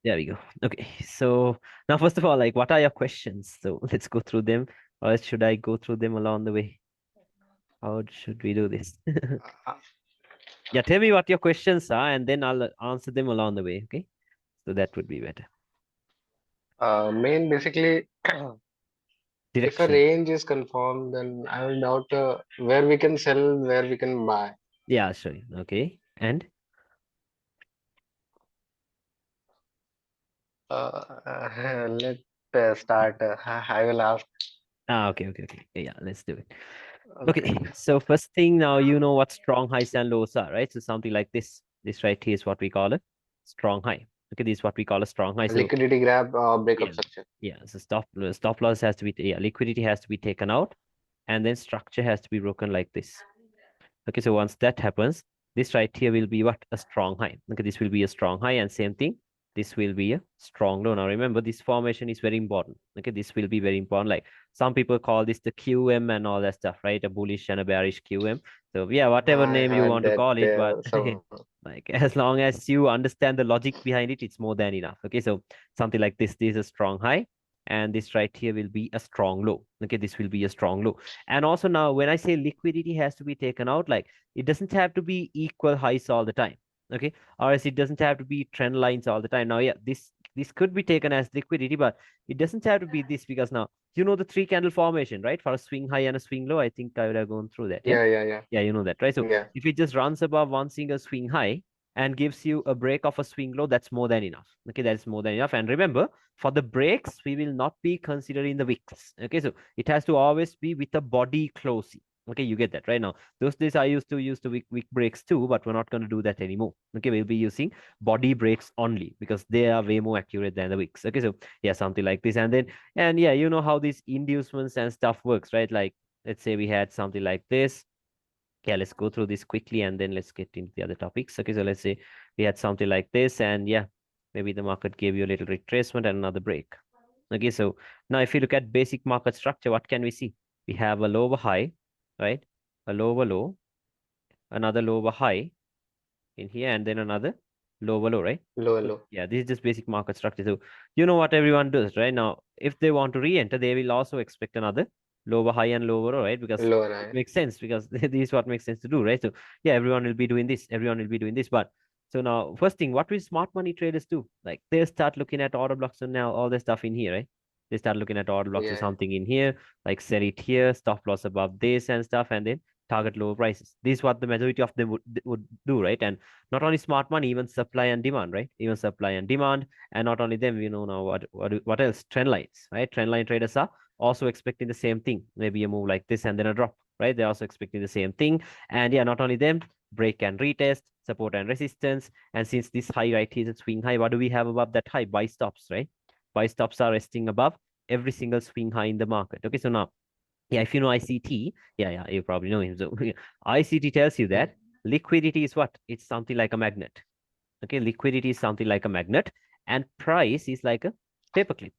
There we go. Okay. So now, first of all, like, what are your questions? So let's go through them, or should I go through them along the way? How should we do this? Uh, Yeah, tell me what your questions are, and then I'll answer them along the way. Okay. So that would be better. main basically, if a Direction. range is confirmed, then I will doubt where we can sell, where we can buy. Yeah, I'll show you. Okay. And Let's start. I will ask. okay. Yeah, let's do it. Okay. Okay. So first thing, now you know what strong highs and lows are, right? So something like this. This right here is what we call a strong high. Okay, this is what we call a strong high. So Liquidity grab, breakup yeah, structure. yeah. So stop loss has to be, yeah, liquidity has to be taken out, and then structure has to be broken like this. Okay, so once that happens, this right here will be what? A strong high. Okay, this will be a strong high, and same thing, this will be a strong low. Now remember, this formation is very important. Okay, this will be very important. Like some people call this the QM and all that stuff, right? A bullish and a bearish QM. So yeah, whatever I name you heard want to that call it, but some. like as long as you understand the logic behind it, it's more than enough. Okay, so something like this is a strong high, and this right here will be a strong low. Okay, this will be a strong low. And also now, when I say liquidity has to be taken out, like it doesn't have to be equal highs all the time. Okay, or else it doesn't have to be trend lines all the time. Now, yeah, this could be taken as liquidity, but it doesn't have to be this, because now you know the three candle formation, right? For a swing high and a swing low. I think I would have gone through that. Yeah. Yeah, yeah, yeah, Yeah, you know that, right? So yeah. if it just runs above one single swing high and gives you a break of a swing low, that's more than enough. Okay, that's more than enough. And remember, for the breaks, we will not be considering the wicks. Okay, so it has to always be with a body closing. Okay, you get that right now. Those days I used to use the wick breaks too, but we're not going to do that anymore. Okay, we'll be using body breaks only because they are way more accurate than the wicks. Okay, so yeah, something like this. And yeah, you know how these inducements and stuff works, right? Like, let's say we had something like this. Okay, let's go through this quickly and then let's get into the other topics. Okay, so let's say we had something like this, and yeah, maybe the market gave you a little retracement and another break. Okay, so now if you look at basic market structure, what can we see? We have a lower high, right? A lower low, another lower high in here, and then another lower low, right? Low, So low, yeah, this is just basic market structure. So you know what everyone does, right? Now, if they want to re-enter, they will also expect another lower high and lower low, right? Because lower it high. makes sense, because this is what makes sense to do, right? So yeah, everyone will be doing this. Everyone will be doing this. But so now, first thing, what will smart money traders do? Like they start looking at order blocks and now all the stuff in here, right? They start looking at order blocks or Yeah, something in here, like sell it here, stop loss above this and stuff, and then target lower prices. This is what the majority of them would do, right? And not only smart money, even supply and demand, right? Even supply and demand, and not only them, you know now what else? Trend lines, right? Trend line traders are also expecting the same thing. Maybe a move like this and then a drop, right? They're also expecting the same thing. And yeah, not only them, break and retest, support and resistance. And since this high right here is a swing high, what do we have above that high? Buy stops, right? Buy stops are resting above every single swing high in the market. Okay, so now yeah, if you know ICT, yeah, you probably know him. So ICT tells you yeah. that liquidity is what? It's something like a magnet. Okay, liquidity is something like a magnet, and price is like a paperclip.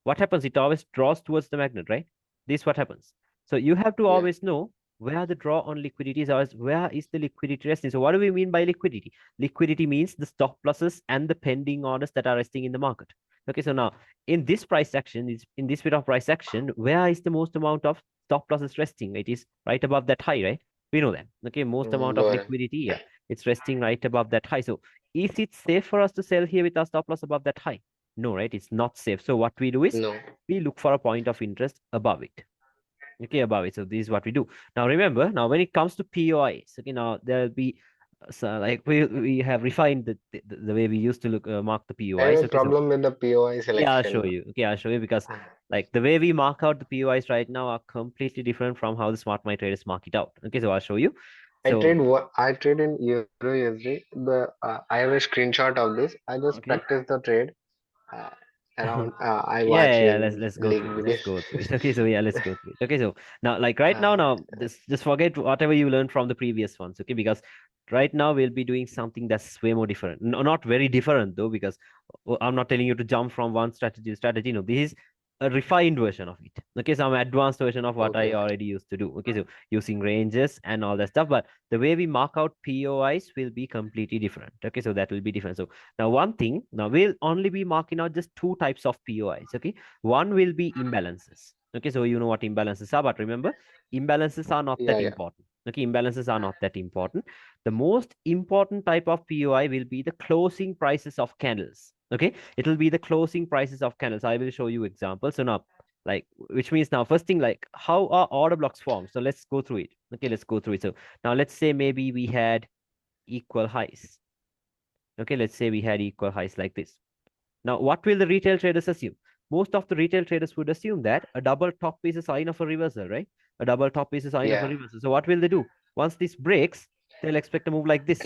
What happens? It always draws towards the magnet, right? This is what happens. So you have to Yeah. always know where the draw on liquidity is, always where is the liquidity resting. So what do we mean by liquidity? Liquidity means the stop losses and the pending orders that are resting in the market. Okay, so now in this price action, in this bit of price action, where is the most amount of stop losses resting? It is right above that high, right? We know that. Okay, most amount of Lower. liquidity, yeah, it's resting right above that high. So is it safe for us to sell here with our stop loss above that high? No, right? It's not safe. So what we do is No. we look for a point of interest above it. Okay, above it. So this is what we do. Now remember, now when it comes to POIs, okay, now there'll be so like we have refined the way we used to look mark the I have POIs. a Okay, so problem with the POI yeah, I'll show selection. you. Okay, I'll show you, because like the way we mark out the POIs right now are completely different from how the smart money traders mark it out. Okay, so I'll show you. So I trade in Euro USD. I have a screenshot of this. I just okay. practice the trade. Uh, around I Yeah, watch let's go league through it. Let's videos. go through it. Okay, so yeah, let's go through it. Okay, so now, like right now, Uh, now just forget whatever you learned from the previous ones. Okay, because right now we'll be doing something that's way more different. No, not very different though, because I'm not telling you to jump from one strategy to strategy. No, this is a refined version of it. Okay, some advanced version of what I Okay. already used to do. Okay, so using ranges and all that stuff, but the way we mark out POIs will be completely different. Okay, so that will be different. So now one thing, now we'll only be marking out just two types of POIs. Okay, one will be imbalances. Okay, so you know what imbalances are, but remember, imbalances are not Yeah, that yeah. important. Okay, imbalances are not that important. The most important type of POI will be the closing prices of candles. Okay, it will be the closing prices of candles. I will show you examples. So now, like, which means now, first thing, like, how are order blocks formed? So let's go through it. Okay, let's go through it. So now let's say maybe we had equal highs. Okay, let's say we had equal highs like this. Now, what will the retail traders assume? Most of the retail traders would assume that a double top is a sign of a reversal, right? A double top is a sign of a Yeah. reversal. So what will they do? Once this breaks, they'll expect a move like this,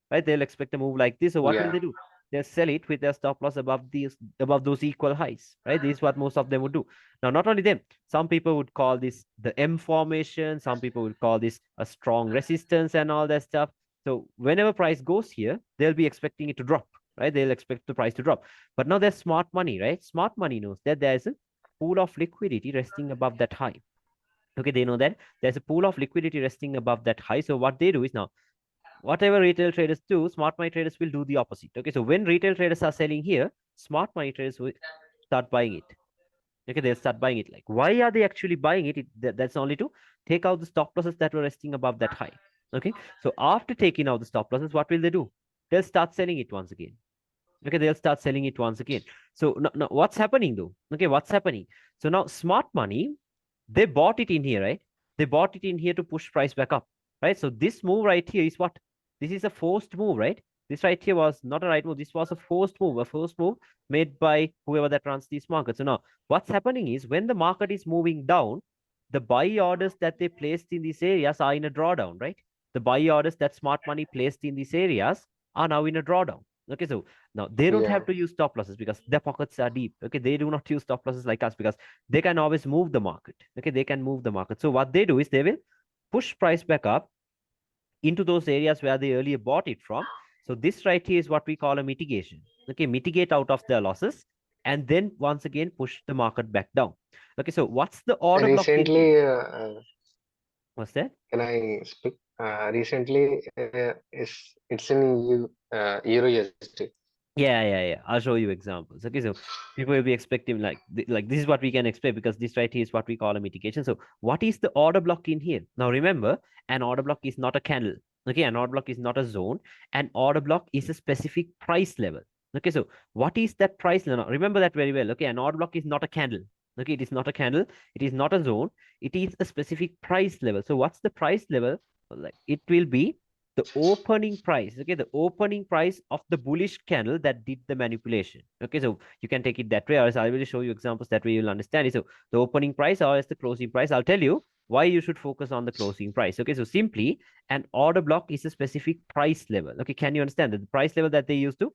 right? They'll expect a move like this. So what will Yeah. they do? They'll sell it with their stop loss above those equal highs, right? This is what most of them would do. Now, not only them, some people would call this the M formation. Some people would call this a strong resistance and all that stuff. So whenever price goes here, they'll be expecting it to drop, right? They'll expect the price to drop. But now there's smart money, right? Smart money knows that there's a pool of liquidity resting above that high. Okay, they know that there's a pool of liquidity resting above that high. So what they do is now, whatever retail traders do, smart money traders will do the opposite. Okay, so when retail traders are selling here, smart money traders will start buying it. Okay, they'll start buying it. Like, why are they actually buying it? That's only to take out the stop losses that were resting above that high. Okay, so after taking out the stop losses, what will they do? They'll start selling it once again. Okay, they'll start selling it once again. So now what's happening though? Okay, what's happening? So now smart money, they bought it in here, right? They bought it in here to push price back up, right? So this move right here is what? This is a forced move, right? This right here was not a right move. This was a forced move made by whoever that runs these markets. So now what's happening is when the market is moving down, the buy orders that they placed in these areas are in a drawdown, right? The buy orders that smart money placed in these areas are now in a drawdown. Okay, so now they don't Yeah. have to use stop losses because their pockets are deep. Okay, they do not use stop losses like us because they can always move the market. Okay, they can move the market. So what they do is they will push price back up into those areas where they earlier bought it from. So this right here is what we call a mitigation. Okay, mitigate out of their losses and then once again push the market back down. Okay, so what's the order block in here? Recently, What's that? can I speak? Recently, it's in Euro USD. Yeah. I'll show you examples. Okay, so people will be expecting like this is what we can expect because this right here is what we call a mitigation. So what is the order block in here? Now remember, an order block is not a candle. Okay, an order block is not a zone. An order block is a specific price level. Okay, so what is that price level? Now, remember that very well. Okay, an order block is not a candle. Okay, it is not a candle. It is not a zone. It is a specific price level. So what's the price level? Like it will be the opening price. Okay, the opening price of the bullish candle that did the manipulation. Okay, so you can take it that way, or else I will show you examples that way you'll understand it. So the opening price or as the closing price, I'll tell you why you should focus on the closing price. Okay, so simply an order block is a specific price level. Okay, can you understand that the price level that they use to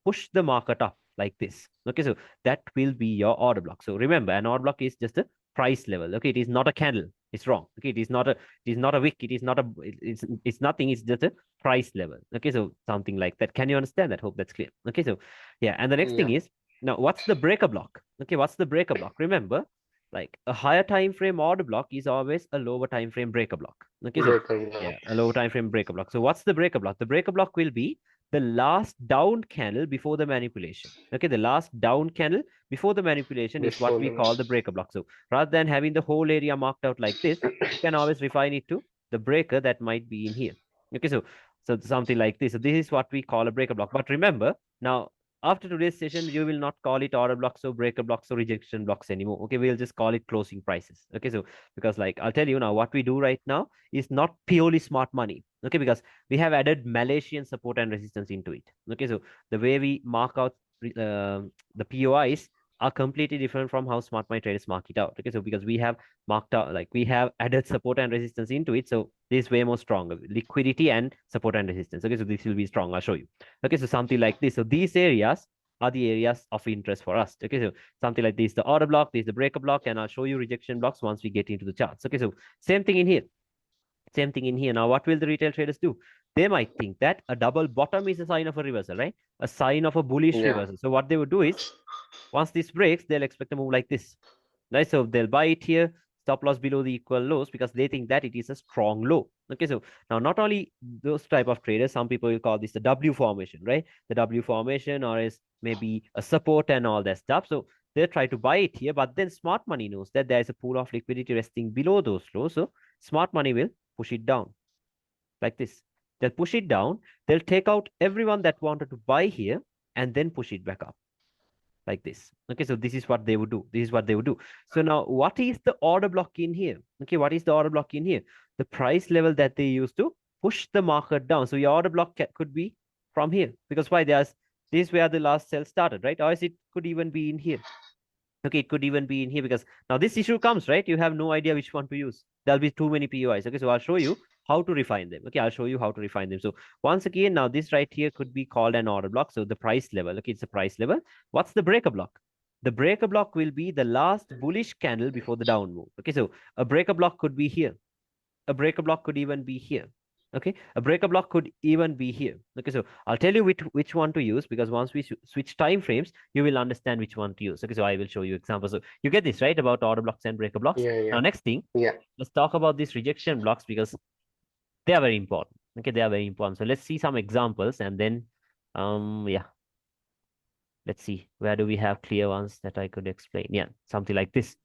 push the market up like this? Okay, so that will be your order block. So remember, an order block is just a price level. Okay, it is not a candle. It's wrong. Okay, it is not a wick. It is not a. It's nothing. It's just a price level. Okay, so something like that. Can you understand that? Hope that's clear. Okay, so yeah, and the next thing Yeah. is now what's the breaker block? Okay, what's the breaker block? Remember, like a higher time frame order block is always a lower time frame breaker block. Okay, so Breaker block. yeah, a lower time frame breaker block. So what's the breaker block? The breaker block will be the last down candle before the manipulation. Okay, the last down candle before the manipulation is what Before we the call the breaker block. So rather than having the whole area marked out like this, you can always refine it to the breaker that might be in here. Okay, so something like this. So this is what we call a breaker block. But remember, now after today's session, you will not call it order blocks or breaker blocks or rejection blocks anymore. Okay, we'll just call it closing prices. Okay, so because like I'll tell you now, what we do right now is not purely smart money. Okay, because we have added Malaysian support and resistance into it. Okay, so the way we mark out the POIs are completely different from how smart money traders mark it out. Okay, so because we have marked out, like we have added support and resistance into it, so this is way more stronger liquidity and support and resistance. Okay, so this will be strong. I'll show you. Okay, so something like this. So these areas are the areas of interest for us. Okay, so something like this, the order block, this is the breaker block, and I'll show you rejection blocks once we get into the charts. Okay, so same thing in here. Same thing in here. Now, what will the retail traders do? They might think that a double bottom is a sign of a reversal, right? A sign of a bullish yeah. reversal. So what they would do is, once this breaks, they'll expect a move like this. right? So they'll buy it here, stop loss below the equal lows because they think that it is a strong low. Okay, so now not only those type of traders, some people will call this the W formation, right? The W formation, or is maybe a support and all that stuff. So they try to buy it here, but then smart money knows that there is a pool of liquidity resting below those lows. So smart money will push it down like this. They'll push it down. They'll take out everyone that wanted to buy here and then push it back up like this. Okay, so this is what they would do. This is what they would do. So now, what is the order block in here? Okay, what is the order block in here? The price level that they use to push the market down. So your order block could be from here, because why? There's this is where the last sell started, right? Or it could even be in here. Okay, it could even be in here, because now this issue comes, right? You have no idea which one to use. There'll be too many POIs. Okay, so I'll show you how to refine them. Okay, I'll show you how to refine them. So once again, now this right here could be called an order block. So the price level, okay, it's a price level. What's the breaker block? The breaker block will be the last bullish candle before the down move. Okay, so a breaker block could be here. A breaker block could even be here. Okay, a breaker block could even be here. Okay, so I'll tell you which one to use, because once we switch time frames, you will understand which one to use. Okay, so I will show you examples. So you get this right about order blocks and breaker blocks. Yeah, Now yeah, next thing, yeah, let's talk about these rejection blocks, because they are very important. Okay, they are very important. So let's see some examples, and then yeah, let's see, where do we have clear ones that I could explain? Yeah, something like this.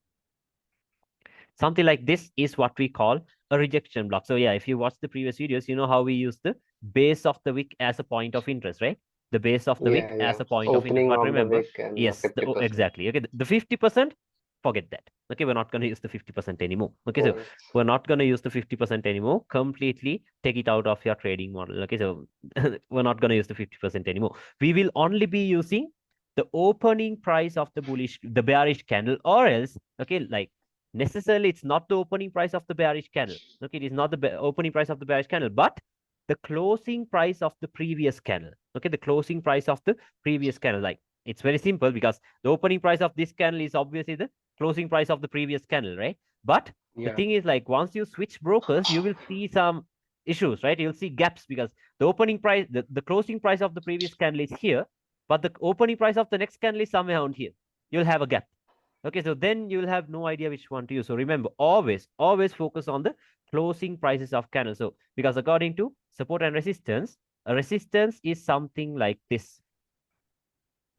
Something like this is what we call a rejection block. So yeah, if you watch the previous videos, you know how we use the base of the wick as a point of interest, right? The base of the yeah, wick yeah. as a point of interest. Opening But of the remember, wick and yes, 50%. exactly. Okay, the 50%, forget that. Okay, we're not going to use the 50% anymore. Okay, so Cool. we're not going to use the 50% anymore. Completely take it out of your trading model. Okay, so we're not going to use the 50% anymore. We will only be using the opening price of the bearish candle, or else, okay, like necessarily it's not the opening price of the bearish candle. Okay, it is not the opening price of the bearish candle, but the closing price of the previous candle. Okay, the closing price of the previous candle. Like, it's very simple, because the opening price of this candle is obviously the closing price of the previous candle, right? But the Yeah, thing is, like, once you switch brokers, you will see some issues, right? You'll see gaps, because the opening price, the closing price of the previous candle is here, but the opening price of the next candle is somewhere around here. You'll have a gap. Okay, so then you'll have no idea which one to use. So remember, always focus on the closing prices of candles. So because according to support and resistance, a resistance is something like this.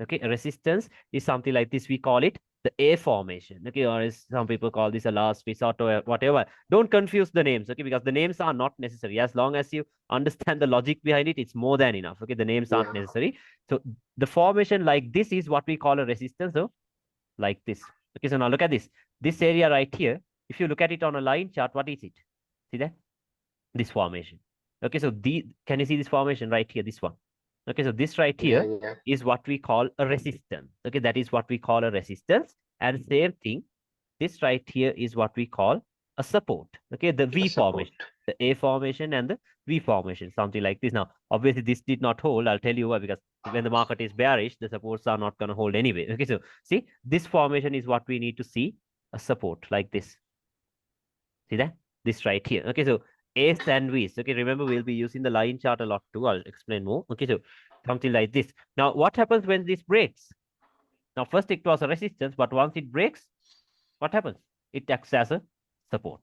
Okay, a resistance is something like this. We call it the A formation. Okay, or as some people call this a last resort or whatever. Don't confuse the names, okay, because the names are not necessary. As long as you understand the logic behind it, it's more than enough. Okay, the names aren't yeah. necessary. So the formation like this is what we call a resistance. So like this. Okay, so now look at this. This area right here, if you look at it on a line chart, what is it? See that? This formation. Okay, so can you see this formation right here? This one. Okay, so this right Yeah, here yeah. is what we call a resistance. Okay, that is what we call a resistance. And same thing, this right here is what we call a support. Okay, the A V support. formation, the A formation and the V formation, something like this. Now, obviously, this did not hold. I'll tell you why, because when the market is bearish, the supports are not going to hold anyway. Okay, so see, this formation is what we need to see, a support like this. See that? This right here. Okay, so A's and V's. Okay, remember, we'll be using the line chart a lot too. I'll explain more. Okay, so something like this. Now, what happens when this breaks? Now, first it was a resistance, but once it breaks, what happens? It acts as a support.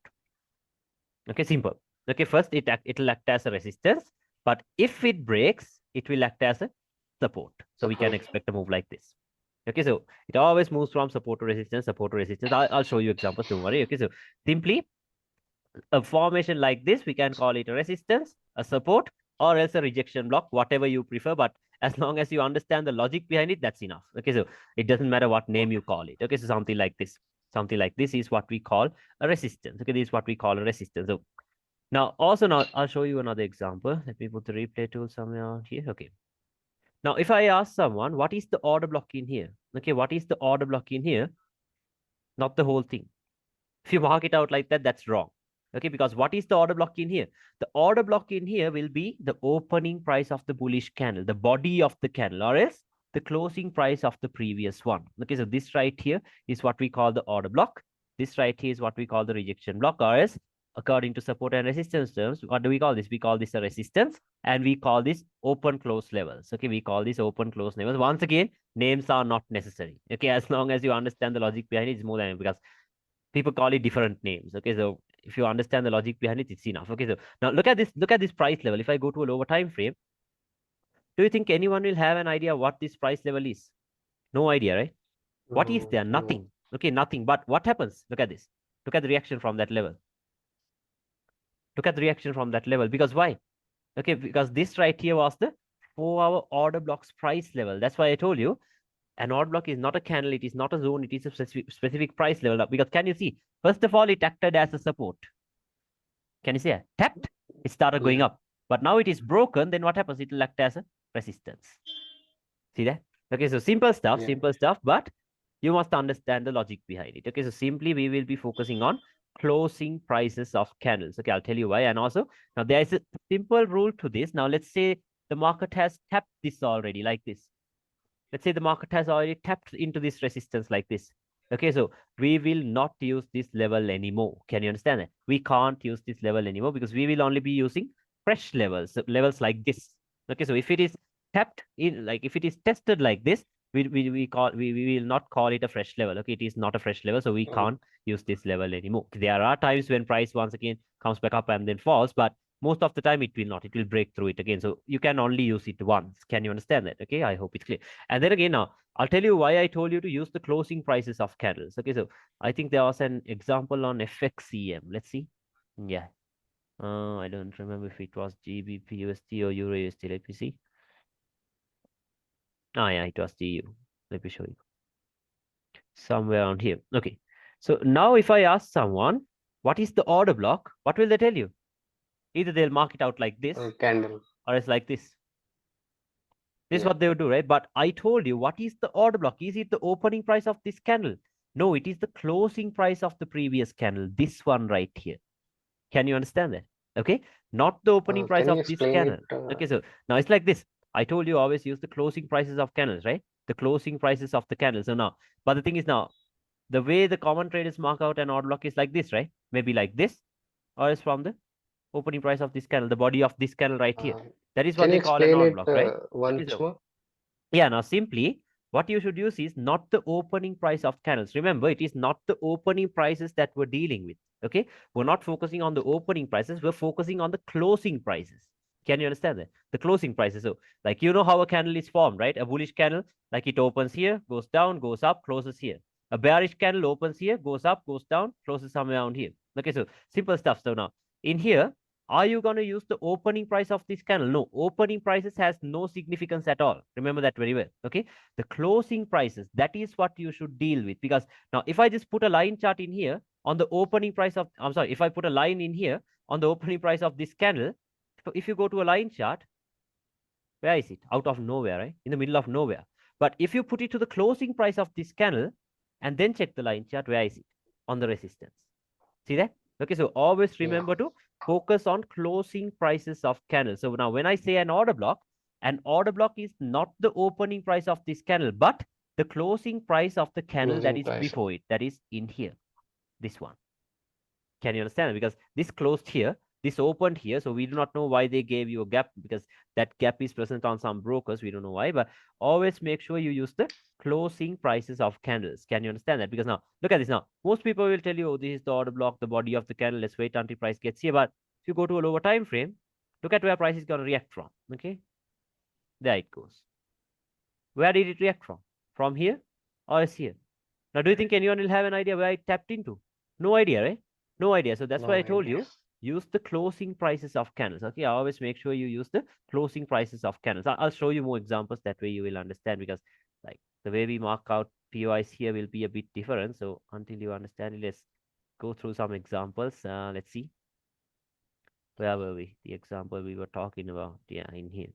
Okay, simple. Okay, first it'll act as a resistance, but if it breaks, it will act as a support. So we can Support. expect a move like this. Okay, so it always moves from support to resistance, support to resistance. I'll show you examples, don't worry. Okay, so simply a formation like this, we can call it a resistance, a support, or else a rejection block, whatever you prefer. But as long as you understand the logic behind it, that's enough. Okay, so it doesn't matter what name you call it. Okay, so something like this. Something like this is what we call a resistance. Okay, this is what we call a resistance. So now, also now, I'll show you another example. Let me put the replay tool somewhere here. Okay. Now, if I ask someone, what is the order block in here? Okay, what is the order block in here? Not the whole thing. If you mark it out like that, that's wrong. Okay, because what is the order block in here? The order block in here will be the opening price of the bullish candle, the body of the candle, or else the closing price of the previous one. Okay, so this right here is what we call the order block. This right here is what we call the rejection block, or else the support. Okay, so this right here is what we call the support. Okay, so now, according to support and resistance terms, what do we call this? We call this a resistance, and we call this open close levels. Okay, we call this open close levels. Once again, names are not necessary. Okay, as long as you understand the logic behind it, it's more than, because people call it different names. Okay, so if you understand the logic behind it, it's enough. Okay, so now look at this. Look at this price level. If I go to a lower time frame, do you think anyone will have an idea what this price level is? No idea, right? What is there? No. Nothing. Okay, nothing. But what happens? Look at this. Look at the reaction from that level. Look at the reaction from that level. Because why? Okay, because this right here was the 4-hour order block's price level. That's why I told you an order block is not a candle, it is not a zone, it is a specific price level. Because can you see? First of all, it acted as a support. Can you see it? Tapped, it started going Yeah. up. But now it is broken, then what happens? It will act as a resistance. See that? Okay, so Yeah. simple stuff, but you must understand the logic behind it. Okay, so simply we will be focusing on closing prices of candles. Okay, I'll tell you why. And also, now there is a simple rule to this. Now, let's say the market has tapped this already, like this. Let's say the market has already tapped into this resistance like this. Okay, so we will not use this level anymore. Can you understand that? We can't use this level anymore because we will only be using fresh levels, levels like this. Okay, so if it is tapped in, like if it is tested like this, we will not call it a fresh level. Okay, it is not a fresh level, so we Oh, can't use this level anymore. There are times when price once again comes back up and then falls, but most of the time it will not. It will break through it again. So you can only use it once. Can you understand that? Okay, I hope it's clear. And then again, now I'll tell you why I told you to use the closing prices of candles. Okay, so I think there was an example on FXEM. Let's see. Yeah. I don't remember if it was GBP USD or Euro USD. Let me see. Oh, yeah, it was GU. Let me show you. Somewhere around here. Okay. So now if I ask someone, what is the order block? What will they tell you? Either they'll mark it out like this candle. or it's like this. This is Yeah. what they would do, right? But I told you, what is the order block? Is it the opening price of this candle? No, it is the closing price of the previous candle. This one right here. Can you understand that? Okay. Not the opening price Can of you this explain candle. it? Okay. So now it's like this. I told you always use the closing prices of candles, right? The closing prices of the candles. So now, but the thing is now, the way the common traders mark out an order block is like this, right? Maybe like this, or it's from the opening price of this candle, the body of this candle right here. Uh, That is what can you they call an explain order it block, right? Okay. once So more? yeah, now simply what you should use is not the opening price of candles. Remember, it is not the opening prices that we're dealing with. Okay, we're not focusing on the opening prices, we're focusing on the closing prices. Can you understand that? The closing prices. So, like, you know how a candle is formed, right? A bullish candle, like it opens here, goes down, goes up, closes here. A bearish candle opens here, goes up, goes down, closes somewhere around here. Okay, so simple stuff. So now in here, are you going to use the opening price of this candle? No, opening prices has no significance at all. Remember that very well. Okay, the closing prices, that is what you should deal with. Because now if I just put a line chart in here on the opening price of, I'm sorry, if I put a line in here on the opening price of this candle, if you go to a line chart, where is it? Out of nowhere, right? In the middle of nowhere. But if you put it to the closing price of this candle and then check the line chart, where is it? On the resistance. See that? Okay, so always Yeah. remember to focus on closing prices of candles. So now when I say an order block is not the opening price of this candle, but the closing price of the candle that Closing is price. before it, that is in here, this one. Can you understand? Because this closed here, this opened here, so we do not know why they gave you a gap, because that gap is present on some brokers. We don't know why, but always make sure you use the closing prices of candles. Can you understand that? Because now, look at this now. Most people will tell you, oh, this is the order block, the body of the candle. Let's wait until price gets here. But if you go to a lower time frame, look at where price is going to react from. Okay, there it goes. Where did it react from? From here or is here? Now, do you think anyone will have an idea where it tapped into? No idea, right? No idea. So that's why No I told idea. you, use the closing prices of candles. Okay, I always make sure you use the closing prices of candles. I'll show you more examples. That way you will understand, because like the way we mark out POIs here will be a bit different. So until you understand it, let's go through some examples. Let's see. Where were we? The example we were talking about. Yeah, in here.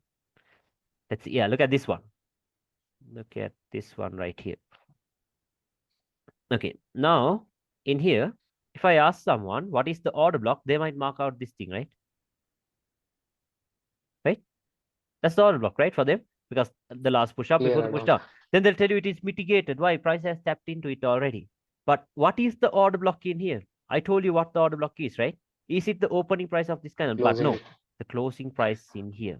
Let's see. Yeah, look at this one. Look at this one right here. Okay, now in here, if I ask someone what is the order block, they might mark out this thing, right? Right? That's the order block, right? For them, because the last push up before Clear the push enough. down. Then they'll tell you it is mitigated. Why? Price has tapped into it already. But what is the order block in here? I told you what the order block is, right? Is it the opening price of this candle? But Closing. no, the closing price in here.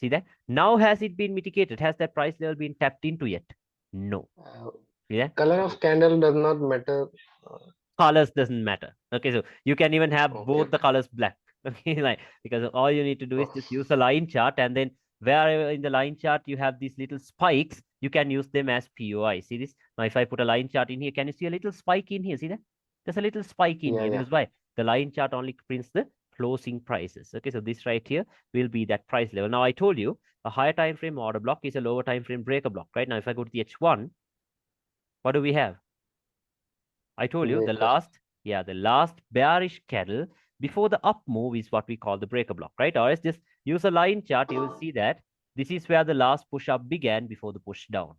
See that? Now has it been mitigated? Has that price level been tapped into yet? No. Uh, See that? Color of candle does not matter. Uh, Colors doesn't matter. Okay, so you can even have okay, both the okay. colors black. Okay, like because all you need to do is Oh, just use a line chart, and then wherever in the line chart you have these little spikes, you can use them as POI. See this? Now, if I put a line chart in here, can you see a little spike in here? See that? There's a little spike in yeah, here yeah, because why? The line chart only prints the closing prices. Okay, so this right here will be that price level. Now, I told you a higher time frame order block is a lower time frame breaker block. Right now, if I go to the H1, what do we have? I told you breaker. the last bearish candle before the up move is what we call the breaker block, right? Or else just use a line chart, you will see that this is where the last push up began before the push down.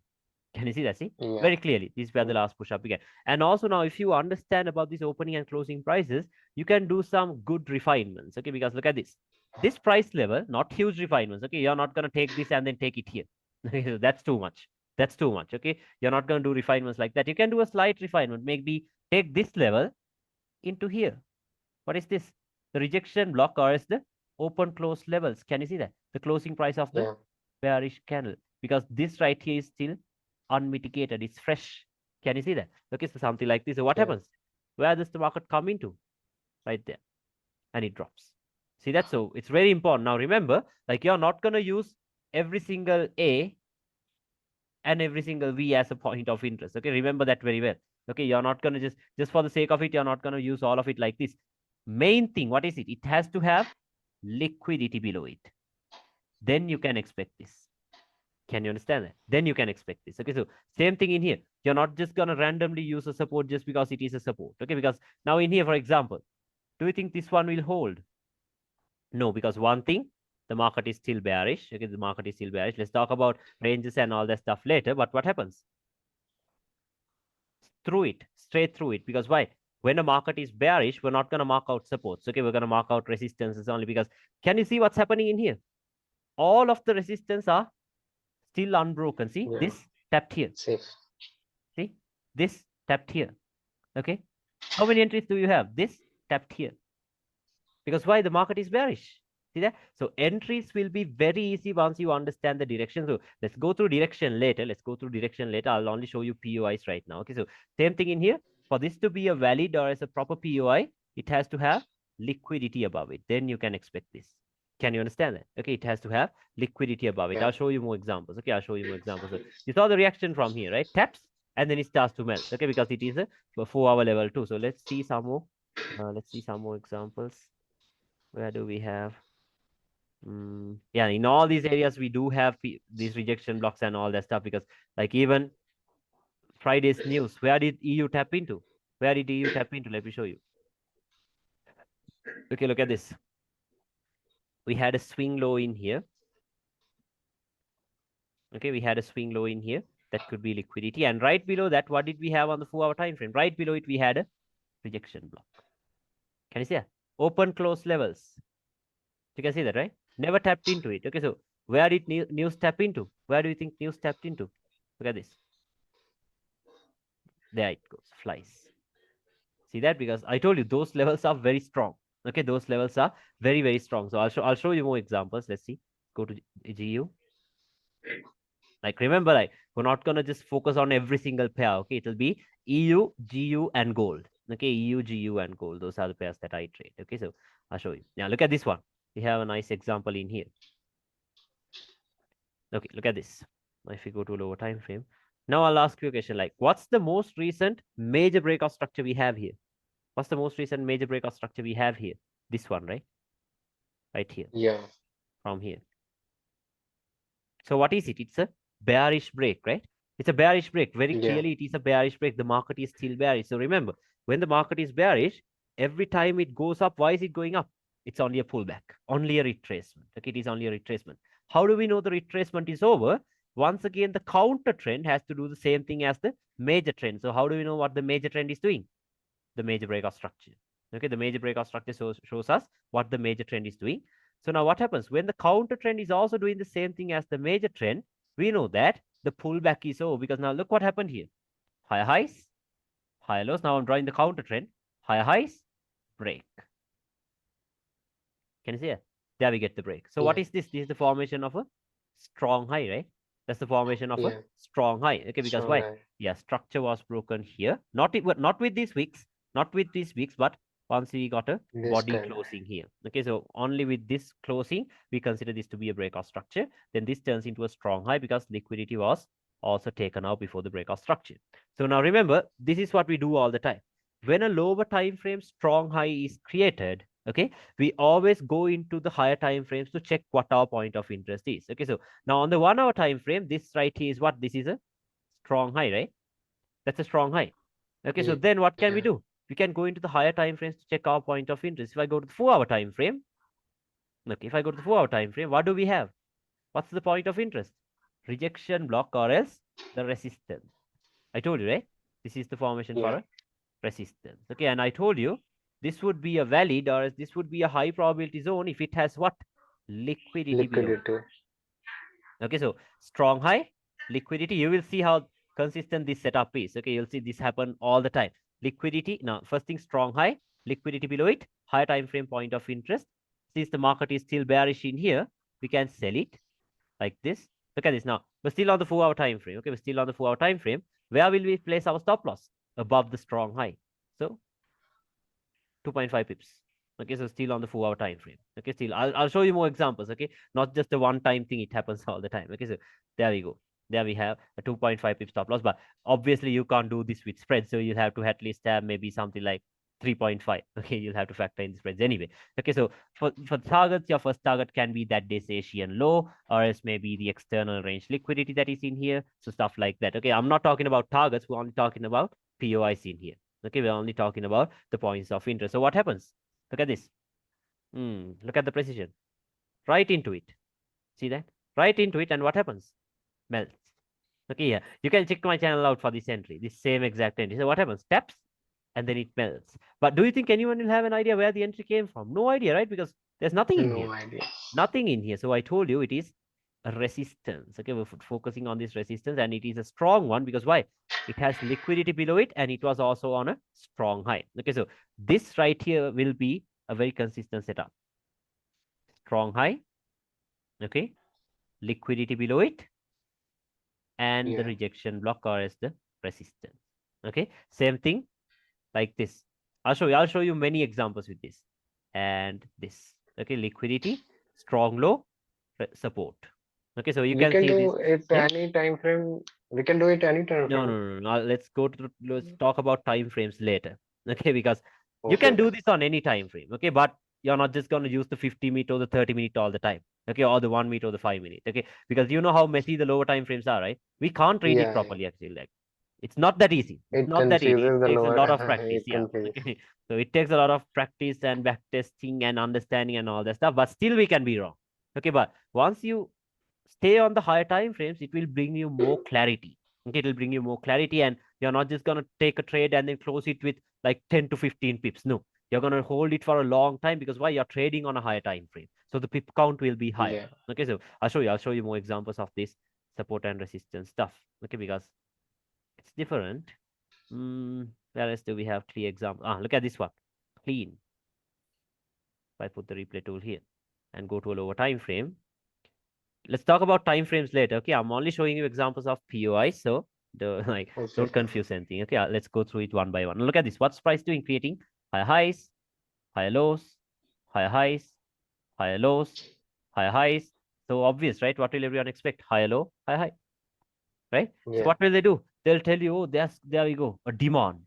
Can you see that? See Yeah, very clearly, this is where the last push up began. And also now, if you understand about these opening and closing prices, you can do some good refinements. Okay, because look at this. This price level, not huge refinements. Okay, you're not gonna take this and then take it here. That's too much. That's too much. Okay, you're not gonna do refinements like that. You can do a slight refinement. Maybe take this level into here. What is this? The rejection block, or is the open close levels? Can you see that? The closing price of the yeah, bearish candle, because this right here is still unmitigated. It's fresh. Can you see that? Okay, so something like this. So what yeah, happens? Where does the market come into? Right there, and it drops. See that? So it's very important. Now remember, like you're not gonna use every single A and every single V as a point of interest. Okay, remember that very well. Okay, you're not gonna just for the sake of it, you're not gonna use all of it like this. Main thing, what is it? It has to have liquidity below it. Then you can expect this. Can you understand that? Then you can expect this. Okay, so same thing in here. You're not just gonna randomly use a support just because it is a support. Okay, because now in here, for example, do you think this one will hold? No, because one thing, the market is still bearish. Okay, the market is still bearish. Let's talk about ranges and all that stuff later. But what happens? Through it, straight through it. Because why? When a market is bearish, we're not going to mark out supports. Okay, we're going to mark out resistances only because can you see what's happening in here? All of the resistance are still unbroken. See yeah. this tapped here. Safe. See this tapped here. Okay, how many entries do you have? This tapped here. Because why? The market is bearish. See that? So entries will be very easy once you understand the direction. So let's go through direction later. Let's go through direction later. I'll only show you POIs right now. Okay, so same thing in here. For this to be a valid or as a proper POI, it has to have liquidity above it. Then you can expect this. Can you understand that? Okay, it has to have liquidity above it. Yeah, I'll show you more examples. Okay, I'll show you more examples. So you saw the reaction from here, right? Taps and then it starts to melt. Okay, because it is a 4-hour level too. So let's see some more. Let's see some more examples. Where do we have? Yeah, in all these areas, we do have these rejection blocks and all that stuff because, like, even Friday's news, where did EU tap into? Where did EU tap into? Let me show you. Okay, look at this. We had a swing low in here. Okay, we had a swing low in here. That could be liquidity. And right below that, what did we have on the 4-hour time frame? Right below it, we had a rejection block. Can you see that? Open close levels. You can see that, right? Never tapped into it. Okay, so where did news tap into? Where do you think news tapped into? Look at this. There it goes, flies. See that? Because I told you those levels are very strong. Okay, those levels are very, very strong. So I'll show you more examples. Let's see. Go to GU. Like remember, like we're not gonna just focus on every single pair. Okay, it'll be EU, GU, and gold. Okay, EU, GU, and gold. Those are the pairs that I trade. Okay, so I'll show you. Now look at this one. We have a nice example in here. Okay, look at this. If you go to lower time frame, now I'll ask you a question like, what's the most recent major breakout structure we have here? What's the most recent major breakout structure we have here? This one, right? Right here, yeah, from here. So what is it? It's a bearish break, right? It's a bearish break. Very yeah, clearly, it is a bearish break. The market is still bearish. So remember, when the market is bearish, every time it goes up, why is it going up? It's only a pullback, only a retracement. Okay, it is only a retracement. How do we know the retracement is over? Once again, the counter trend has to do the same thing as the major trend. So how do we know what the major trend is doing? The major breakout structure. Okay, the major breakout structure shows us what the major trend is doing. So now what happens? When the counter trend is also doing the same thing as the major trend, we know that the pullback is over because now look what happened here. Higher highs, higher lows. Now I'm drawing the counter trend. Higher highs, break. Can you see it? There we get the break. So what Yeah. is this? This is the formation of a strong high, right? That's the formation of a Yeah. strong high. Okay, because Strong why? eye. Yeah, structure was broken here. Not with these wicks, not with these wicks, but once we got a This body time. closing here. Okay, so only with this closing, we consider this to be a break of structure. Then this turns into a strong high because liquidity was also taken out before the break of structure. So now remember, this is what we do all the time. When a lower time frame strong high is created, okay, we always go into the higher time frames to check what our point of interest is. Okay, so now on the 1 hour time frame, this right here is what? This is a strong high, right? That's a strong high. Okay, so Yeah. then what can we do? We can go into the higher time frames to check our point of interest. If I go to the 4 hour time frame, okay, if I go to the 4 hour time frame, what do we have? What's the point of interest? Rejection block or else the resistance. I told you, right? This is the formation for Yeah. a resistance. Okay, and I told you this would be a valid or this would be a high probability zone if it has what? Liquidity below it. Liquidity. Okay, so strong high, liquidity. You will see how consistent this setup is. Okay, you'll see this happen all the time. Liquidity. Now, first thing, strong high, liquidity below it, higher time frame point of interest. Since the market is still bearish in here, we can sell it like this. Look at this now. We're still on the 4 hour time frame. Okay, we're still on the 4 hour time frame. Where will we place our stop loss? Above the strong high. So 2.5 pips. Okay, so still on the 4 hour time frame. Okay, still I'll show you more examples. Okay, not just a one time thing, it happens all the time. Okay, so there we go. There we have a 2.5 pip stop loss, but obviously you can't do this with spread, so you'll have to at least have maybe something like 3.5. Okay, you'll have to factor in the spreads anyway. Okay, so for targets, your first target can be that day's Asian low, or else maybe the external range liquidity that is in here. So stuff like that. Okay, I'm not talking about targets, we're only talking about POIs in here. Okay, we're only talking about the points of interest. So what happens? Look at this. Look at the precision. Right into it. See that? Right into it, and what happens? Melts. Okay, yeah. You can check my channel out for this entry, this same exact entry. So what happens? Taps, and then it melts. But do you think anyone will have an idea where the entry came from? No idea, right? Because there's nothing in here. No idea. Nothing in here. So I told you it is a resistance. Okay, we're focusing on this resistance, and it is a strong one because why? It has liquidity below it, and it was also on a strong high. Okay, so this right here will be a very consistent setup. Strong high, okay, liquidity below it, and the Yeah. rejection block or as the resistance. Okay, same thing like this. I'll show you many examples with this and this. Okay, liquidity, strong low, support. Okay, so you We can can see this. do it Yeah. any time frame. We can do it any time No, frame. no, no, no. Let's talk about time frames later. Okay, because you can Okay. do this on any time frame. Okay, but you're not just gonna use the 50 minute or the 30 minute all the time. Okay, or the 1 minute or the 5 minute. Okay, because you know how messy the lower time frames are, right? We can't read it Yeah. Yeah. properly actually. Like it's not that easy. It's It not that easy. It confuses the takes a lower. lot of practice. It Yeah. confuses. Okay. So it takes a lot of practice and back testing and understanding and all that stuff. But still, we can be wrong. Okay, but once you stay on the higher time frames, it will bring you more clarity. Okay, it will bring you more clarity, and you're not just gonna take a trade and then close it with like 10 to 15 pips. No, you're gonna hold it for a long time because why? You're trading on a higher time frame, so the pip count will be higher. Yeah. Okay, so I'll show you more examples of this support and resistance stuff. Okay, because it's different. Where else do we have clear example? Look at this one. Clean. If I put the replay tool here and go to a lower time frame, let's talk about time frames later. Okay, I'm only showing you examples of POI, so the like Okay. don't confuse anything. Okay, let's go through it one by one. Look at this. What's price doing? Creating higher highs, higher lows, higher highs, higher lows, higher highs. So obvious, right? What will everyone expect? Higher low, higher high, right? So Yeah. what will they do? They'll tell you, oh, there we go, a demand,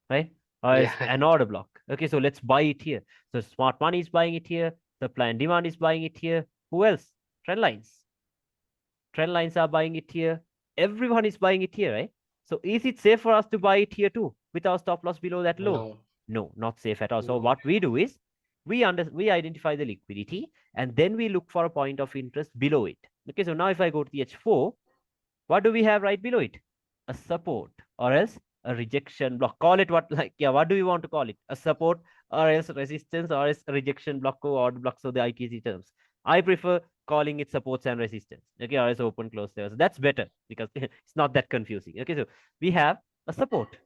right? Or Yeah. it's an order block. Okay, so let's buy it here. So smart money is buying it here. Supply and demand is buying it here. Who else? Trend lines. Trend lines are buying it here. Everyone is buying it here, right? So is it safe for us to buy it here too with our stop loss below that low? No. No, not safe at all. So No. what we do is we identify the liquidity and then we look for a point of interest below it. Okay, so now if I go to the H4, what do we have right below it? A support or else a rejection block. Call it what like yeah, what do you want to call it? A support or else resistance or else a rejection block or block. So the ITC terms. I prefer calling it supports and resistance. Okay, or else open close there. So that's better because it's not that confusing. Okay, so we have a support.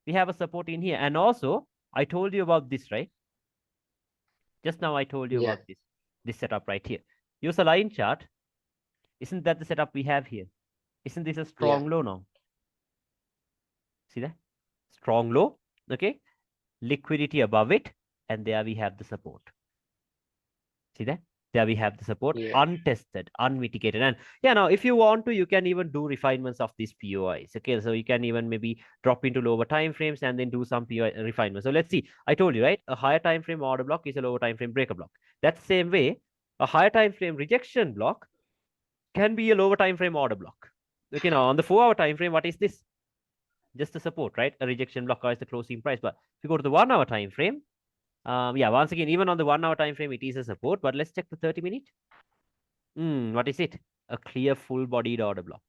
We have a support in here. And also I told you about this, right? Just now I told you Yeah. about this setup right here. Use a line chart. Isn't that the setup we have here? Isn't this a Yeah. strong low now? See that? Strong low, okay? Liquidity above it, and there we have the support. See that? There we have the support, Yeah. untested, unmitigated. And yeah, now if you want to, you can even do refinements of these POIs. Okay, so you can even maybe drop into lower time frames and then do some POI refinement. So let's see. I told you, right? A higher time frame order block is a lower time frame breaker block. That same way, a higher time frame rejection block can be a lower time frame order block. Okay, now on the 4 hour time frame, what is this? Just the support, right? A rejection block is the closing price. But if you go to the 1 hour time frame, yeah, once again, even on the 1 hour time frame, it is a support. But let's check the 30-minute. What is it? A clear full-bodied order block.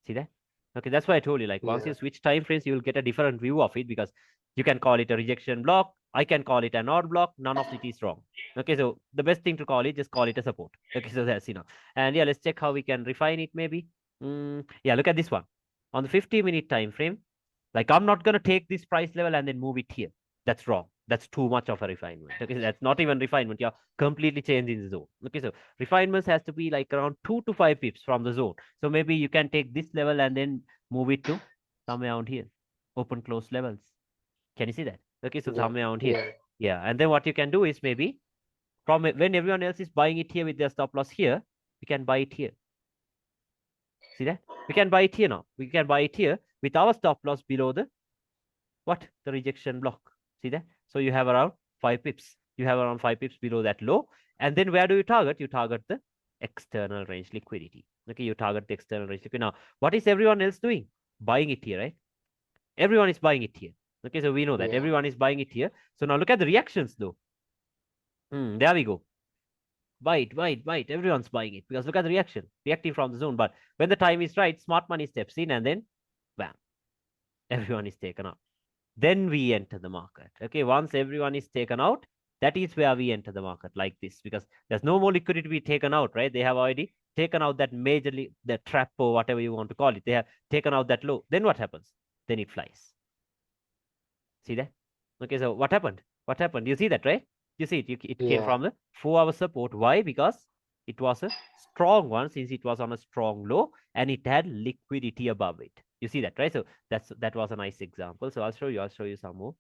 See that? Okay, that's why I told you, like, once Yeah. you switch time frames, you will get a different view of it, because you can call it a rejection block. I can call it an odd block. None of it is wrong. Okay, so the best thing to call it, just call it a support. Okay, so that's, and yeah, let's check how we can refine it maybe. Yeah, look at this one. On the 50-minute time frame, like, I'm not going to take this price level and then move it here. That's wrong. That's too much of a refinement. Okay, that's not even refinement. You're completely changing the zone. Okay, so refinements has to be like around 2 to 5 pips from the zone. So maybe you can take this level and then move it to somewhere around here. Open close levels. Can you see that? Okay, so Yeah. somewhere around here. Yeah. Yeah, and then what you can do is maybe from when everyone else is buying it here with their stop loss here, we can buy it here. See that? We can buy it here now. We can buy it here with our stop loss below the what? The rejection block. See that? So you have around 5 pips. You have around 5 pips below that low. And then where do you target? You target the external range liquidity. Okay, you target the external range liquidity. Now, what is everyone else doing? Buying it here, right? Everyone is buying it here. Okay, so we know that Yeah. everyone is buying it here. So now look at the reactions though. There we go. Buy it, buy it, buy it. Everyone's buying it because look at the reaction, reacting from the zone. But when the time is right, smart money steps in and then bam, everyone is taken out. Then we enter the market. Okay, once everyone is taken out, that is where we enter the market like this, because there's no more liquidity to be taken out, right? They have already taken out that majorly, the trap or whatever you want to call it. They have taken out that low. Then what happens? Then it flies. See that? Okay, so what happened? What happened? You see that, right? You see it. It came Yeah. from the 4 hour support. Why? Because it was a strong one, since it was on a strong low and it had liquidity above it. You see that, right? So that was a nice example. So I'll show you. I'll show you some more.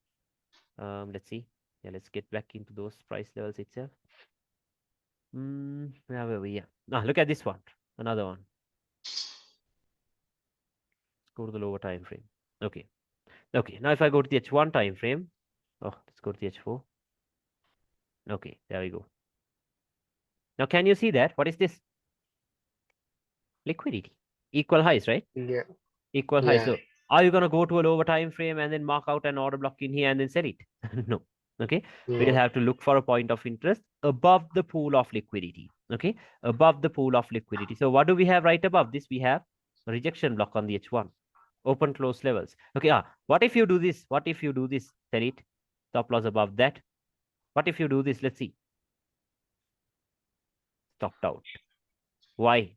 Let's see. Yeah, let's get back into those price levels itself. Where were we? Yeah. Now look at this one. Another one. Let's go to the lower time frame. Okay. Okay. Now if I go to the H1 time frame, let's go to the H4. Okay, there we go. Now can you see that? What is this? Liquidity. Equal highs, right? Yeah. Equal highs. Yeah. So are you gonna go to a lower time frame and then mark out an order block in here and then sell it? No. Okay. We'll No. have to look for a point of interest above the pool of liquidity. Okay. Above the pool of liquidity. So what do we have right above this? We have a rejection block on the H1. Open close levels. Okay. What if you do this? What if you do this? Sell it. Stop loss above that. What if you do this? Let's see. Stopped out. Why?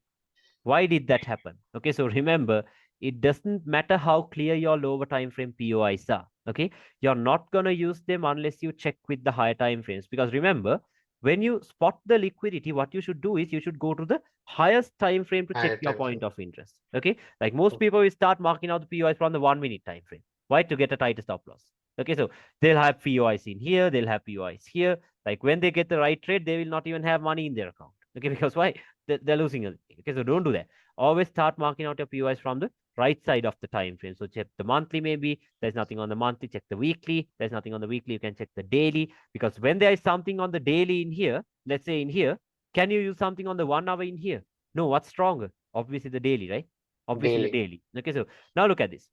Why did that happen? Okay, so remember, it doesn't matter how clear your lower time frame POIs are. Okay, you're not gonna use them unless you check with the higher time frames. Because remember, when you spot the liquidity, what you should do is you should go to the highest time frame to check Higher your time point frame. of interest. Okay, like most people will start marking out the POIs from the 1 minute time frame. Why? To get a tighter stop loss. Okay, so they'll have POIs in here, they'll have POIs here. Like when they get the right trade, they will not even have money in their account. Okay, because why? They're losing everything. Okay, so don't do that. Always start marking out your POIs from the right side of the time frame. So check the monthly, maybe there's nothing on the monthly, check the weekly. There's nothing on the weekly, you can check the daily. Because when there is something on the daily in here, let's say in here, can you use something on the 1 hour in here? No, what's stronger? Obviously the daily, right? Obviously the Daily. daily. Okay, so now look at this.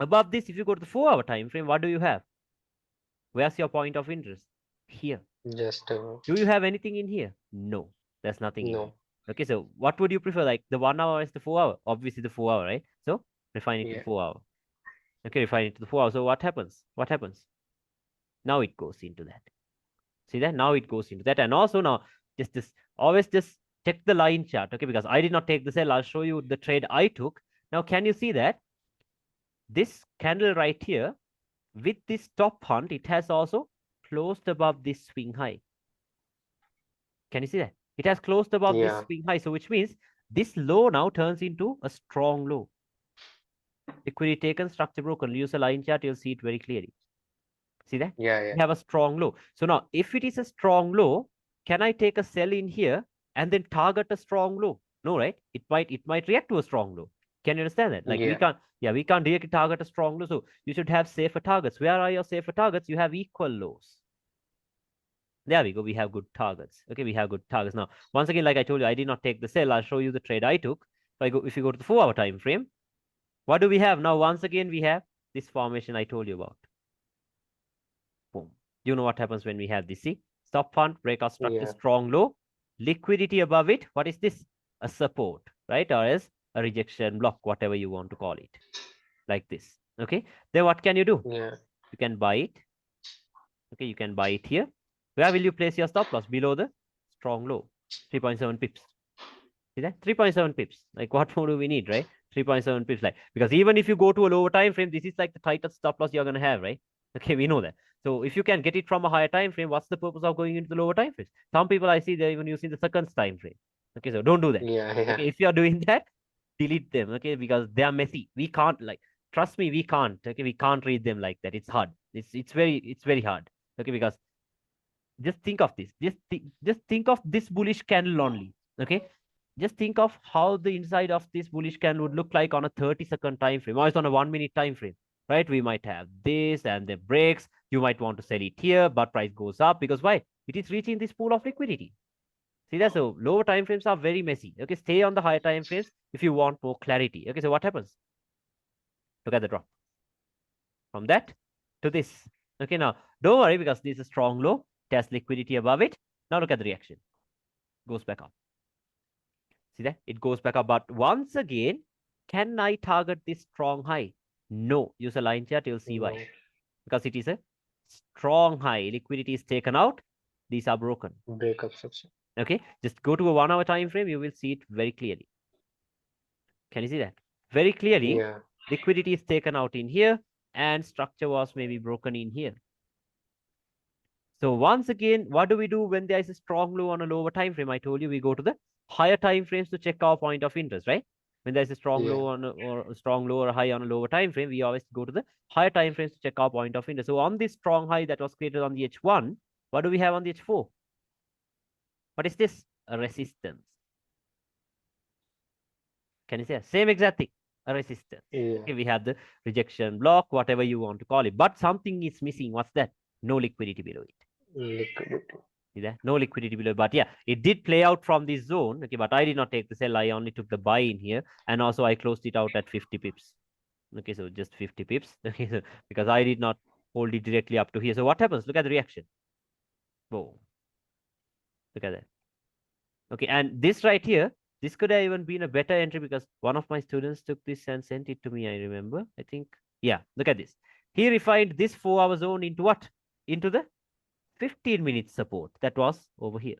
Above this, if you go to the 4 hour time frame, what do you have? Where's your point of interest? Here. Just Do you have anything in here? No, there's nothing in here. no. Okay, so what would you prefer? Like the 1 hour is the 4 hour? Obviously the 4 hour, right? So refine it to the Yeah. 4 hour. Okay, refine it to the 4 hour. So what happens? What happens? Now it goes into that. See that? Now it goes into that. And also now, always just check the line chart. Okay, because I did not take the sell. I'll show you the trade I took. Now, can you see that? This candle right here, with this top hunt, it has also closed above this swing high. Can you see that? It has closed above this Yeah. swing high. So which means this low now turns into a strong low. Liquidity taken, structure broken. Use a line chart, you'll see it very clearly. See that? Yeah. We Yeah. have a strong low. So now, if it is a strong low, can I take a sell in here and then target a strong low? No, right? It might react to a strong low. Can you understand that? Like we Yeah. can't, yeah, we can't directly target a strong low. So you should have safer targets. Where are your safer targets? You have equal lows. There we go. We have good targets. Okay, we have good targets. Now, once again, like I told you, I did not take the sell. I'll show you the trade I took. If you go to the 4-hour time frame, what do we have? Now, once again, we have this formation I told you about. Boom. You know what happens when we have this. See, stop fund, breakout structure, Yeah. strong low, liquidity above it. What is this? A support, right? Or as a rejection block, whatever you want to call it, like this. Okay. Then what can you do? Yeah. You can buy it. Okay, you can buy it here. Where will you place your stop loss? Below the strong low, 3.7 pips. See that? 3.7 pips. Like what more do we need, right? 3.7 pips. Like because even if you go to a lower time frame, this is like the tightest stop loss you're gonna have, right? Okay, we know that. So if you can get it from a higher time frame, what's the purpose of going into the lower time frames? Some people I see they're even using the seconds time frame. Okay, so don't do that. Yeah. Yeah. Okay, if you are doing that, delete them. Okay, because they are messy. We can't like trust me, we can't. Okay, we can't read them like that. It's hard. It's very hard. Okay, because just think of this. Just think of this bullish candle only. Okay, just think of how the inside of this bullish candle would look like on a 30-second time frame, or it's on a 1 minute time frame, right? We might have this and the breaks. You might want to sell it here, but price goes up because why? It is reaching this pool of liquidity. See that? So lower time frames are very messy. Okay, stay on the higher time frames if you want more clarity. Okay, so what happens? Look at the drop from that to this. Okay, now don't worry because this is a strong low. Test liquidity above it. Now look at the reaction. Goes back up. See that? It goes back up. But once again, can I target this strong high? No. Use a line chart, you'll see why. No. Because it is a strong high. Liquidity is taken out. These are broken. Breakup section. Okay. Just go to a 1 hour time frame. You will see it very clearly. Can you see that? Very clearly, Yeah. liquidity is taken out in here and structure was maybe broken in here. So once again, what do we do when there is a strong low on a lower time frame? I told you we go to the higher time frames to check our point of interest, right? When there's a strong Yeah. low on or a strong low or high on a lower time frame, we always go to the higher time frames to check our point of interest. So on this strong high that was created on the H1, what do we have on the H4? What is this? A resistance. Can you say same exact thing? A resistance. Yeah. Okay, we have the rejection block, whatever you want to call it, but something is missing. What's that? No liquidity below it. Liquidity. See that? No liquidity below. But yeah, it did play out from this zone. Okay, but I did not take the sell. I only took the buy in here. And also I closed it out at 50 pips. Okay, so just 50 pips. Okay, so because I did not hold it directly up to here. So what happens? Look at the reaction. Whoa. Look at that. Okay, and this right here, this could have even been a better entry because one of my students took this and sent it to me, I remember. I think, yeah, look at this. He refined this 4-hour zone into what? Into the 15-minute support that was over here.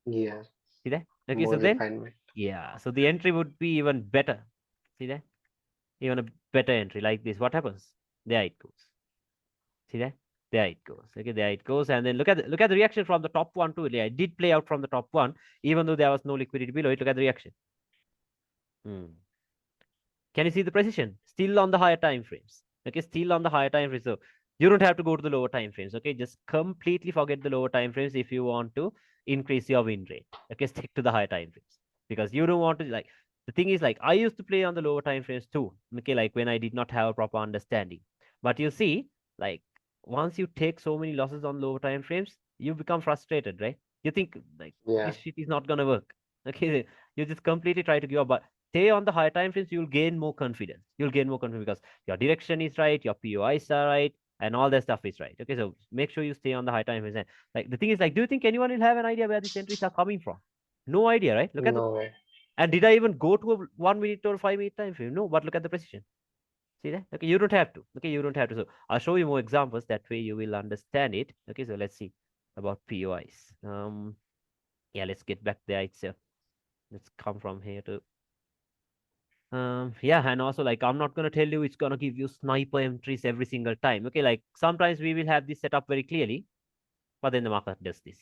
Yeah. See that? Okay, so More then, refinement. yeah, so the entry would be even better. See that? Even a better entry like this. What happens? There it goes. See that? There it goes. Okay, there it goes. And then look at the reaction from the top one too. Yeah, it did play out from the top one, even though there was no liquidity below it. Look at the reaction. Can you see the precision? Still on the higher time frames. Okay, still on the higher time frames. So you don't have to go to the lower time frames. Okay, just completely forget the lower time frames if you want to increase your win rate. Okay, stick to the higher time frames because you don't want to like the thing is like I used to play on the lower time frames too. Okay, like when I did not have a proper understanding. But you see, like once you take so many losses on lower time frames, you become frustrated, right? You think like Yeah. this shit is not gonna work. Okay, you just completely try to give up. But stay on the higher time frames, you'll gain more confidence. You'll gain more confidence because your direction is right, your POIs are right, and all that stuff is right. Okay, so make sure you stay on the high time frames. And like the thing is, like, do you think anyone will have an idea where these entries are coming from? No idea, right? Look at the No way. and did I even go to a 1 minute or 5 minute time frame? No, but look at the precision. See that? Okay, you don't have to. Okay, you don't have to. So I'll show you more examples. That way you will understand it. Okay, so let's see about POIs. Yeah, let's get back there itself. Let's come from here to yeah, and also like I'm not gonna tell you it's gonna give you sniper entries every single time. Okay, like sometimes we will have this set up very clearly, but then the market does this.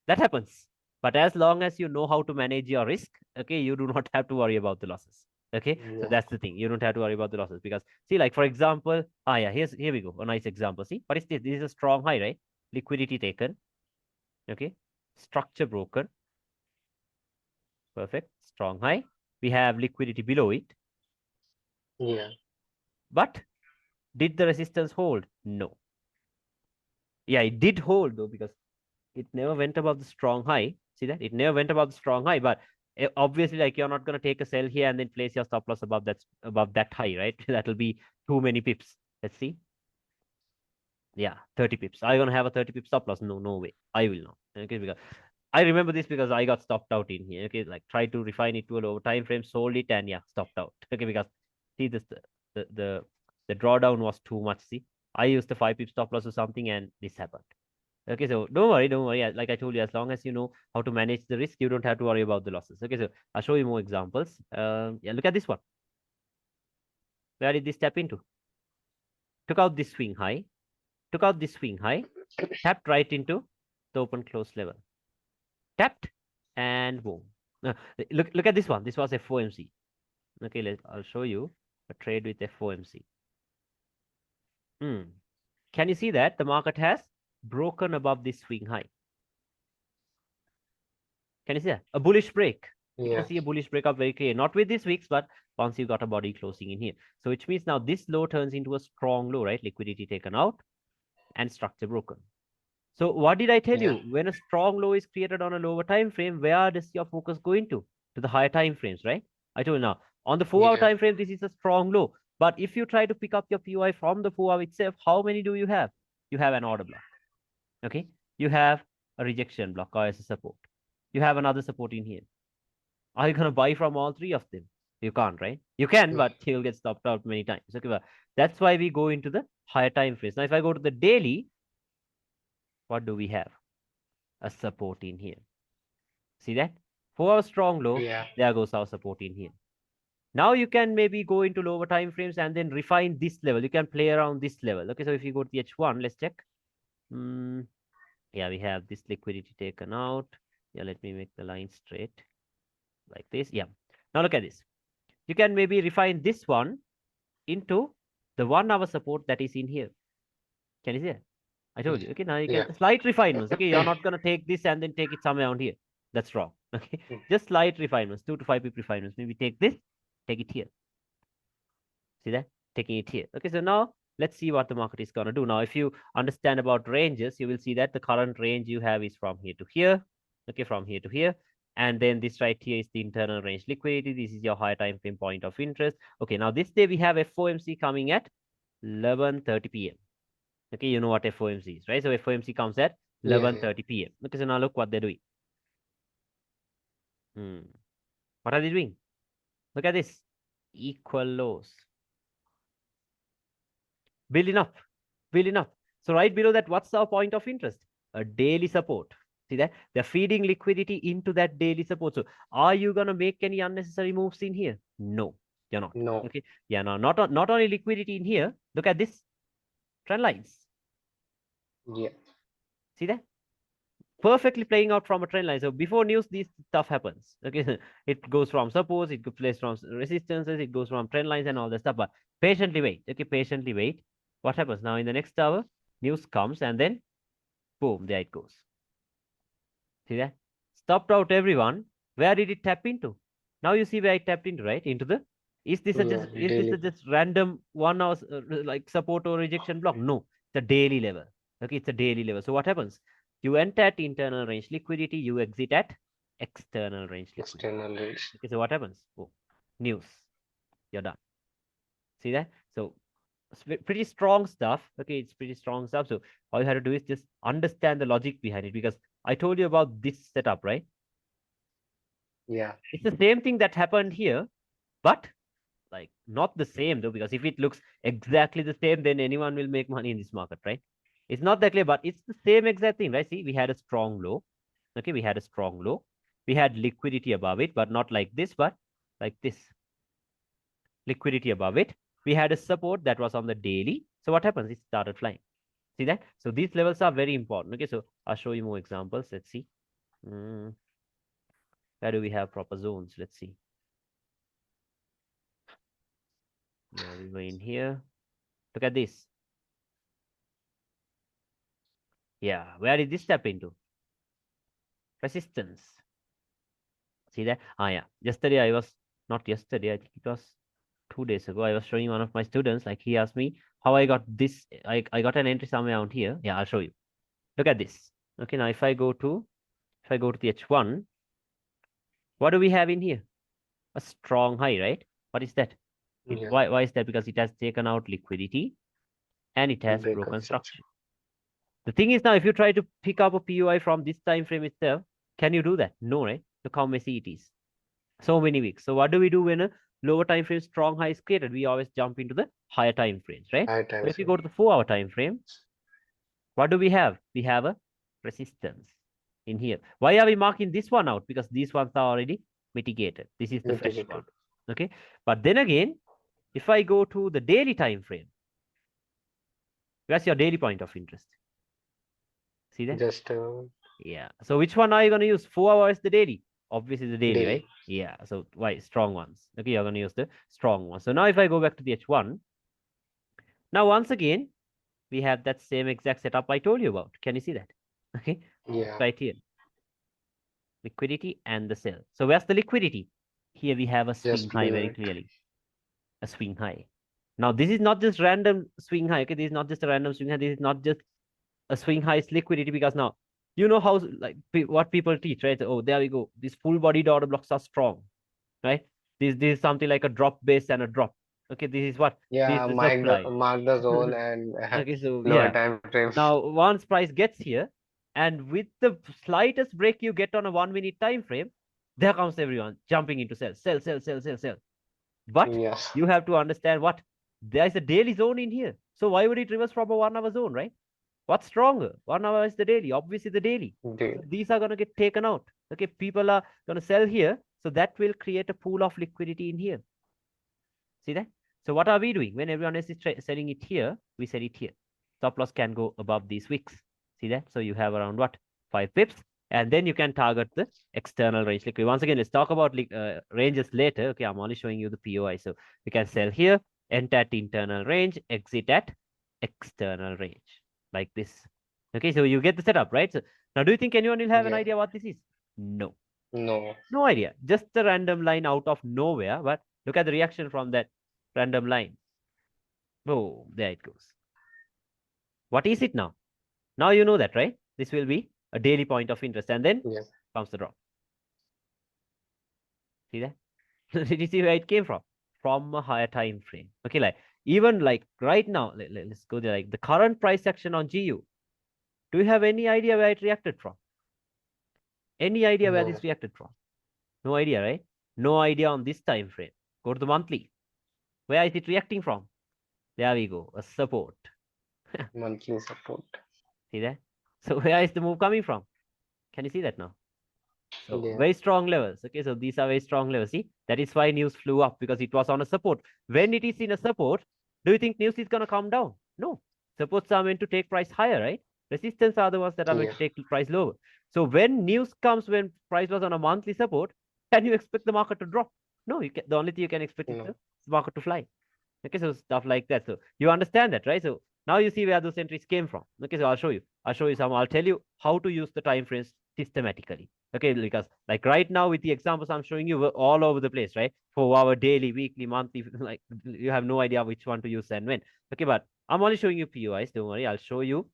That happens. But as long as you know how to manage your risk, okay, you do not have to worry about the losses. Okay, so Yeah. that's the thing. You don't have to worry about the losses because see, like for example, yeah, here we go. A nice example. See, what is this? This is a strong high, right? Liquidity taken. Okay, structure broken. Perfect. Strong high. We have liquidity below it. Yeah. But did the resistance hold? No. Yeah, it did hold though because it never went above the strong high. See that? It never went above the strong high, but obviously, like you're not gonna take a sell here and then place your stop loss above that high, right? That'll be too many pips. Let's see. Yeah, 30 pips. Are you gonna have a 30 pip stop loss? No, no way. I will not. Okay, because I remember this because I got stopped out in here. Okay, like try to refine it to a lower time frame, sold it, and yeah, stopped out. Okay, because see this the the the drawdown was too much. See, I used the 5 pip stop loss or something, and this happened. Okay, so don't worry, don't worry. Like I told you, as long as you know how to manage the risk, you don't have to worry about the losses. Okay, so I'll show you more examples. Yeah, look at this one. Where did this tap into? Took out this swing high, took out this swing high, tapped right into the open close level. Tapped and boom. Look at this one. This was FOMC. Okay, I'll show you a trade with FOMC. Can you see that the market has broken above this swing high? Can you see that? A bullish break. You can Yeah. see a bullish breakup very clear. Not with this wicks, but once you got a body closing in here. So which means now this low turns into a strong low, right? Liquidity taken out and structure broken. So what did I tell Yeah. you? When a strong low is created on a lower time frame, where does your focus go into? To the higher time frames, right? I told you now. On the 4 hour Yeah. time frame, this is a strong low. But if you try to pick up your POI from the 4 hour itself, how many do you have? You have an order block. Okay. You have a rejection block or as a support. You have another support in here. Are you gonna buy from all three of them? You can't, right? You can, but you'll get stopped out many times. Okay, but that's why we go into the higher time frames. Now, if I go to the daily, what do we have? A support in here. See that? For our strong low, Yeah. there goes our support in here. Now you can maybe go into lower time frames and then refine this level. You can play around this level. Okay, so if you go to the H1, let's check. Yeah, we have this liquidity taken out. Yeah, let me make the line straight like this. Yeah. Now look at this. You can maybe refine this one into the 1 hour support that is in here. Can you see it? I told you. Okay, now you Yeah. can slight refinements. Okay, you're not gonna take this and then take it somewhere around here. That's wrong. Okay, just slight refinements, 2 to 5 pip refinements. Maybe take this, take it here. See that? Taking it here. Okay, so now let's see what the market is gonna do. Now, if you understand about ranges, you will see that the current range you have is from here to here. Okay, from here to here. And then this right here is the internal range liquidity. This is your high time frame point of interest. Okay, now this day we have FOMC coming at 11:30 p.m. Okay, you know what FOMC is, right? So FOMC comes at Yeah. Yeah. 11:30 p.m. Okay, so now look what they're doing. What are they doing? Look at this. Equal lows. Building up, building up. So right below that, what's our point of interest? A daily support. See that? They're feeding liquidity into that daily support. So are you going to make any unnecessary moves in here? No, you're not. No. Okay. Yeah, no, not only liquidity in here. Look at this trend lines. Yeah. See that? Perfectly playing out from a trend line. So before news, this stuff happens. Okay, it goes from supports, it plays from resistances, it goes from trend lines and all that stuff. But patiently wait. Okay, patiently wait. What happens now in the next hour? News comes and then boom, there it goes. See that? Stopped out everyone. Where did it tap into? Now you see where it tapped into, right? Into the Yeah. is this a Daily. just random 1 hour like support or rejection block? No, it's a daily level. Okay, it's a daily level. So what happens? You enter at internal range liquidity, you exit at external range liquidity. External rates. Okay, so what happens? Oh, news. You're done. See that? So pretty strong stuff. Okay, it's pretty strong stuff. So all you have to do is just understand the logic behind it because I told you about this setup, right? Yeah. It's the same thing that happened here, but like not the same though, because if it looks exactly the same, then anyone will make money in this market, right? It's not that clear, but it's the same exact thing, right? See, we had a strong low. Okay, we had a strong low. We had liquidity above it, but not like this, but like this. Liquidity above it. We had a support that was on the daily. So what happens? It started flying. See that? So these levels are very important. Okay, so I'll show you more examples. Let's see. Mm, where do we have proper zones? Let's see. Yeah, we go in here. Look at this. Yeah, where did this step into? Resistance. See that? Ah, yeah. Yesterday I was, not yesterday, I think it was 2 days ago. I was showing one of my students, like he asked me how I got this. I got an entry somewhere out here. Yeah, I'll show you. Look at this. Okay, now if I go to the H1, what do we have in here? A strong high, right? What is that? Yeah. Why is that? Because it has taken out liquidity and it has Breakup broken structure. structure. The thing is now, if you try to pick up a POI from this time frame itself, can you do that? No, right? Look how messy it is. So many weeks. So what do we do when a lower time frame strong high is created? We always jump into the higher time frames, right? High So time if you frame. go to the 4-hour time frame, what do we have? We have a resistance in here. Why are we marking this one out? Because these ones are already mitigated. This is the fresh Mitigated. one. Okay. But then again, if I go to the daily time frame, where's your daily point of interest? See that? Just Yeah. So which one are you going to use? 4 hours the daily? Obviously the daily, right? daily. Yeah. So why? Strong ones. Okay, you're going to use the strong ones. So now if I go back to the H1, now once again, we have that same exact setup I told you about. Can you see that? Okay. Yeah. Right here. Liquidity and the sell. So where's the liquidity? Here we have a swing Just high below very it. clearly. A swing high. Now this is not just random swing high. Okay, this is not just a random swing high. This is not just a swing high liquidity, because now you know how, like, what people teach, right? Oh, there we go. These full bodied order blocks are strong, right? This is something like a drop base and a drop. Okay, this is what, this is Yeah, the supply. mark the zone and Okay, so lower yeah. time frame. Now once price gets here, and with the slightest break you get on a 1 minute time frame, there comes everyone jumping into sell, sell, sell, sell, sell, sell. But Yeah. you have to understand what, there is a daily zone in here. So why would it reverse from a 1 hour zone, right? What's stronger? 1 hour is the daily, obviously the daily. So Daily. these are going to get taken out. Okay, people are going to sell here. So that will create a pool of liquidity in here. See that? So what are we doing? When everyone else is selling it here, we sell it here. Stop loss can go above these wicks. See that? So you have around what? 5 pips. And then you can target the external range liquidity. Once again, let's talk about ranges later. Okay, I'm only showing you the POI. So we can sell here, enter at internal range, exit at external range, like this. Okay, so you get the setup, right? So now, do you think anyone will have an Yeah. idea what this is? No. No. No idea. Just a random line out of nowhere. But look at the reaction from that random line. Oh, there it goes. What is it now? Now you know that, right? This will be a daily point of interest. And then Yeah. comes the drop. See that? Did you see where it came from? From a higher time frame. Okay, like even like right now, let's go there. Like the current price action on GU. Do you have any idea where it reacted from? Any idea where No. this reacted from? No idea, right? No idea on this time frame. Go to the monthly. Where is it reacting from? There we go. A support. Monthly support. See that? So where is the move coming from? Can you see that now? So Yeah. very strong levels. Okay, so these are very strong levels. See, that is why news flew up, because it was on a support. When it is in a support, do you think news is gonna come down? No. Supports are meant to take price higher, right? Resistance are the ones that are meant Yeah. to take price lower. So when news comes, when price was on a monthly support, can you expect the market to drop? No, you can, the only thing you can expect is No. the market to fly. Okay, so stuff like that. So you understand that, right? So now you see where those entries came from. Okay, so I'll show you. I'll show you some. I'll tell you how to use the time frames systematically. Okay, because like right now with the examples I'm showing you, we're all over the place, right? For our daily, weekly, monthly, like you have no idea which one to use and when. Okay, but I'm only showing you POIs. Don't worry, I'll show you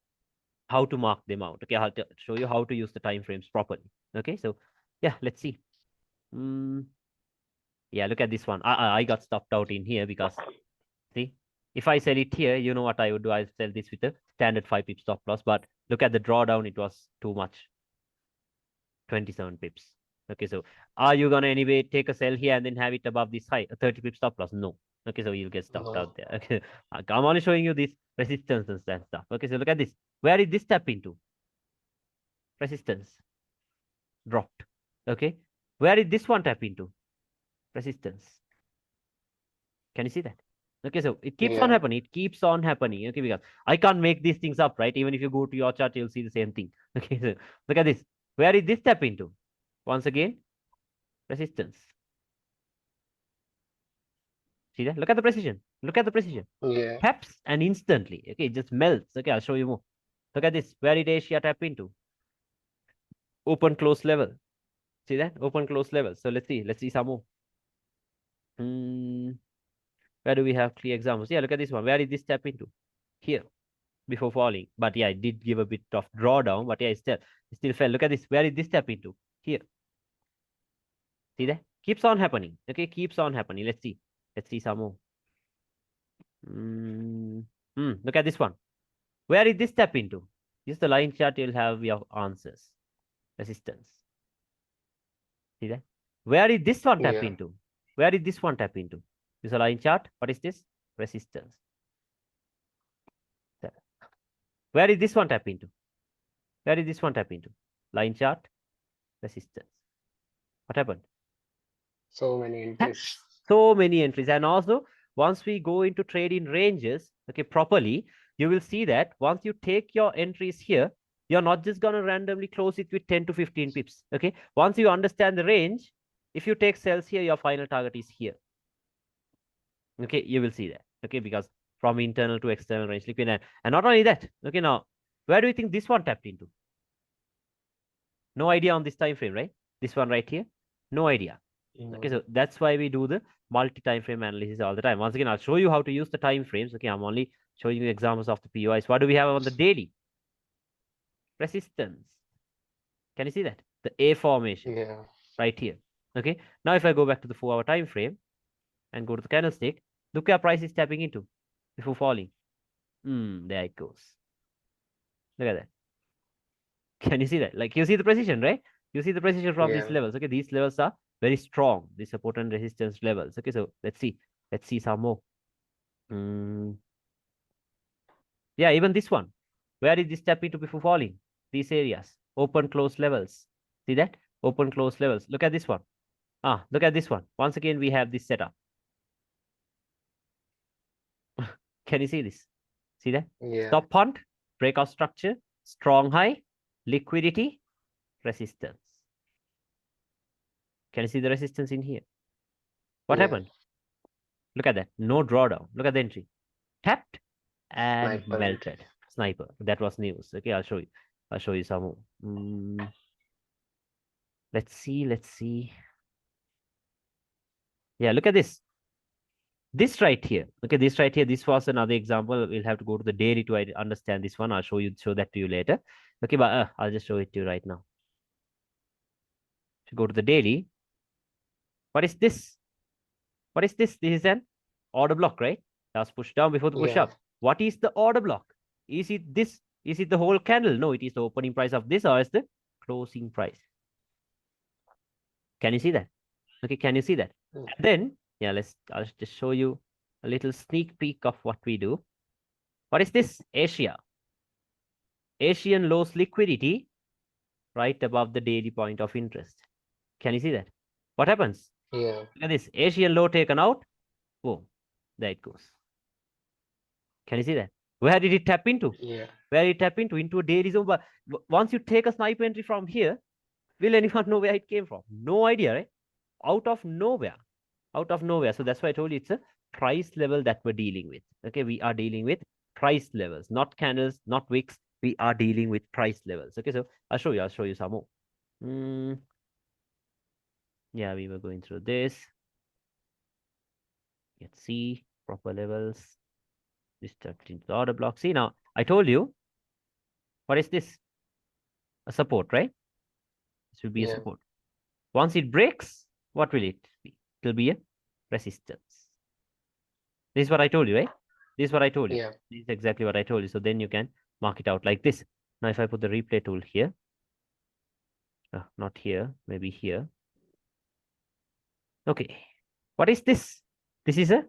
how to mark them out. Okay, I'll show you how to use the time frames properly. Okay, so yeah, let's see. Yeah, look at this one. I got stopped out in here because see, if I sell it here, you know what I would do? I sell this with a standard 5 pip stop loss. But look at the drawdown, it was too much. 27 pips. Okay, so are you gonna anyway take a sell here and then have it above this high, a 30 pip stop loss? No. Okay, so you'll get stopped No. out there. Okay, I'm only showing you this resistance and stuff. Okay, so look at this. Where did this tap into? Resistance dropped. Okay, where did this one tap into? Resistance. Can you see that? Okay, so it keeps on Yeah. happening. It keeps on happening. Okay, because I can't make these things up, right? Even if you go to your chart, you'll see the same thing. Okay, so look at this. Where did this tap into? Once again, resistance. See that? Look at the precision. Look at the precision. Yeah. Taps and instantly. Okay, it just melts. Okay, I'll show you more. Look at this. Where did Asia tap into? Open close level. See that? Open close level. So let's see. Let's see some more. Where do we have clear examples? Yeah, look at this one. Where did this tap into? Here, before falling. But yeah, it did give a bit of drawdown. But yeah, it still fell. Look at this. Where did this tap into? Here. See that? Keeps on happening. Okay, keeps on happening. Let's see. Let's see some more. Look at this one. Where did this tap into? Use the line chart, you'll have your answers. Resistance. See that? Where did this one tap Yeah. into? Where did this one tap into? Use a line chart. What is this? Resistance. Where did this one tap into? Where did this one tap into? Line chart. Resistance. What happened? So many entries. So many entries. And also, once we go into trade in ranges, okay, properly, you will see that once you take your entries here, you're not just going to randomly close it with 10 to 15 pips. Okay. Once you understand the range, if you take sells here, your final target is here. Okay. You will see that. Okay. Because from internal to external range, and not only that. Okay. Now, where do you think this one tapped into? No idea on this time frame, right? This one right here. No idea. Okay, so that's why we do the multi-time frame analysis all the time. Once again, I'll show you how to use the time frames. Okay, I'm only showing you examples of the POIs. What do we have on the daily? Resistance. Can you see that? The A formation. Yeah. Right here. Okay, now if I go back to the 4-hour time frame and go to the candlestick, look where price is tapping into before falling. There it goes. Look at that. Can you see that? Like, you see the precision, right? You see the precision from these levels. Okay, these levels are very strong, the support and resistance levels. Okay, so let's see some more. Yeah, even this one. Where is this tap into before falling? These areas, open close levels. See that? Open close levels. Look at this one. Look at this one. Once again, we have this setup. Can you see this? See that? Yeah. Stop punt, breakout structure, strong high, liquidity, resistance. Can you see the resistance in here? What happened? Look at that. No drawdown. Look at the entry. Tapped and Sniper melted. entry. Sniper. That was news. Okay, I'll show you. I'll show you some more. Let's see. Yeah, look at this. This right here. Okay, this right here. This was another example. We'll have to go to the daily to understand this one. I'll show that to you later. Okay, but I'll just show it to you right now. To go to the daily. What is this? What is this? This is an order block, right? Last push down before the push up. What is the order block? Is it this? Is it the whole candle? No, it is the opening price of this, or is the closing price. Can you see that? Okay, can you see that? And then, yeah, I'll just show you a little sneak peek of what we do. What is this? Asia. Asian lows liquidity right above the daily point of interest. Can you see that? What happens? Yeah. Look at this. Asian low taken out. Boom. There it goes. Can you see that? Where did it tap into? Yeah. Where it tap into? Into a daily zone. But once you take a sniper entry from here, will anyone know where it came from? No idea, right? Out of nowhere. Out of nowhere. So that's why I told you it's a price level that we're dealing with. Okay, we are dealing with price levels, not candles, not wicks. We are dealing with price levels. Okay, so I'll show you some more. Yeah, we were going through this. Let's see proper levels. This tapped into the order block. See now, I told you. What is this? A support, right? This will be a support. Once it breaks, what will it be? It will be a resistance. This is what I told you, right? This is what I told you. Yeah. This is exactly what I told you. So then you can mark it out like this. Now, if I put the replay tool here, not here, maybe here. Okay. What is this? This is a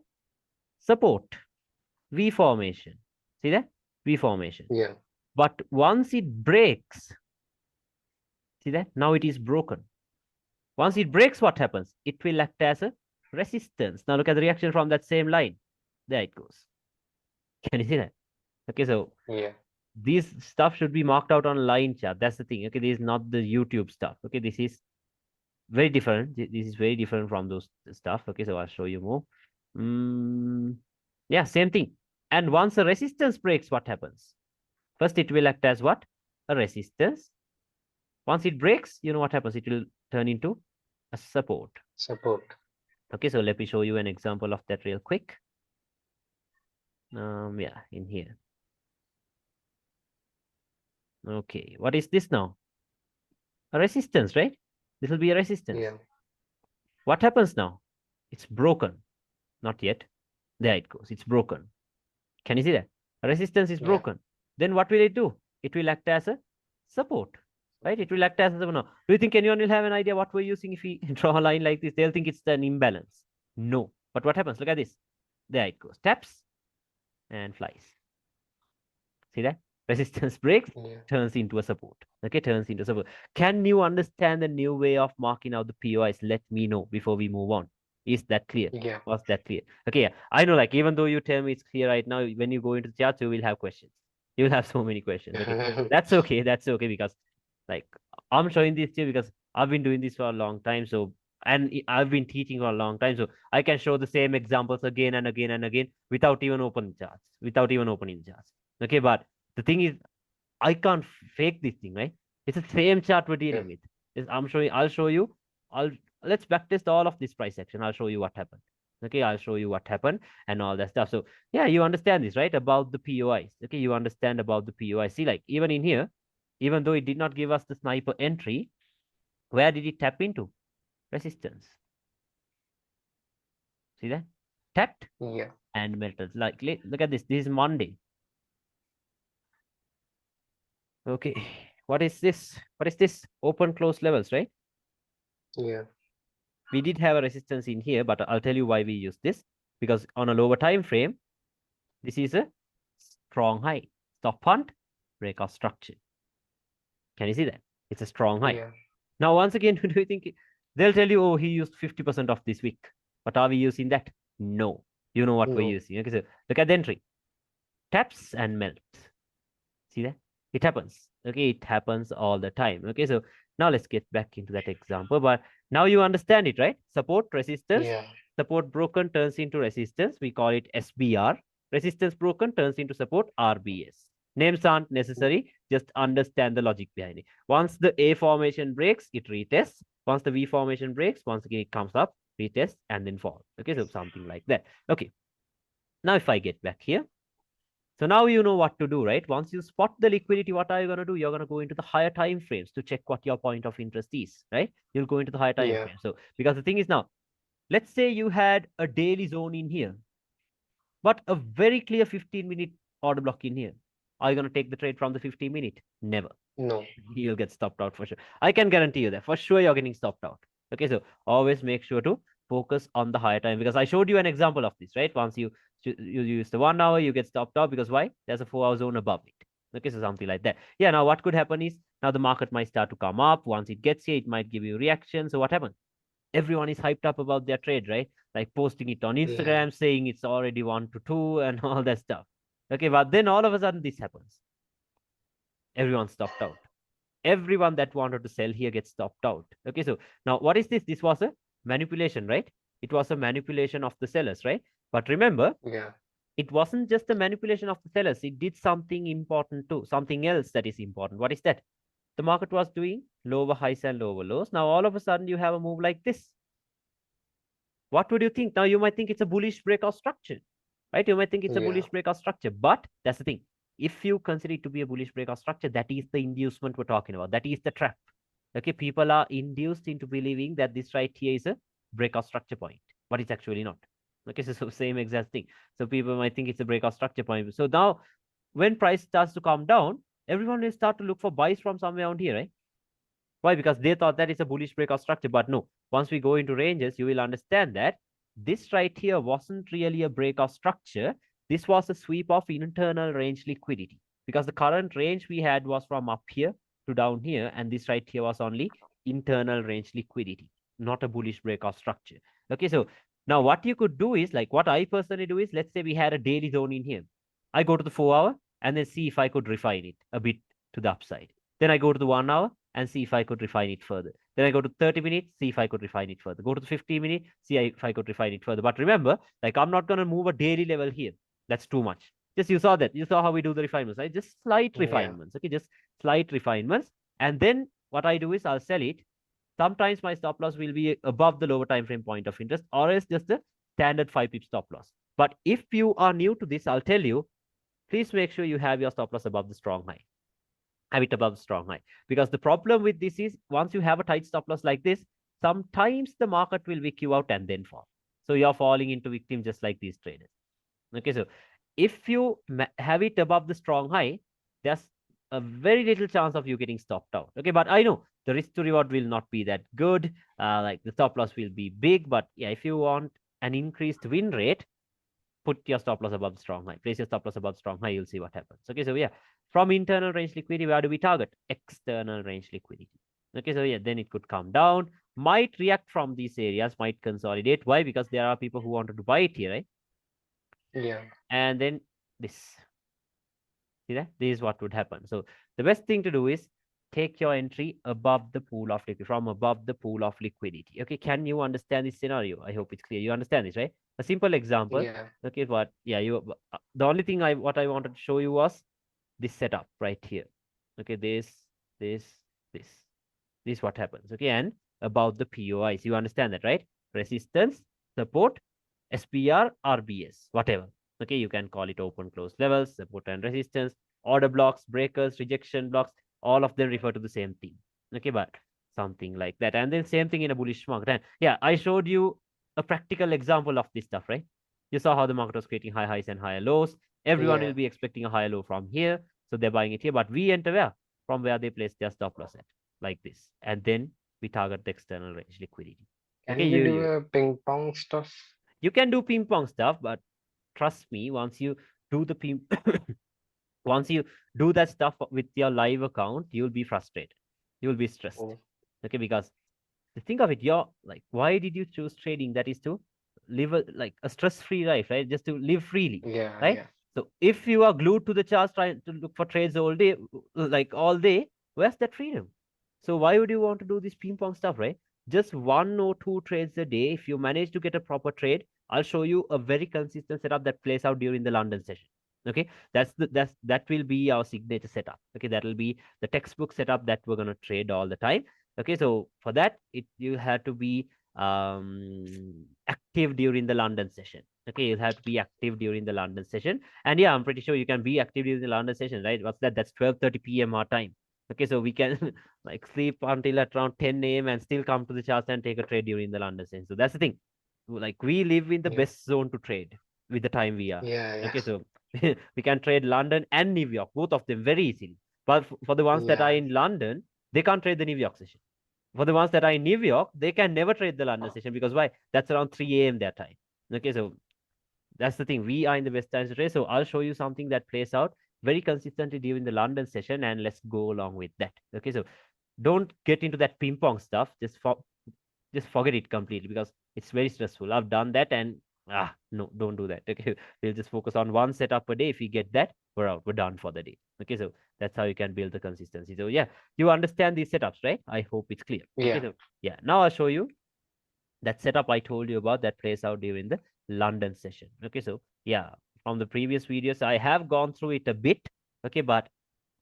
support. V formation. See that? V formation. Yeah. But once it breaks, see that? Now it is broken. Once it breaks, what happens? It will act as a resistance. Now look at the reaction from that same line. There it goes. Can you see that? Okay, so yeah. These stuff should be marked out on line chart. That's the thing. Okay, this is not the YouTube stuff. Okay, this is very different. This is very different from those stuff. Okay, so I'll show you more. Yeah, same thing. And once a resistance breaks, what happens? First, it will act as what? A resistance. Once it breaks, you know what happens? It will turn into a support. Support. Okay, so let me show you an example of that real quick. Yeah, in here. Okay, what is this now? A resistance, right? This will be a resistance. Yeah. What happens now? It's broken. Not yet. There it goes. It's broken. Can you see that? A resistance is Yeah. broken. Then what will it do? It will act as a support, right? It will act as a support. Now, do you think anyone will have an idea what we're using if we draw a line like this? They'll think it's an imbalance. No. But what happens? Look at this. There it goes. Taps and flies. See that? Resistance breaks, Yeah. turns into a support. Okay, turns into a support. Can you understand the new way of marking out the POIs? Let me know before we move on. Is that clear? Yeah. Was that clear? Okay, yeah. I know, like, even though you tell me it's clear right now, when you go into the chat, you will have questions. You will have so many questions. Okay, that's okay. That's okay because, like, I'm showing this to you because I've been doing this for a long time. So, and I've been teaching for a long time. So, I can show the same examples again and again and again without even opening charts, without even opening charts. Okay, but the thing is, I can't fake this thing, right? It's the same chart we're Yeah. dealing with. I'm showing. I'll show you. I'll Let's backtest all of this price action. I'll show you what happened. Okay, I'll show you what happened and all that stuff. So yeah, you understand this, right? About the POIs. Okay, you understand about the POIs. See, like even in here, even though it did not give us the sniper entry, where did it tap into? Resistance. See that? Tapped Yeah. and melted. Like look at this. This is Monday. Okay. What is this? What is this? Open close levels, right? Yeah. We did have a resistance in here, but I'll tell you why we use this. Because on a lower time frame, this is a strong high. Stop punt, breakout structure. Can you see that? It's a strong high. Yeah. Now, once again, do you think they'll tell you, oh, he used 50% of this week. But are we using that? No. You know what we're No. using. Okay, so look at the entry. Taps and melts. See that? It happens. Okay, it happens all the time. Okay, so now let's get back into that example. But now you understand it, right? Support, resistance. Yeah. Support broken turns into resistance. We call it SBR. Resistance broken turns into support, RBS. Names aren't necessary. Just understand the logic behind it. Once the A formation breaks, it retests. Once the V formation breaks, once again it comes up, retests, and then fall. Okay, so something like that. Okay. Now if I get back here, so now you know what to do, right? Once you spot the liquidity, what are you going to do? You're going to go into the higher time frames to check what your point of interest is, right? You'll go into the higher time Yeah. frame. So because the thing is now, let's say you had a daily zone in here, but a very clear 15-minute order block in here. Are you going to take the trade from the 15-minute? Never. No. You'll get stopped out for sure. I can guarantee you that for sure you're getting stopped out. Okay, so always make sure to focus on the higher time because I showed you an example of this, right? Once you use the 1 hour, you get stopped out because why? There's a 4-hour zone above it. Okay, so something like that. Yeah, now what could happen is now the market might start to come up. Once it gets here, it might give you reaction. So what happens? Everyone is hyped up about their trade, right? Like posting it on Yeah. Instagram, saying it's already 1 to 2 and all that stuff. Okay, but then all of a sudden this happens. Everyone stopped out. Everyone that wanted to sell here gets stopped out. Okay, so now what is this? This was a manipulation, right? It was a manipulation of the sellers, right? But remember, Yeah. it wasn't just a manipulation of the sellers. It did something important too, something else that is important. What is that? The market was doing lower highs and lower lows. Now, all of a sudden, you have a move like this. What would you think? Now, you might think it's a bullish breakout structure, right? You might think it's a Yeah. bullish breakout structure, but that's the thing. If you consider it to be a bullish breakout structure, that is the inducement we're talking about. That is the trap. Okay, people are induced into believing that this right here is a breakout structure point, but it's actually not. Okay, so same exact thing. So people might think it's a breakout structure point. So now when price starts to come down, everyone will start to look for buys from somewhere around here, right? Why? Because they thought that it's a bullish breakout structure. But no, once we go into ranges, you will understand that this right here wasn't really a breakout structure. This was a sweep of internal range liquidity because the current range we had was from up here to down here. And this right here was only internal range liquidity, not a bullish breakout structure. Okay, so now what you could do is like what I personally do is let's say we had a daily zone in here. I go to the 4 hour and then see if I could refine it a bit to the upside. Then I go to the 1 hour and see if I could refine it further. Then I go to 30 minutes, see if I could refine it further. Go to the 15 minutes, see if I could refine it further. But remember, like I'm not going to move a daily level here. That's too much. Just you saw that. You saw how we do the refinements, right? Just slight Yeah. refinements. Okay, just slight refinements. And then what I do is I'll sell it. Sometimes my stop loss will be above the lower time frame point of interest, or else just the standard 5 pip stop loss. But if you are new to this, I'll tell you, please make sure you have your stop loss above the strong high. Have it above the strong high. Because the problem with this is once you have a tight stop loss like this, sometimes the market will wick you out and then fall. So you're falling into victim just like these traders. Okay, so if you have it above the strong high, there's a very little chance of you getting stopped out. Okay, but I know the risk to reward will not be that good. Like the stop loss will be big, but yeah, if you want an increased win rate, put your stop loss above strong high. Place your stop loss above strong high. You'll see what happens. Okay, so yeah, from internal range liquidity, where do we target? External range liquidity. Okay, so yeah, then it could come down, might react from these areas, might consolidate. Why? Because there are people who wanted to buy it here, right? Yeah. And then this. See that? This is what would happen. So the best thing to do is take your entry above the pool of liquidity, from above the pool of liquidity. Okay, can you understand this scenario? I hope it's clear. You understand this, right? A simple example. Yeah. Okay, what? Yeah, you. The only thing what I wanted to show you was this setup right here. Okay, this, this. This is what happens. Okay, and about the POIs, you understand that, right? Resistance, support, SPR, RBS, whatever. Okay, you can call it open close levels, support and resistance, order blocks, breakers, rejection blocks, all of them refer to the same thing. Okay, but something like that. And then same thing in a bullish market. And yeah, I showed you a practical example of this stuff, right? You saw how the market was creating high highs and higher lows. Everyone will Yeah. be expecting a higher low from here. So they're buying it here. But we enter where? From where they place their stop loss at, like this. And then we target the external range liquidity. Okay, Can we do a ping pong stuff? you can do ping pong stuff, but trust me, once you do the ping once you do that stuff with your live account, you'll be frustrated. You'll be stressed. Oh, Okay, because think of it, you're like, why did you choose trading? That is to live a stress-free life, right? Just to live freely, yeah, right? yeah, So if you are glued to the charts trying to look for trades all day, like all day, where's that freedom? So why would you want to do this ping pong stuff, right? Just 1 or 2 trades a day. If you manage to get a proper trade, I'll show you a very consistent setup that plays out during the London session. Okay, that will be our signature setup. Okay, that will be the textbook setup that we're gonna trade all the time. Okay, so for that, you have to be active during the London session. Okay, you have to be active during the London session. And yeah, I'm pretty sure you can be active during the London session, right? What's that? That's 12:30 p.m. our time. Okay, so we can like sleep until at around 10 a.m. and still come to the charts and take a trade during the London session. So that's the thing. Like we live in the yeah, best zone to trade with the time we are. yeah, yeah, Okay, so we can trade London and New York, both of them very easily. But for the ones that are yeah, in London, they can't trade the New York session. For the ones that are in New York, they can never trade the London session because why? That's around 3 a.m. their time. Okay, so that's the thing. We are in the best times to trade. So I'll show you something that plays out very consistently during the London session, and let's go along with that. Okay, so don't get into that ping pong stuff. Just forget it completely because it's very stressful. I've done that and no, don't do that. Okay, we'll just focus on one setup a day. If we get that, we're out. We're done for the day. Okay, so that's how you can build the consistency. So yeah, you understand these setups, right? I hope it's clear. Okay, yeah. so yeah, now I'll show you that setup I told you about that plays out during the London session. Okay, so yeah, from the previous videos, I have gone through it a bit. Okay, but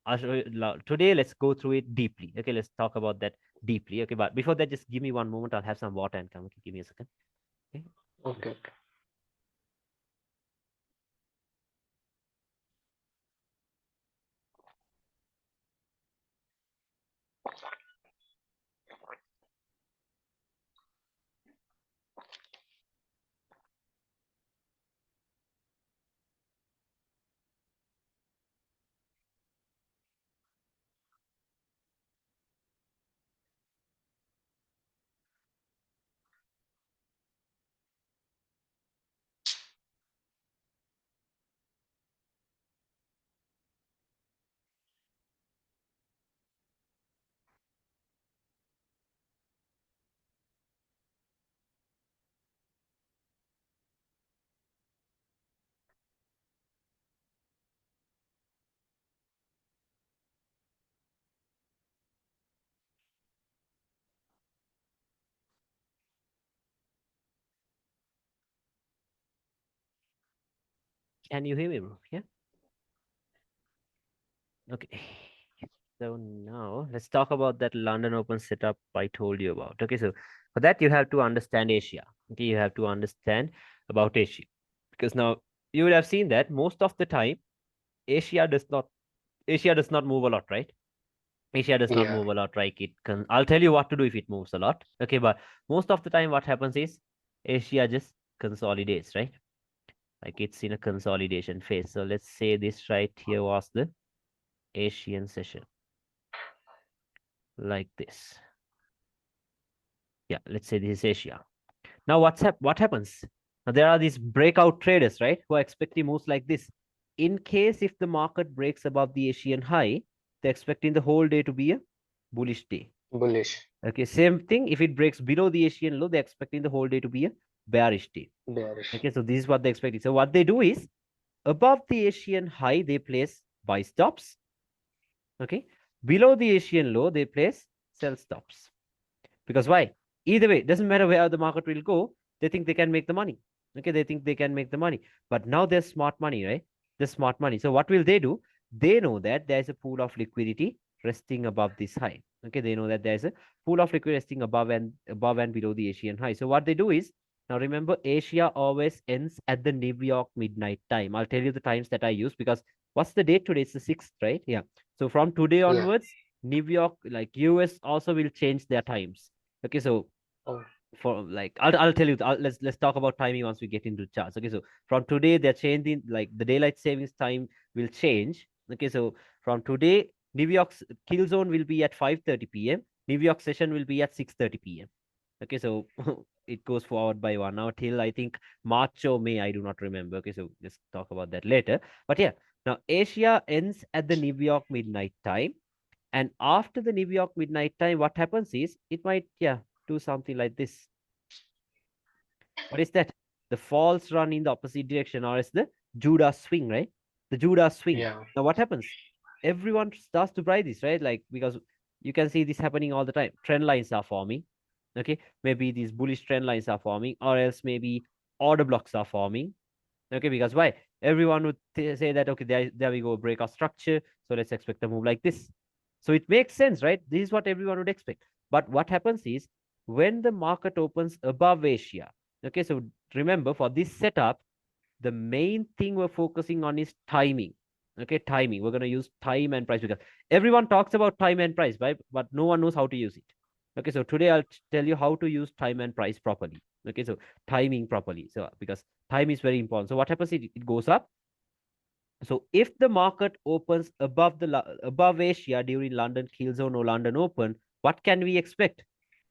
I'll show you today. Let's go through it deeply. Okay, let's talk about that deeply. Okay, but before that, just give me one moment. I'll have some water and come. Okay, give me a second. Okay. Okay, Can you hear me, bro? Yeah. Okay. So now let's talk about that London Open setup I told you about. Okay, so for that you have to understand Asia. Okay, you have to understand about Asia because now you would have seen that most of the time Asia does not Asia does not move a lot, right? Asia does not Yeah. move a lot, right? It can. I'll tell you what to do if it moves a lot. Okay, but most of the time, what happens is Asia just consolidates, right? Like it's in a consolidation phase. So let's say this right here was the Asian session, like this. Yeah, let's say this is Asia. Now, what happens? Now, there are these breakout traders, right, who are expecting moves like this. In case if the market breaks above the Asian high, they're expecting the whole day to be a bullish day. Bullish. Okay, same thing. If it breaks below the Asian low, they're expecting the whole day to be a bearish day. Bearish. Okay, so this is what they're expecting. So what they do is above the Asian high, they place buy stops. Okay, below the Asian low, they place sell stops. Because why? Either way, it doesn't matter where the market will go, they think they can make the money. Okay, they think they can make the money. But now there's smart money, right? There's smart money. So what will they do? They know that there's a pool of liquidity resting above this high. Okay, they know that there's a pool of liquidity resting above and below the Asian high. So what they do is now remember Asia always ends at the New York midnight time. I'll tell you the times that I use because what's the date today? It's the 6th, right? Yeah. So from today Yeah. onwards, New York, like US, also will change their times. Okay, so Oh, for like I'll tell you. Let's talk about timing once we get into charts. Okay, so from today they're changing like the daylight savings time will change. Okay, so from today New York's kill zone will be at 5:30 p.m. New York session will be at 6:30 p.m. Okay, so it goes forward by 1 hour till I think March or May. I do not remember. Okay, so let's talk about that later. But yeah, now Asia ends at the New York midnight time. And after the New York midnight time, what happens is it might, yeah, do something like this. What is that? The false run in the opposite direction, or is the Judah swing, right? The Judah swing. yeah. Now, what happens? Everyone starts to buy this, right? Like, because you can see this happening all the time. Trend lines are forming. Okay. Maybe these bullish trend lines are forming, or else maybe order blocks are forming. Okay. Because why? Everyone would say that, okay, there we go, breakout structure. So let's expect a move like this. So it makes sense, right? This is what everyone would expect. But what happens is when the market opens above Asia, okay, so remember for this setup, the main thing we're focusing on is timing. Okay, timing. We're going to use time and price because everyone talks about time and price, right? But no one knows how to use it. Okay, so today I'll tell you how to use time and price properly. Okay, so timing properly. So because time is very important. So what happens? It goes up. So if the market opens above Asia during London Kill Zone or London Open, what can we expect?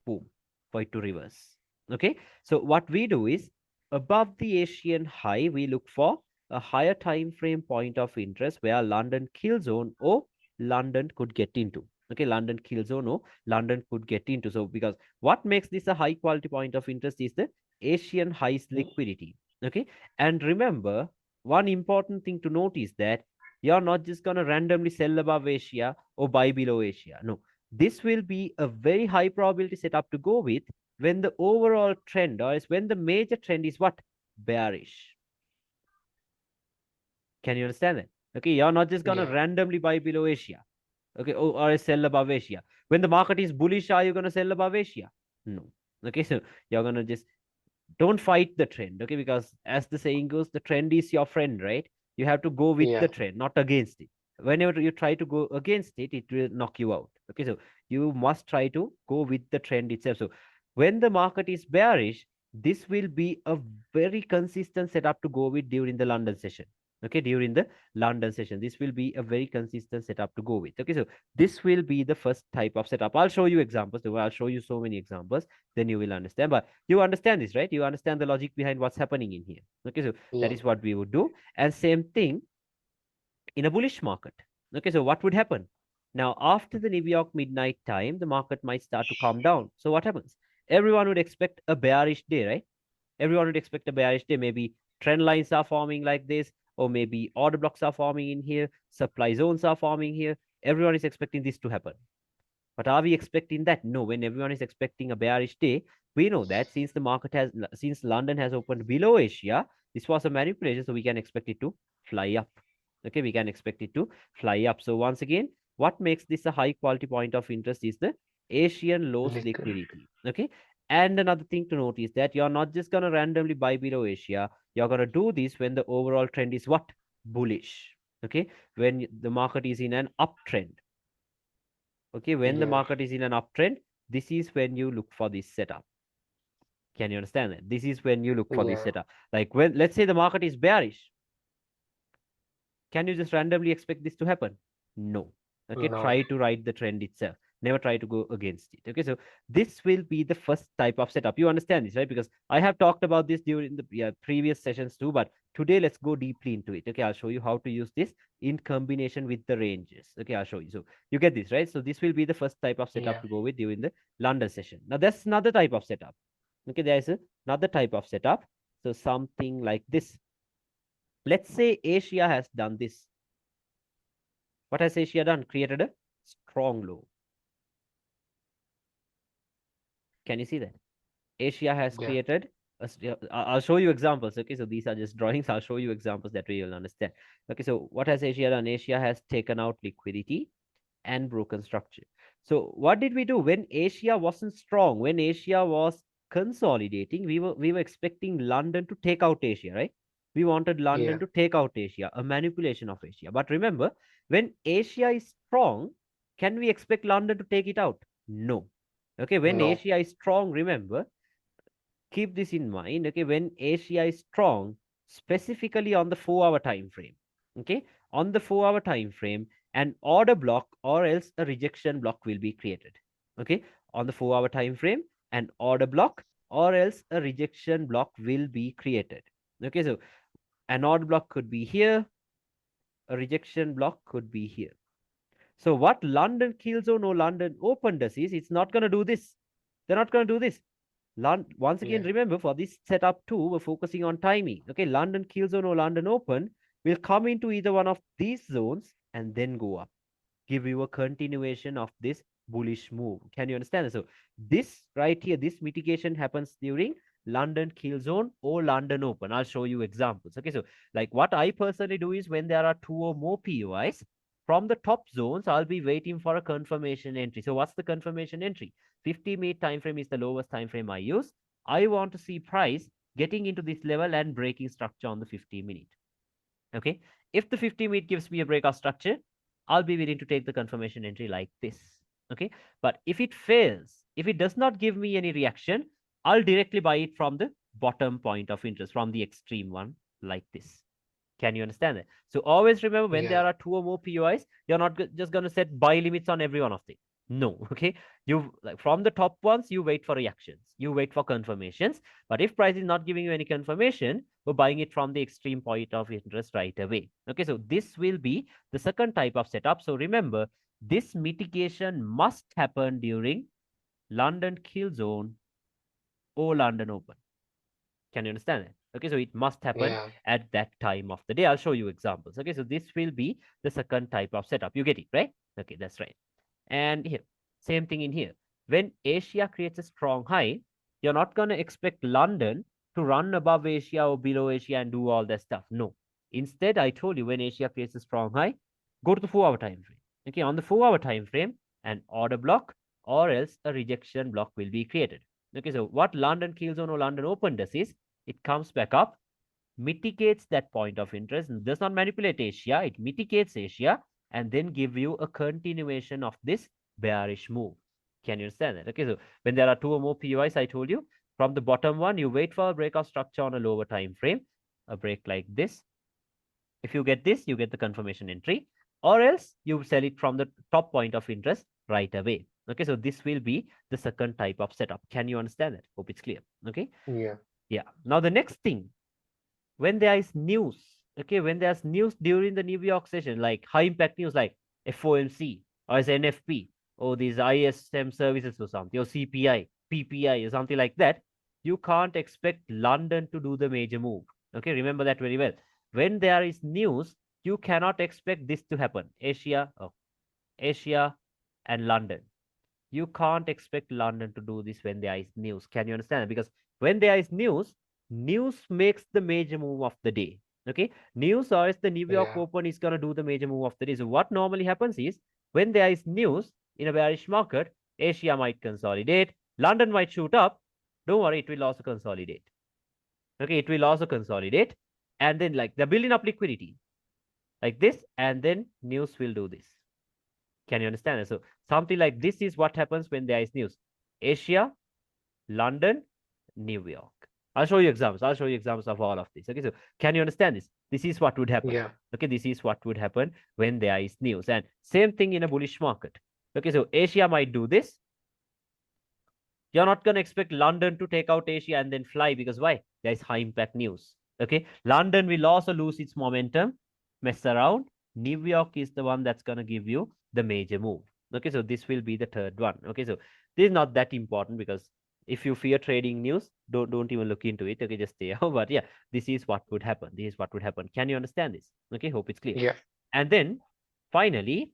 Boom, for it to reverse. Okay, so what we do is above the Asian high, we look for a higher time frame point of interest where London Kill Zone or London could get into. Okay, London Kill Zone or London could get into. So because what makes this a high quality point of interest is the Asian highs liquidity. Okay, and remember one important thing to note is that you're not just going to randomly sell above Asia or buy below Asia. No, this will be a very high probability setup to go with when the overall trend or is when the major trend is what? Bearish. Can you understand that? Okay, you're not just going to Yeah. randomly buy below Asia. Okay, or sell above Asia. When the market is bullish, are you going to sell above Asia? No. Okay, so you're going to just don't fight the trend, okay, because as the saying goes, the trend is your friend, right? You have to go with the Yeah. trend, not against it. Whenever you try to go against it, it will knock you out. Okay, so you must try to go with the trend itself. So when the market is bearish, this will be a very consistent setup to go with during the London session. Okay, during the London session, this will be a very consistent setup to go with. Okay, so this will be the first type of setup. I'll show you examples. I'll show you so many examples, then you will understand. But you understand this, right? You understand the logic behind what's happening in here. Okay, so that Yeah. is what we would do. And same thing in a bullish market. Okay, so what would happen? Now, after the New York midnight time, the market might start to calm down. So what happens? Everyone would expect a bearish day, right? Everyone would expect a bearish day. Maybe trend lines are forming like this, or maybe order blocks are forming in here, supply zones are forming here. Everyone is expecting this to happen. But are we expecting that? No, when everyone is expecting a bearish day, we know that since London has opened below Asia, this was a manipulation, so we can expect it to fly up. Okay, we can expect it to fly up. So once again, what makes this a high quality point of interest is the Asian low's Liquid. liquidity. Okay, and another thing to note is that you're not just going to randomly buy below Asia. You're going to do this when the overall trend is what? Bullish. Okay, when the market is in an uptrend. Okay, when the Yeah. market is in an uptrend, this is when you look for this setup. Can you understand that? This is when you look for this Yeah. setup. Like when, let's say the market is bearish, can you just randomly expect this to happen? No. Okay, No. try to ride the trend itself. Never try to go against it. Okay, so this will be the first type of setup. You understand this, right? Because I have talked about this during the previous sessions too, but today let's go deeply into it. Okay, I'll show you how to use this in combination with the ranges. Okay, I'll show you. So you get this, right? So this will be the first type of setup Yeah. to go with during the London session. Now, that's another type of setup. Okay, there is another type of setup. So something like this. Let's say Asia has done this. What has Asia done? Created a strong low. Can you see that? Asia has Yeah. created I'll show you examples. Okay, so these are just drawings. I'll show you examples that way you'll understand. Okay, so what has Asia done? Asia has taken out liquidity and broken structure. So what did we do when Asia wasn't strong? When Asia was consolidating, we were expecting London to take out Asia, right? We wanted London Yeah. to take out Asia, a manipulation of Asia. But remember, when Asia is strong, can we expect London to take it out? No. Okay, when No. Asia is strong, remember, keep this in mind. Okay, when Asia is strong, specifically on the 4 hour time frame. Okay, on the 4 hour time frame, an order block or else a rejection block will be created. Okay, on the 4 hour time frame, an order block or else a rejection block will be created. Okay, so an order block could be here, a rejection block could be here. So what London Killzone or London Open does is it's not going to do this. They're not going to do this. Once again, Yeah. remember for this setup too, we're focusing on timing. Okay, London Killzone or London Open will come into either one of these zones and then go up, give you a continuation of this bullish move. Can you understand? So this right here, this mitigation happens during London Kill Zone or London Open. I'll show you examples. Okay, so like what I personally do is when there are 2 or more POIs from the top zones, I'll be waiting for a confirmation entry. So what's the confirmation entry? 50-minute time frame is the lowest time frame I use. I want to see price getting into this level and breaking structure on the 50-minute. Okay, if the 50-minute gives me a breakout structure, I'll be willing to take the confirmation entry like this. Okay, but if it fails, if it does not give me any reaction, I'll directly buy it from the bottom point of interest, from the extreme one, like this. Can you understand that? So always remember, when Yeah. there are 2 or more POIs, you're not just going to set buy limits on every one of them. No. Okay, you, like, from the top ones, you wait for reactions, you wait for confirmations. But if price is not giving you any confirmation, we're buying it from the extreme point of interest right away. Okay, so this will be the second type of setup. So remember, this mitigation must happen during London Kill Zone or London Open. Can you understand it? Okay, so it must happen Yeah. at that time of the day. I'll show you examples. Okay, so this will be the second type of setup. You get it, right? Okay, that's right. And here, same thing in here. When Asia creates a strong high, you're not going to expect London to run above Asia or below Asia and do all that stuff. No. Instead, I told you, when Asia creates a strong high, go to the 4 hour time frame. Okay, on the 4 hour time frame, an order block or else a rejection block will be created. Okay, so what London Killzone or London Open does is it comes back up, mitigates that point of interest, and does not manipulate Asia, it mitigates Asia, and then give you a continuation of this bearish move. Can you understand that? Okay, so when there are 2 or more POIs, I told you, from the bottom one, you wait for a breakout structure on a lower time frame, a break like this. If you get this, you get the confirmation entry, or else you sell it from the top point of interest right away. Okay, so this will be the second type of setup. Can you understand that? Hope it's clear. Okay, Yeah. yeah. Now the next thing, when there is news, okay, when there's news during the New York session, like high impact news like FOMC or as NFP or these ISM services or something, or CPI, PPI or something like that, you can't expect London to do the major move. Okay, remember that very well. When there is news, you cannot expect this to happen. Asia and London. You can't expect London to do this when there is news. Can you understand? Because when there is news, news makes the major move of the day. Okay, news or is the New York Yeah. Open is going to do the major move of the day. So what normally happens is when there is news in a bearish market, Asia might consolidate, London might shoot up. Don't worry, it will also consolidate. Okay, it will also consolidate, and then like they're building up liquidity like this, and then news will do this. Can you understand? So something like this is what happens when there is news. Asia, London, New York. I'll show you examples. I'll show you examples of all of this. Okay, so can you understand this? This is what would happen. Yeah. Okay, this is what would happen when there is news. And same thing in a bullish market. Okay, so Asia might do this. You're not going to expect London to take out Asia and then fly because why? There is high impact news. Okay, London will also lose its momentum, mess around. New York is the one that's going to give you the major move. Okay, so this will be the third one. Okay, so this is not that important because if you fear trading news, don't even look into it. Okay, just stay out. But yeah, this is what would happen. This is what would happen. Can you understand this? Okay, hope it's clear. Yeah. And then finally,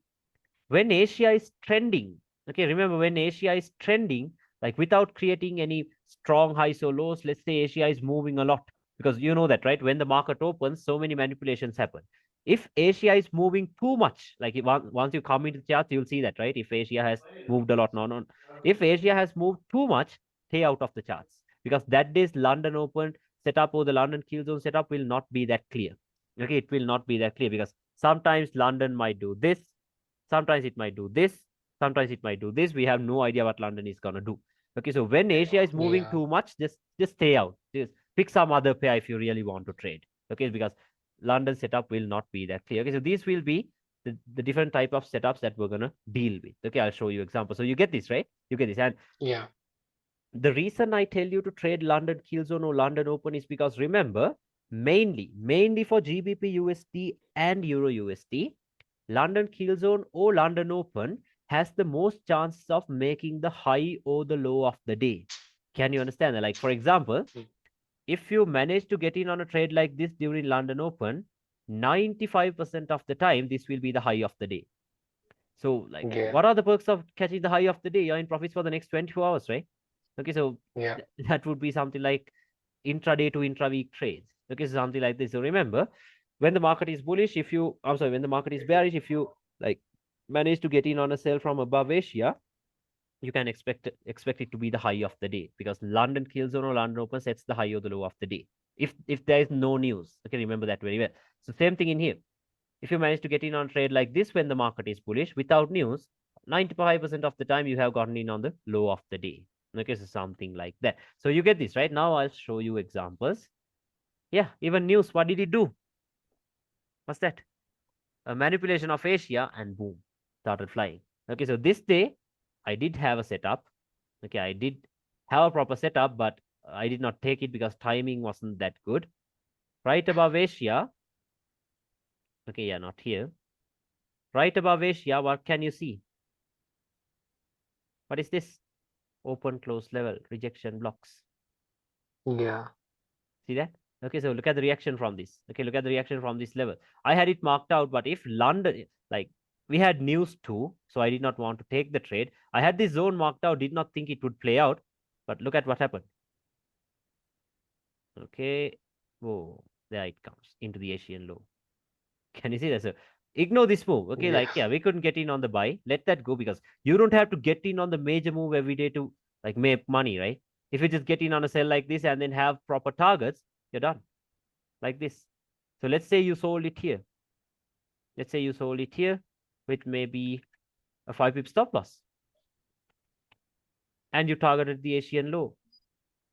when Asia is trending, okay, remember when Asia is trending, like without creating any strong highs or lows, let's say Asia is moving a lot because you know that, right? When the market opens, so many manipulations happen. If Asia is moving too much, like once you come into the charts, you'll see that, right? If Asia has moved a lot, no. If Asia has moved too much, stay out of the charts because that day's London Open setup or the London kill zone setup will not be that clear. Okay, it will not be that clear because sometimes London might do this, sometimes it might do this, sometimes it might do this. We have no idea what London is gonna do. Okay, so when Asia is moving Yeah. too much, just stay out. Just pick some other pair if you really want to trade. Okay, because London setup will not be that clear. Okay, so these will be the different type of setups that we're gonna deal with. Okay, I'll show you examples. So you get this, right? You get this. And Yeah. the reason I tell you to trade London Killzone or London Open is because remember, mainly for GBP USD and Euro USD, London Killzone or London Open has the most chances of making the high or the low of the day. Can you understand that? Like, for example, Mm. if you manage to get in on a trade like this during London Open, 95% of the time, this will be the high of the day. So, like, Yeah. what are the perks of catching the high of the day? You're in profits for the next 24 hours, right? Okay, so Yeah. that would be something like intraday to intra-week trades. Okay, so something like this. So remember, when the market is bullish, if you, I'm sorry, when the market is bearish, if you like manage to get in on a sell from above Asia, you can expect it to be the high of the day because London kill zone or London open sets the high or the low of the day. If there is no news, okay, remember that very well. So same thing in here. If you manage to get in on trade like this when the market is bullish without news, 95% of the time you have gotten in on the low of the day. Okay, so something like that. So you get this, right? Now I'll show you examples. Yeah, even news, what did it do? What's that? A manipulation of Asia and boom, started flying. Okay, so this day I did have a setup. Okay, I did have a proper setup, but I did not take it because timing wasn't that good. Right above Asia, okay, yeah, not here. Right above Asia, what can you see? What is this? Open, close level, rejection blocks. Yeah. See that? Okay, so look at the reaction from this. Okay, look at the reaction from this level. I had it marked out, but if London, like we had news too, so I did not want to take the trade. I had this zone marked out, did not think it would play out, but look at what happened. Okay, whoa, there it comes into the Asian low. Can you see that? So ignore this move. Okay, Yeah. like yeah, we couldn't get in on the buy. Let that go because you don't have to get in on the major move every day to like make money, right? If you just get in on a sell like this and then have proper targets, you're done. Like this. So let's say you sold it here. Let's say you sold it here with maybe a 5 pip stop loss and you targeted the Asian low.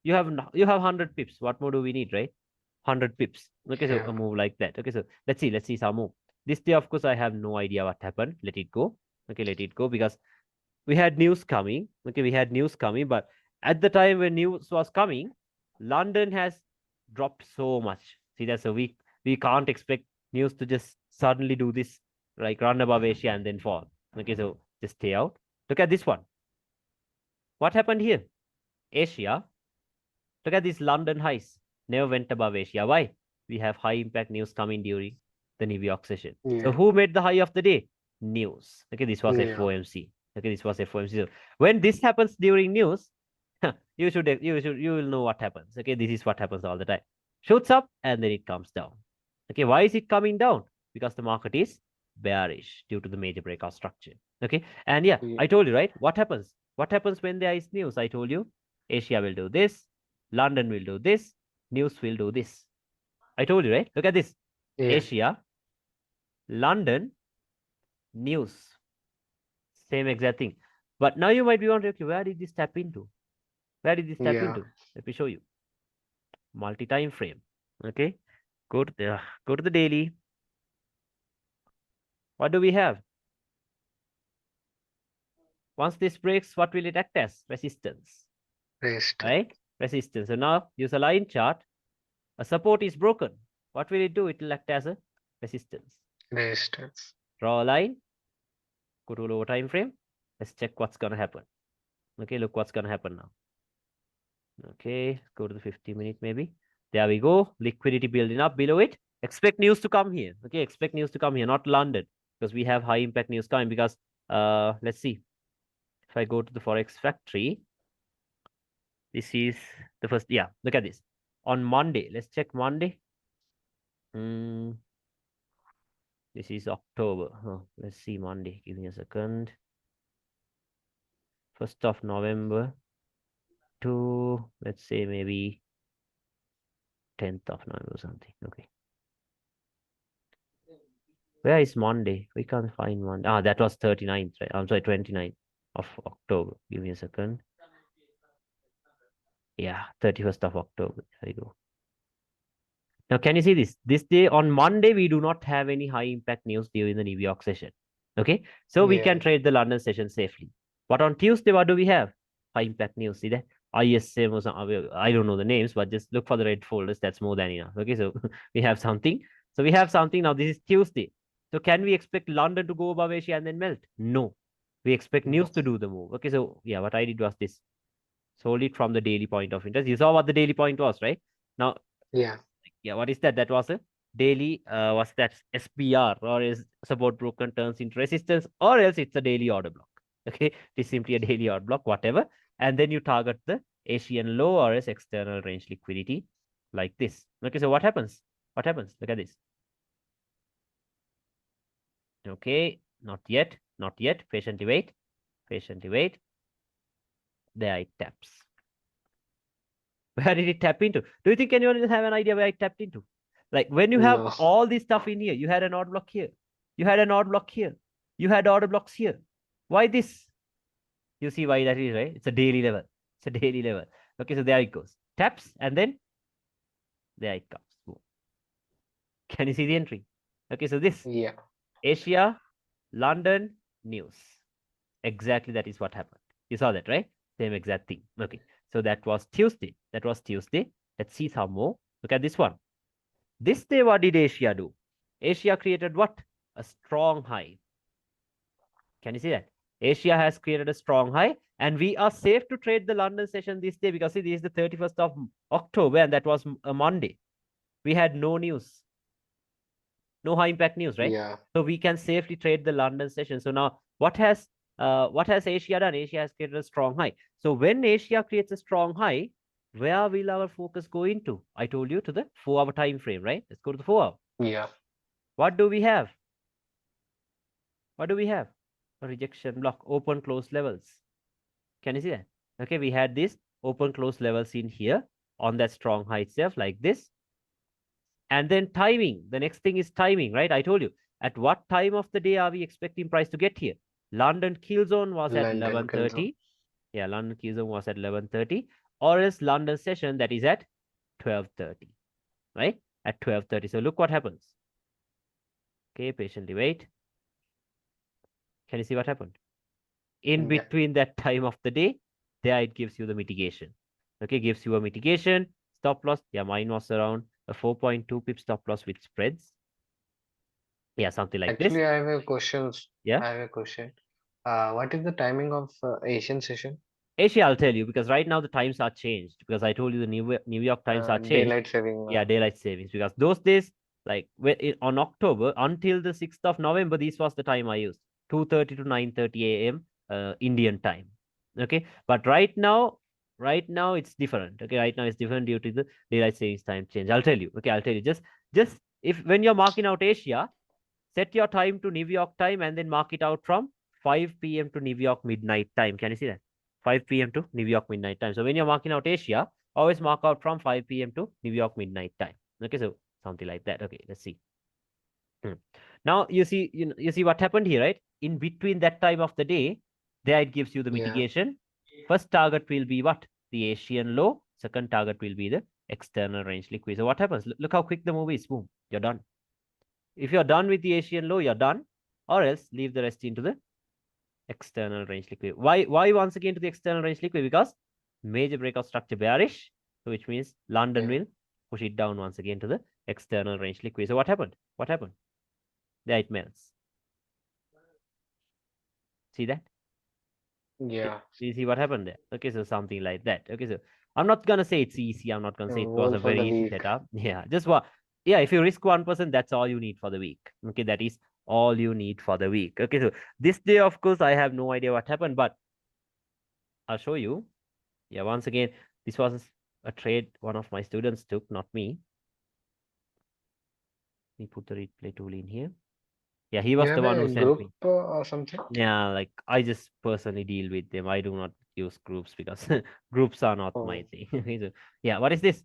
You have 100 pips. What more do we need, right? 100 pips. Okay, so Yeah. a move like that. Okay, so let's see some move. This day, of course, I have no idea what happened. Let it go. Okay, let it go because we had news coming. Okay, we had news coming, but at the time when news was coming, London has dropped so much. See, that's a week. We can't expect news to just suddenly do this, like run above Asia and then fall. Okay, so just stay out. Look at this one. What happened here? Asia. Look at these London highs. Never went above Asia. Why? We have high impact news coming during the New York session. So Yeah. who made the high of the day? News. Okay, this was Yeah. FOMC. Okay, this was FOMC. So when this happens during news, you will know what happens. Okay, this is what happens all the time. Shoots up and then it comes down. Okay, why is it coming down? Because the market is bearish due to the major breakout structure. Okay, and yeah, Yeah. I told you, right? What happens? What happens when there is news? I told you, Asia will do this, London will do this, news will do this. I told you, right? Look at this. Yeah. Asia, London, news. Same exact thing. But now you might be wondering, okay, where did this tap into? Where did this tap Yeah. into? Let me show you. Multi-time frame. Okay. Go to the daily. What do we have? Once this breaks, what will it act as? Resistance. Resistance. Right? Resistance. So now use a line chart. A support is broken. What will it do? It will act as a resistance. Resistance. Draw a line. Go to lower time frame. Let's check what's gonna happen. Okay, look what's gonna happen now. Okay, go to the 50-minute maybe. There we go. Liquidity building up below it. Expect news to come here. Okay, expect news to come here, not London, because we have high impact news coming. Because let's see. If I go to the Forex factory, this is the first. Yeah, look at this. On Monday, let's check Monday. This is October. Let's see Monday. Give me a second. 1st of November to, let's say, maybe 10th of November or something. Okay. Where is Monday? We can't find Monday. Ah, that was 39th, right? I'm sorry, 29th of October. Give me a second. Yeah, 31st of October. There you go. Now, can you see this? This day on Monday, we do not have any high impact news during the New York session. Okay, so we can Yeah. trade the London session safely. But on Tuesday, what do we have? High impact news. See that? ISM or something. I don't know the names, but just look for the red folders. That's more than enough. Okay, so we have something. So we have something now. This is Tuesday. So can we expect London to go above Asia and then melt? No. We expect news No. to do the move. Okay, so yeah, what I did was this. Solely from the daily point of interest. You saw what the daily point was, right? Now, Yeah. yeah, what is that? That was a daily, what's that? SPR, or is support broken turns into resistance, or else it's a daily order block. Okay, it's simply a daily order block, whatever. And then you target the Asian low or as external range liquidity like this. Okay, so what happens? What happens? Look at this. Okay, not yet, not yet. Patiently wait, patiently wait. There it taps. Where did it tap into? Do you think anyone will have an idea where it tapped into? Like when you have No. all this stuff in here, you had an odd block here, you had an odd block here, you had order blocks here. Why this? You see why that is, right? It's a daily level. It's a daily level. Okay, so there it goes. Taps and then there it comes. Boom. Can you see the entry? Okay, so this Yeah. Asia, London, news. Exactly that is what happened. You saw that, right? Same exact thing. Okay, so that was Tuesday. That was Tuesday. Let's see some more. Look at this one. This day, what did Asia do? Asia created what? A strong high. Can you see that? Asia has created a strong high, and we are safe to trade the London session this day because see, this is the 31st of October, and that was a Monday. We had no news, no high impact news, right? Yeah. So we can safely trade the London session. So now, what has Asia done? Asia has created a strong high. So when Asia creates a strong high, where will our focus go into? I told you to the 4-hour time frame, right? Let's go to the 4-hour. Yeah. What do we have? What do we have? A rejection block, open close levels. Can you see that? Okay, we had this open close levels in here on that strong high itself like this. And then timing. The next thing is timing, right? I told you. At what time of the day are we expecting price to get here? London kill zone was at London Kilzo. 11:30. Yeah, London kill zone was at 11:30. Or else London session that is at 12:30, right? At 12:30. So look what happens. Okay, patiently wait. Can you see what happened? In Yeah. between that time of the day, there it gives you the mitigation. Okay, gives you a mitigation. Stop loss. Yeah, mine was around a 4.2 pip stop loss with spreads. Yeah, something like this. Actually, I have a questions. Yeah. I have a question. What is the timing of Asian session? Asia, I'll tell you because right now the times are changed because I told you the New York times are changed. Daylight saving. Yeah, daylight savings because those days, like on October until the 6th of November, this was the time I used 2:30 to 9:30 a.m. Indian time. Okay, but right now right now it's different. Okay, right now it's different due to the daylight savings time change. I'll tell you. Okay, I'll tell you. Just if when you're marking out Asia, set your time to New York time and then mark it out from 5 p.m. to New York midnight time. Can you see that? 5 p.m. to New York midnight time. So when you're marking out Asia, always mark out from 5 p.m. to New York midnight time. Okay, so something like that. Okay, let's see. Now you see, you see what happened here, right? In between that time of the day, there it gives you the Yeah. mitigation. First target will be what? The Asian low. Second target will be the external range liquid. So what happens? Look how quick the move is. Boom, you're done. If you're done with the Asian low, you're done. Or else leave the rest into the external range liquid. Why once again to the external range liquid? Because major breakout structure bearish, which means London Yeah. will push it down once again to the external range liquid. So what happened? What happened? There it melts. See that? Yeah. You see what happened there? Okay, so something like that. Okay, so I'm not gonna say it's easy. I'm not gonna say it was One a for very the easy week. setup. Yeah, just what? Yeah, if you risk 1%, that's all you need for the week. Okay, that is all you need for the week. Okay, so this day, of course, I have no idea what happened, but I'll show you. Yeah, once again, this was a trade one of my students took, not me. Let me put the replay tool in here. Yeah, he You was the have one who a sent group me. or something? Yeah, like I just personally deal with them. I do not use groups because groups are not my Oh, thing. So, yeah, what is this?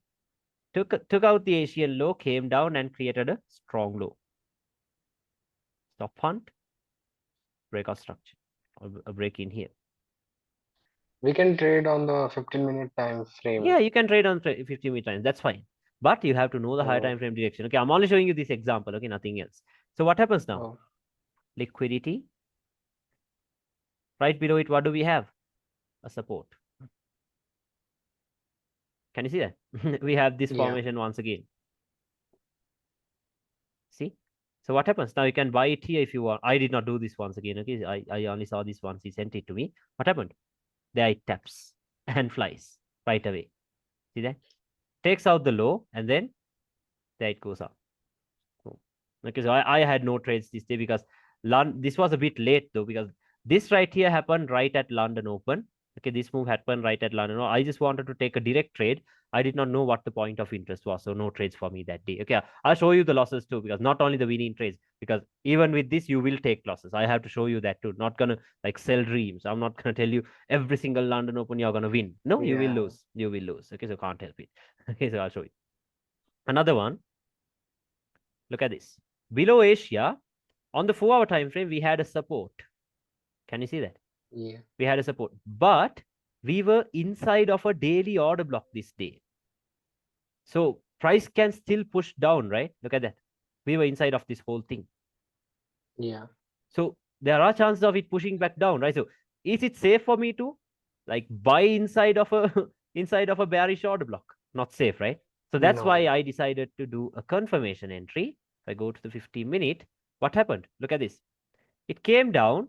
Took out the Asian low, came down and created a strong low. Stop hunt, breakout structure, or a break in here. we can trade on the 15-minute time frame. Yeah, you can trade on 50 minute times. That's fine. But you have to know the higher Oh, time frame direction. Okay, I'm only showing you this example. Okay, nothing else. So what happens now? oh, Liquidity. Right below it, what do we have? A support. Can you see that? We have this yeah, formation once again. See? So what happens? Now you can buy it here if you want. I did not do this once again. Okay, I only saw this once. He sent it to me. What happened? There it taps and flies right away. See that? Takes out the low and then there it goes up. Okay, so I had no trades this day because this was a bit late though, because this right here happened right at London Open. Okay, this move happened right at London. I just wanted to take a direct trade. I did not know what the point of interest was, so no trades for me that day. Okay, I'll show you the losses too, because not only the winning trades, because even with this you will take losses. I have to show you that too. Not gonna like sell dreams. I'm not gonna tell you every single London Open you're gonna win. No, you will yeah, lose. You will lose. Okay, so can't help it. Okay, so I'll show you another one. Look at this. Below Asia, on the 4 hour time frame, we had a support. Can you see that? yeah, We had a support, but we were inside of a daily order block this day. So price can still push down, right? Look at that. We were inside of this whole thing. yeah. So there are chances of it pushing back down, right? So is it safe for me to like buy inside of a inside of a bearish order block? Not safe, right? So that's why No, I decided to do a confirmation entry. If I go to the 50-minute, what happened? Look at this. It came down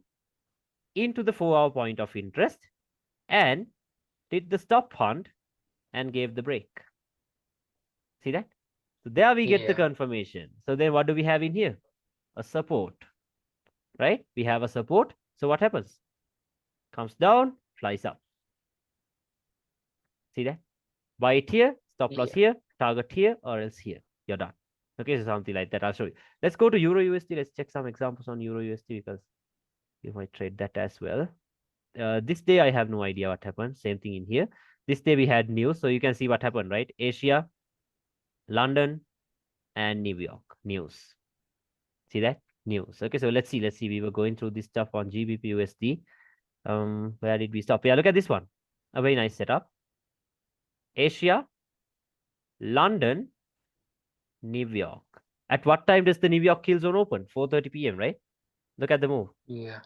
into the 4 hour point of interest and did the stop hunt and gave the break. See that? So there we get the yeah, confirmation. So then what do we have in here? A support, right? We have a support. So what happens? Comes down, flies up. See that? Buy it here, stop loss yeah, here, target here, or else here. You're done. Okay, so something like that. I'll show you. Let's go to Euro USD. Let's check some examples on Euro USD because you might trade that as well. This day I have no idea what happened. Same thing in here. This day we had news, so you can see what happened, right? Asia, London, and New York news. See that news? Okay, so let's see. Let's see. We were going through this stuff on GBP USD. Where did we stop? Yeah, look at this one. A very nice setup. Asia, London, New York. At what time does the New York kill zone open? 4:30 p.m. Right? Look at the move. yeah,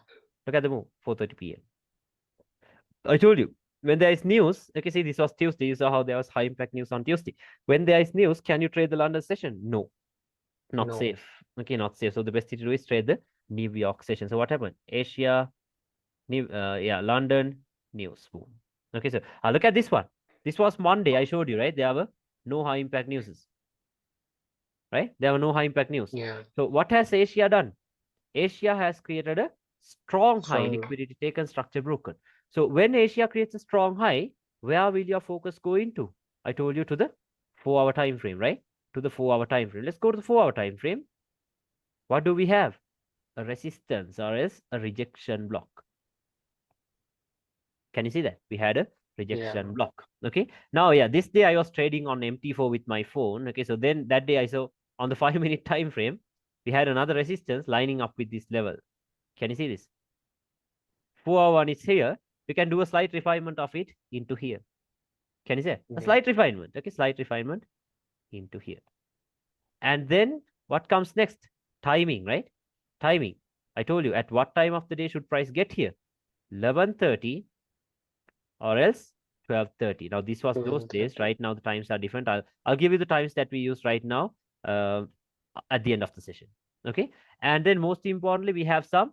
Look at the move. 4:30 p.m. I told you, when there is news, okay, see, this was Tuesday. You saw how there was high impact news on Tuesday. When there is news, can you trade the London session? No, not no, safe. Okay, not safe. So the best thing to do is trade the New York session. So what happened? Asia, London, news. Boom. Okay, so look at this one. This was Monday. I showed you, right? There were no high impact news, right? There were no high impact news. yeah. So what has Asia done? Asia has created a strong high, Strong. liquidity taken, structure broken. So when Asia creates a strong high, where will your focus go into? I told you to the 4-hour time frame, right? To the 4-hour time frame. Let's go to the 4-hour time frame. What do we have? A resistance or else a rejection block. Can you see that? We had a Yeah. rejection block. Okay. Now, yeah, this day I was trading on MT4 with my phone. Okay. So then that day I saw on the 5-minute time frame, we had another resistance lining up with this level. Can you see this? 4-hour one is here. We can do a slight refinement of it into here. Can you say a Yeah. slight refinement? Okay. Slight refinement into here. And then what comes next? Timing, right? Timing. I told you at what time of the day should price get here? 11:30 or else 12:30. Now this was those days. 12:30. Right now the times are different. I'll give you the times that we use right now uh, at the end of the session. Okay. And then most importantly, we have some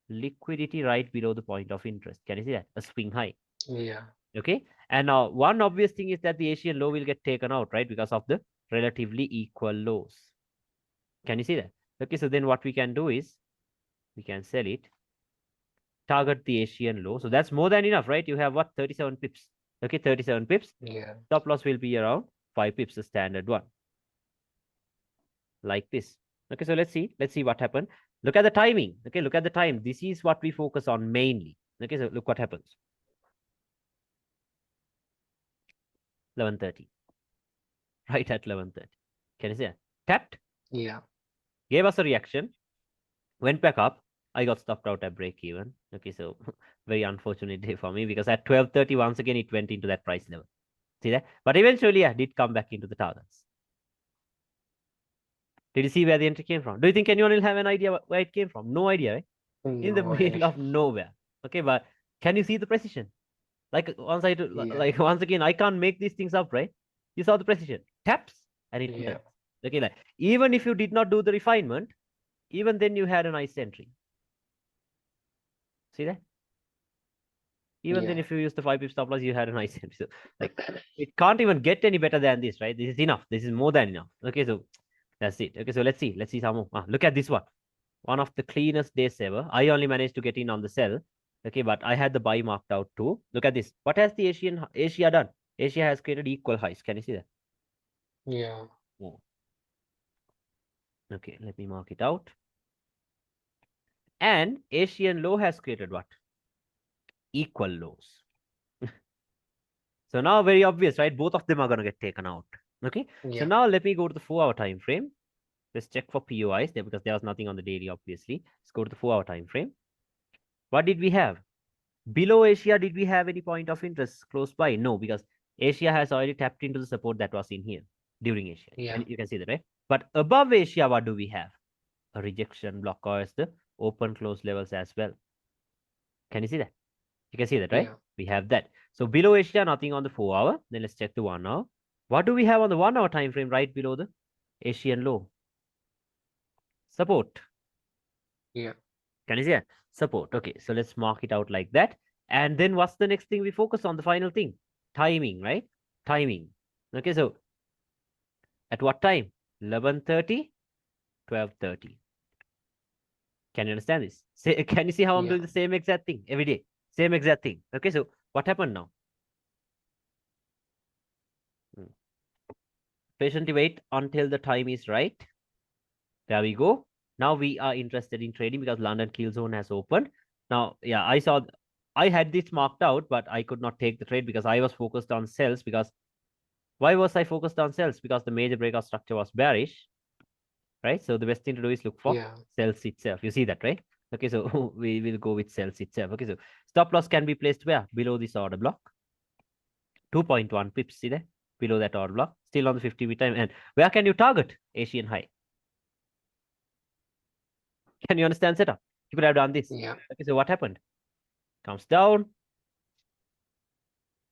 liquidity right below the point of interest. Can you see that? A swing high. Yeah. Okay. And now one obvious thing is that the Asian low will get taken out, right? Because of the relatively equal lows. Can you see that? Okay. So then what we can do is we can sell it, target the Asian low. So that's more than enough, right? You have what? 37 pips. Okay. 37 pips. Yeah. Stop loss will be around 5 pips, the standard one. Like this. Okay. So let's see what happened. Look at the timing. Okay. Look at the time. This is what we focus on mainly. Okay. So look what happens. 11:30. Right at 11:30. Can you see that? Tapped, Yeah. gave us a reaction, went back up. I got stopped out at break even. Okay, so very unfortunate day for me because at 12:30, once again, it went into that price level. See that? But eventually, I did come back into the targets. Did you see where the entry came from? Do you think anyone will have an idea where it came from? No idea, right? In the No middle idea. of nowhere. Okay, but can you see the precision? Like Yeah. like once again, I can't make these things up, right? You saw the precision. Taps and it Yeah. melts. Okay, like even if you did not do the refinement, even then you had a nice entry. See that? Even then, Yeah. if you use the 5 pip stop loss, you had a nice entry. So, like, it can't even get any better than this, right? This is enough. This is more than enough. Okay, so that's it. Okay, so let's see. Let's see some more. Look at this one. One of the cleanest days ever. I only managed to get in on the sell. Okay, but I had the buy marked out too. Look at this. What has the Asia done? Asia has created equal highs. Can you see that? Yeah. Oh. Okay, let me mark it out. And Asian low has created what? Equal lows. So now very obvious, right? Both of them are going to get taken out. Okay. So Yeah. now let me go to the 4-hour time frame. Let's check for POIs there because there was nothing on the daily, obviously. Let's go to the 4-hour time frame. What did we have? Below Asia, did we have any point of interest close by? No, because Asia has already tapped into the support that was in here during Asia. Yeah. And you can see that, right? But above Asia, what do we have? A rejection block or as the open close levels as well. Can you see that? You can see that, right? Yeah. We have that. So below Asia, nothing on the 4-hour. Then let's check the 1-hour. What do we have on the 1-hour time frame right below the Asian low? Support. Yeah. Can you see that? Support. Okay, so let's mark it out like that. And then what's the next thing we focus on? The final thing. Timing, right? Timing. Okay, so at what time? 11:30, 12:30. Can you understand this? Can you see how I'm Yeah. doing the same exact thing every day? Same exact thing. Okay, so what happened now? Patiently wait until the time is right. There we go. Now we are interested in trading because London kill zone has opened. Now, yeah, I had this marked out, but I could not take the trade because I was focused on sells. Because why was I focused on sells? Because the major breakout structure was bearish, right? So the best thing to do is look for Yeah. sells itself. You see that, right? Okay, so we will go with sells itself. Okay, so stop loss can be placed where? Below this order block. 2.1 pips, see there? Below that order block. Still on the 50-week time. And where can you target? Asian high. Can you understand setup? You could have done this. Yeah. Okay, so what happened? Comes down.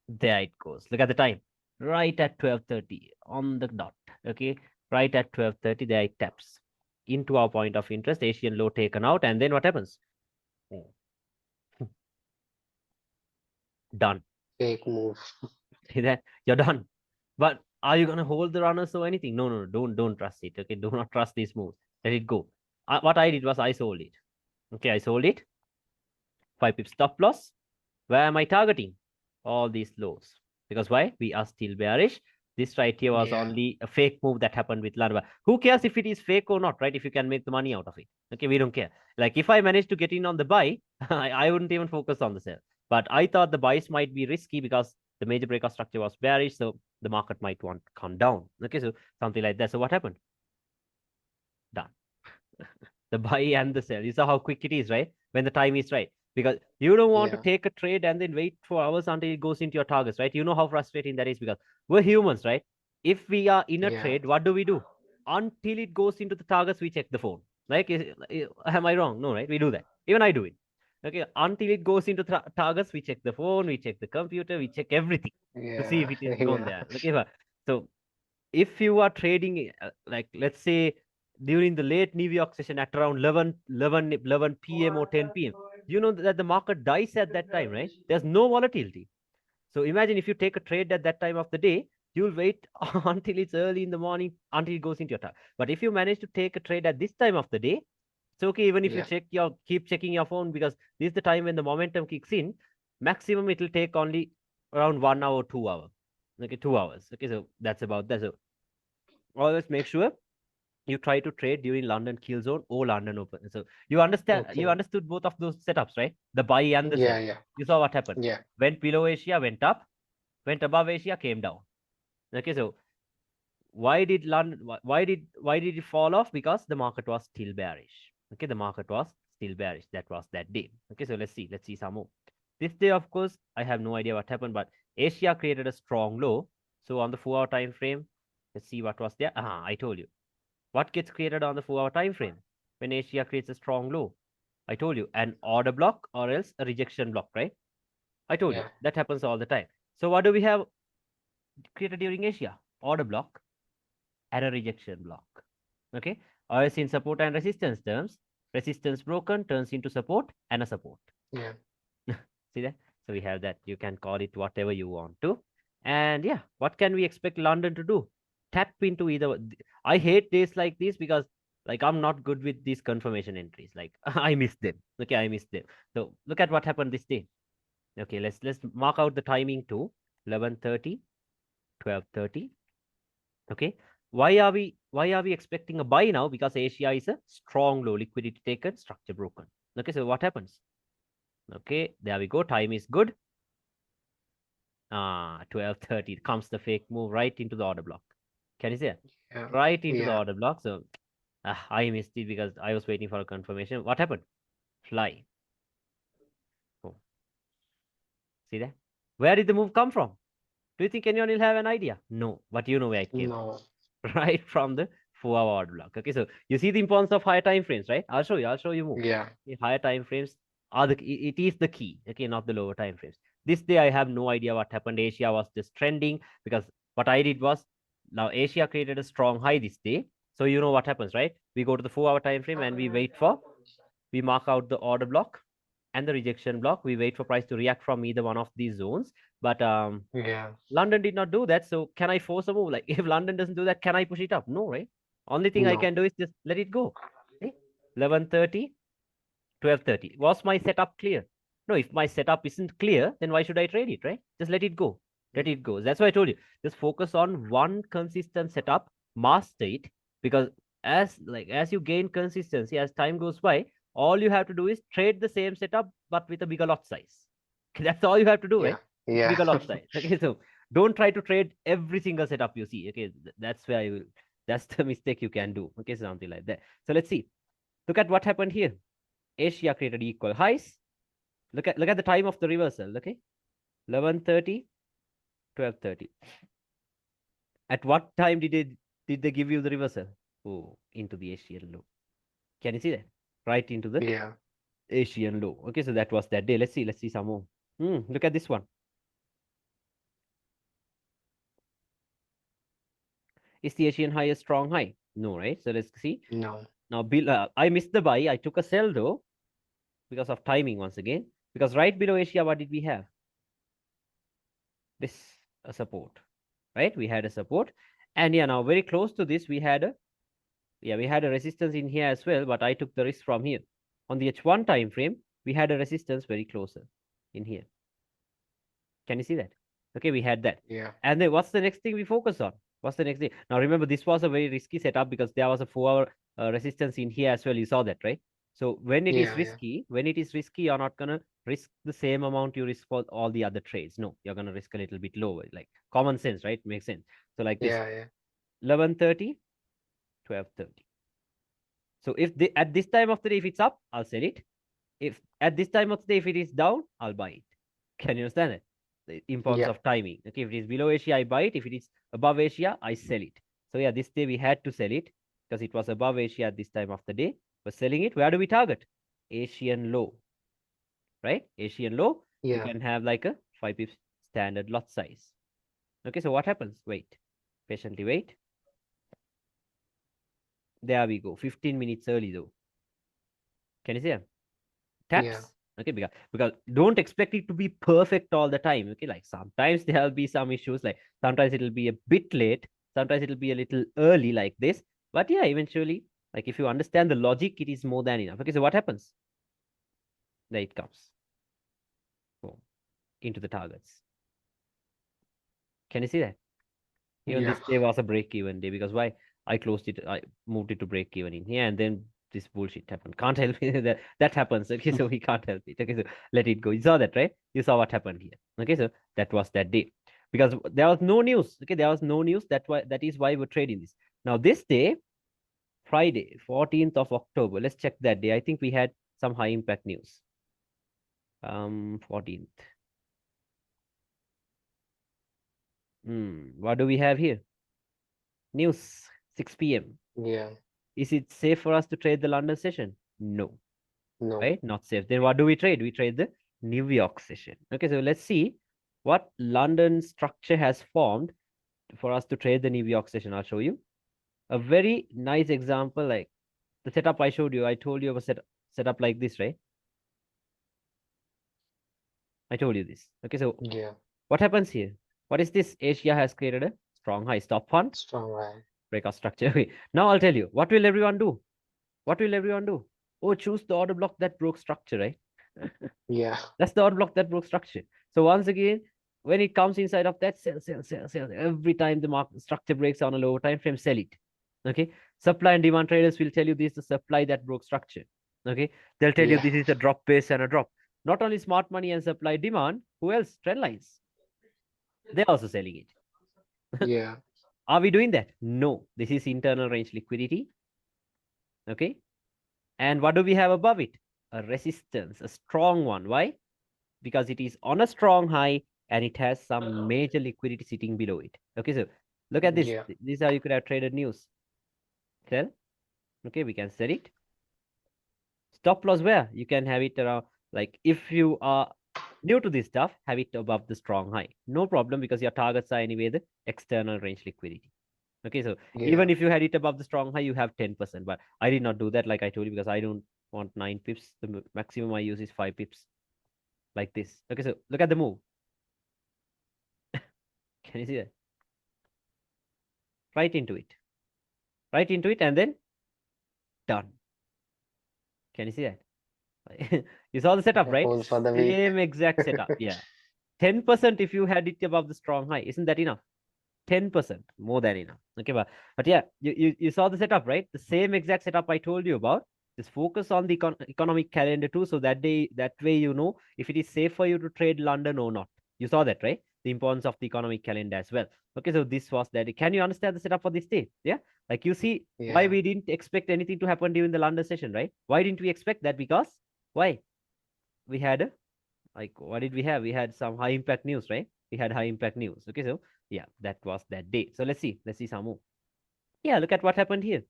There it goes. Look at the time. Right at 12:30 on the dot. Okay, right at 12:30, there it taps into our point of interest. Asian low taken out, and then what happens? Done. Fake move. See that? You're done. But are you gonna hold the runners or anything? No, no, no. Don't trust it. Okay, do not trust these moves. Let it go. What I did was I sold it. Okay, I sold it. 5 pips stop loss. Where am I targeting? All these lows. Because why? We are still bearish. This right here was Yeah. only a fake move that happened with London. Who cares if it is fake or not, right? If you can make the money out of it. Okay, we don't care. Like if I managed to get in on the buy, I wouldn't even focus on the sell. But I thought the buys might be risky because the major breakout structure was bearish, so the market might want to come down. Okay, so something like that. So what happened? Done. The buy and the sell. You saw how quick it is, right? When the time is right. Because you don't want to Yeah. take a trade and then wait for hours until it goes into your targets, right? You know how frustrating that is because we're humans, right? If we are in a Yeah. trade, what do? Until it goes into the targets, we check the phone. Like, am I wrong? No, right? We do that. Even I do it. Okay, until it goes into targets, we check the phone, we check the computer, we check everything to see if Yeah. it is gone Yeah. there. Okay, so if you are trading, like let's say during the late New York session at around 11 p.m. or 10 p.m., you know that the market dies at that time, right? There's no volatility. So imagine if you take a trade at that time of the day, you'll wait until it's early in the morning until it goes into your time. But if you manage to take a trade at this time of the day, it's okay even if you Yeah. keep checking your phone because this is the time when the momentum kicks in. Maximum it will take only around 1 hour, 2 hours. Okay, 2 hours. Okay, so that's about that. So always make sure you try to trade during London kill zone or London open. So you Okay. understood both of those setups, right? The buy and the sell. Yeah. Yeah. You saw what happened. Yeah. Went below Asia, went up, went above Asia, came down. Okay, so why did London why did it fall off? Because the market was still bearish. Okay, the market was still bearish. That was that day. Okay, so let's see some more. This day, of course, I have no idea what happened, but Asia created a strong low. So on the 4 hour time frame, let's see what was there. I told you. What gets created on the 4 hour time frame when Asia creates a strong low? I told you, an order block or else a rejection block, right? I told you Yeah. that happens all the time. So what do we have created during Asia? Order block and a rejection block. Okay, or else in support and resistance terms, resistance broken turns into support and a support. Yeah. See that? So we have that. You can call it whatever you want to. And yeah, what can we expect London to do? Tap into either. I hate days like this because like I'm not good with these confirmation entries. Like I miss them. Okay, I miss them. So look at what happened this day. Okay, let's mark out the timing to 11:30, 12:30. Okay. Why are we expecting a buy now? Because Asia is a strong low, liquidity taken, structure broken. Okay, so what happens? Okay, there we go. Time is good. 12:30 comes the fake move right into the order block. Can you see it? Yeah. Right into the Yeah. order block. So I missed it because I was waiting for a confirmation. What happened? Fly. Oh, see that? Where did the move come from? Do you think anyone will have an idea? No, but you know where it came from. No. Right from the 4 hour order block. Okay, so you see the importance of higher time frames, right? I'll show you more. Yeah. The higher time frames are it is the key, okay, not the lower time frames. This day I have no idea what happened. Asia was just trending because what I did was now Asia created a strong high this day. So you know what happens, right? We go to the 4 hour time frame and we mark out the order block and the rejection block. We wait for price to react from either one of these zones. But Yeah. London did not do that. So can I force a move? Like if London doesn't do that, can I push it up? No, right? Only thing I No. can do is just let it go. Okay? 11:30, 12:30. Was my setup clear? No, if my setup isn't clear, then why should I trade it, right? Just let it go. Let it go. That's why I told you. Just focus on one consistent setup, master it, because as you gain consistency, as time goes by, all you have to do is trade the same setup but with a bigger lot size. That's all you have to do, Yeah. right? Yeah. Bigger lot size. Okay, so don't try to trade every single setup you see. Okay, that's where you will. That's the mistake you can do. Okay, so something like that. So let's see. Look at what happened here. Asia created equal highs. Look at the time of the reversal. Okay, 11:30, 12:30. At what time did they give you the reversal? Oh, into the Asian low. Can you see that? Right into the Yeah. Asian low. Okay, so that was that day. Let's see some more. Look at this one. Is the Asian high a strong high? No, right? So let's see. No. Now, I missed the buy. I took a sell though because of timing once again. Because right below Asia, what did we have? This a support, right? We had a support, and yeah, now very close to this, we had a resistance in here as well. But I took the risk from here on the H1 time frame. We had a resistance very closer in here. Can you see that? Okay, we had that. Yeah. And then what's the next thing we focus on? What's the next thing? Now remember, this was a very risky setup because there was a 4-hour resistance in here as well. You saw that, right? So Yeah. Yeah. when it is risky, you're not gonna risk the same amount you risk for all the other trades. No, you're gonna risk a little bit lower, like common sense, right? Makes sense. So like this, Yeah. Yeah. 11:30, 12:30. So if at this time of the day, if it's up, I'll sell it. If at this time of the day, if it is down, I'll buy it. Can you understand it? The importance Yeah. of timing. Okay, if it is below Asia, I buy it. If it is above Asia, I sell it. So yeah, this day we had to sell it because it was above Asia at this time of the day. We're selling it. Where do we target? Asian low, right? Asian low. You Yeah. can have like a 5 pips standard lot size. Okay, so what happens? Wait, patiently wait. There we go. 15 minutes early though. Can you see? Yeah. Taps. Okay, because don't expect it to be perfect all the time. Okay, like sometimes there'll be some issues, like sometimes it'll be a bit late, sometimes it'll be a little early like this. But yeah, eventually, like if you understand the logic, it is more than enough. Okay, so what happens? There it comes. Boom. Into the targets. Can you see that? Even Yeah. this day was a break-even day because why? I closed it, I moved it to break-even in here, and then this bullshit happened. Can't help it that happens. Okay, so we can't help it. Okay, so let it go. You saw that, right? You saw what happened here. Okay, so that was that day because there was no news. Okay, there was no news. That is why we're trading this. Now this day, Friday, 14th of October. Let's check that day. I think we had some high impact news. 14th. What do we have here? News 6 p.m. Yeah. Is it safe for us to trade the London session? No, No. right? Not safe. Then what do we trade? We trade the New York session. Okay, so let's see what London structure has formed for us to trade the New York session. I'll show you a very nice example, like the setup I showed you. I told you about set up like this, right? I told you this. Okay, so Yeah. what happens here? What is this? Asia has created a strong high stop fund Strong eye. breakout structure. Okay, now I'll tell you what will everyone do? What will everyone do? Oh, choose the order block that broke structure, right? Yeah. That's the order block that broke structure. So once again, when it comes inside of that, sell, sell, sell, sell. Every time the market structure breaks on a lower time frame, sell it. Okay. Supply and demand traders will tell you this is the supply that broke structure. Okay. They'll tell you Yeah. this is a drop base and a drop. Not only smart money and supply demand, who else? Trend lines. They're also selling it. Yeah. Are we doing that? No. This is internal range liquidity. Okay. And what do we have above it? A resistance, a strong one. Why? Because it is on a strong high and it has some major liquidity sitting below it. Okay, so look at this. Yeah. This is how you could have traded news. Sell. Okay, we can sell it. Stop loss where? You can have it around, like if you are new to this stuff, have it above the strong high. No problem because your targets are anyway the external range liquidity. Okay, so Yeah. even if you had it above the strong high, you have 10%. But I did not do that like I told you because I don't want 9 pips. The maximum I use is 5 pips like this. Okay, so look at the move. Can you see that? Right into it. Right into it and then done. Can you see that? You saw the setup, right? Hold for the week. Same exact setup. Yeah. 10% if you had it above the strong high. Isn't that enough? 10%, more than enough. Okay, but yeah, you saw the setup, right? The same exact setup I told you about. Just focus on the economic calendar too, so that way you know if it is safe for you to trade London or not. You saw that, right? The importance of the economic calendar as well. Okay, so this was that. Can you understand the setup for this day? Yeah, like you see why Yeah. we didn't expect anything to happen during the London session, right? Why didn't we expect that? Because why? We had like what did we have? We had some high impact news, right? We had high impact news. Okay, so yeah, that was that day. So let's see some more. Yeah, look at what happened here.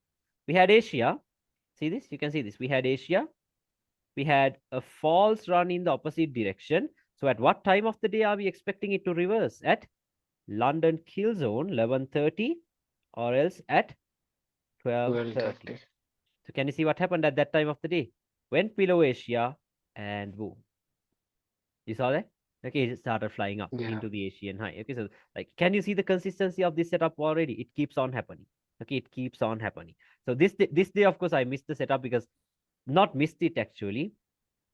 We had Asia. See this? You can see this. We had Asia. We had a false run in the opposite direction. So at what time of the day are we expecting it to reverse? At London kill zone 11:30 or else at 12:30. 12:30. So can you see what happened at that time of the day? Went below Asia and boom. You saw that? Okay, it started flying up Yeah. into the Asian high. Okay, so like, can you see the consistency of this setup already? It keeps on happening. Okay, it keeps on happening. So this day, of course, I missed the setup because not missed it actually.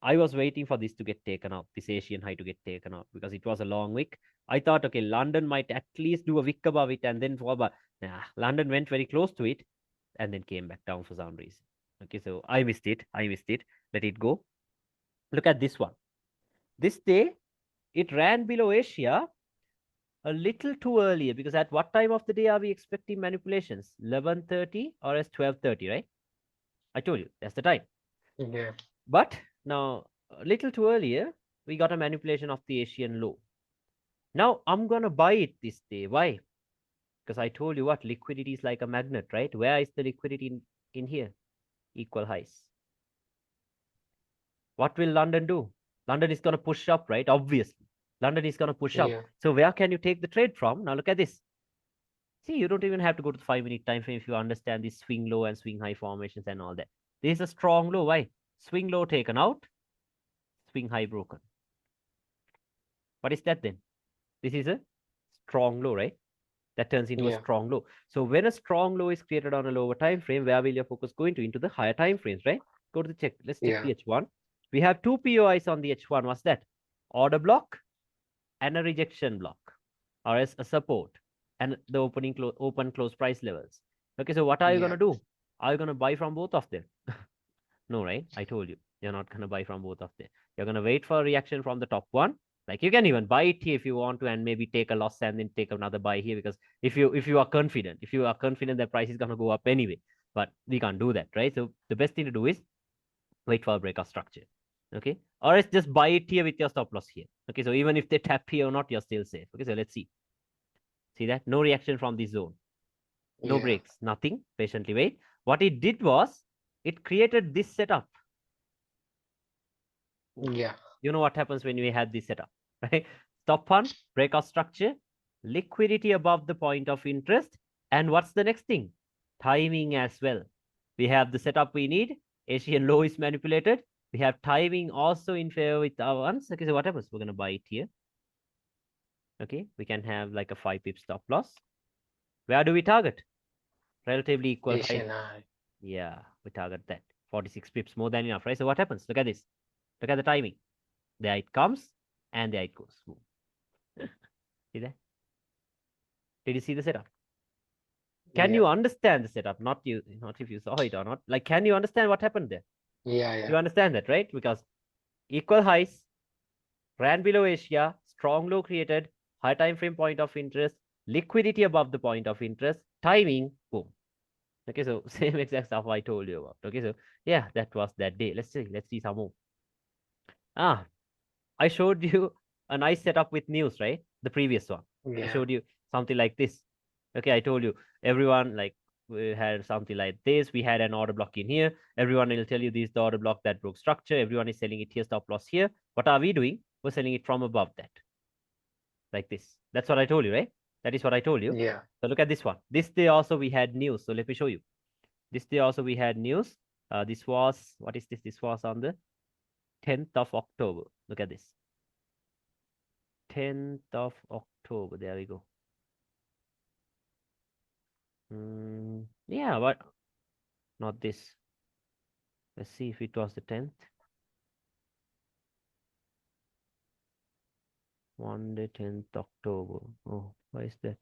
I was waiting for this to get taken out, this Asian high to get taken out, because it was a long wick. I thought, okay, London might at least do a wick above it and then fall back. Nah, London went very close to it and then came back down for some reason. Okay, so I missed it. I missed it. Let it go. Look at this one. This day, it ran below Asia a little too earlier, because at what time of the day are we expecting manipulations? 11:30 or as 12:30, right? I told you, that's the time. Yeah. But now, a little too earlier, we got a manipulation of the Asian low. Now, I'm going to buy it this day. Why? Because I told you what, liquidity is like a magnet, right? Where is the liquidity in here? Equal highs. What will London do? London is going to push up, right? Obviously. London is going to push up. Yeah. So where can you take the trade from? Now look at this. See, you don't even have to go to the 5-minute time frame if you understand these swing low and swing high formations and all that. This is a strong low. Why? Swing low taken out, swing high broken. What is that then? This is a strong low, right? That turns into a Yeah. strong low. So when a strong low is created on a lower time frame, where will your focus go into? Into the higher time frames, right? Go to the check. Let's check Yeah. the H1. We have two POIs on the H1. What's that? Order block and a rejection block, or as a support, and the open close price levels. Okay, so what are you Yeah. gonna do? Are you gonna buy from both of them? No, right? I told you, you're not gonna buy from both of them. You're gonna wait for a reaction from the top one. Like you can even buy it here if you want to, and maybe take a loss and then take another buy here, because if you are confident, that price is gonna go up anyway. But we can't do that, right? So the best thing to do is wait for a breakout structure. Okay, or it's just buy it here with your stop loss here. Okay, so even if they tap here or not, you're still safe. Okay, so let's see. See that? No reaction from this zone. No Yeah. breaks, nothing. Patiently wait. What it did was, it created this setup. Yeah. You know what happens when we had this setup, right? Stop hunt, breakout structure, liquidity above the point of interest, and what's the next thing? Timing as well. We have the setup we need. Asian low is manipulated. We have timing also in favor with our ones. Okay, so what happens? We're going to buy it here. Okay, we can have like a 5 pip stop loss. Where do we target? Relatively equal high. Asian high. Yeah, we target that. 46 pips, more than enough, right? So what happens? Look at this. Look at the timing. There it comes, and there it goes. See that? Did you see the setup? Can Yeah. you understand the setup? Not if you saw it or not. Like, can you understand what happened there? Yeah. You Yeah. understand that, right? Because equal highs, ran below Asia, strong low created, high time frame point of interest, liquidity above the point of interest, timing, boom. Okay, so same exact stuff I told you about. Okay, so yeah, that was that day. Let's see some more. Ah, I showed you a nice setup with news, right? The previous one. I Yeah. showed you something like this. Okay, I told you everyone, like, we had something like this. We had an order block in here. Everyone will tell you this is the order block that broke structure. Everyone is selling it here, stop loss here. What are we doing? We're selling it from above that, like this. That's what I told you, right? That is what I told you. Yeah. So look at this one. This day also we had news. So let me show you. This day also we had news. This was, what is this? This was on the 10th of October. Look at this. 10th of October. There we go. Yeah, but not this. Let's see if it was the 10th. Monday, 10th October. Oh, why is that?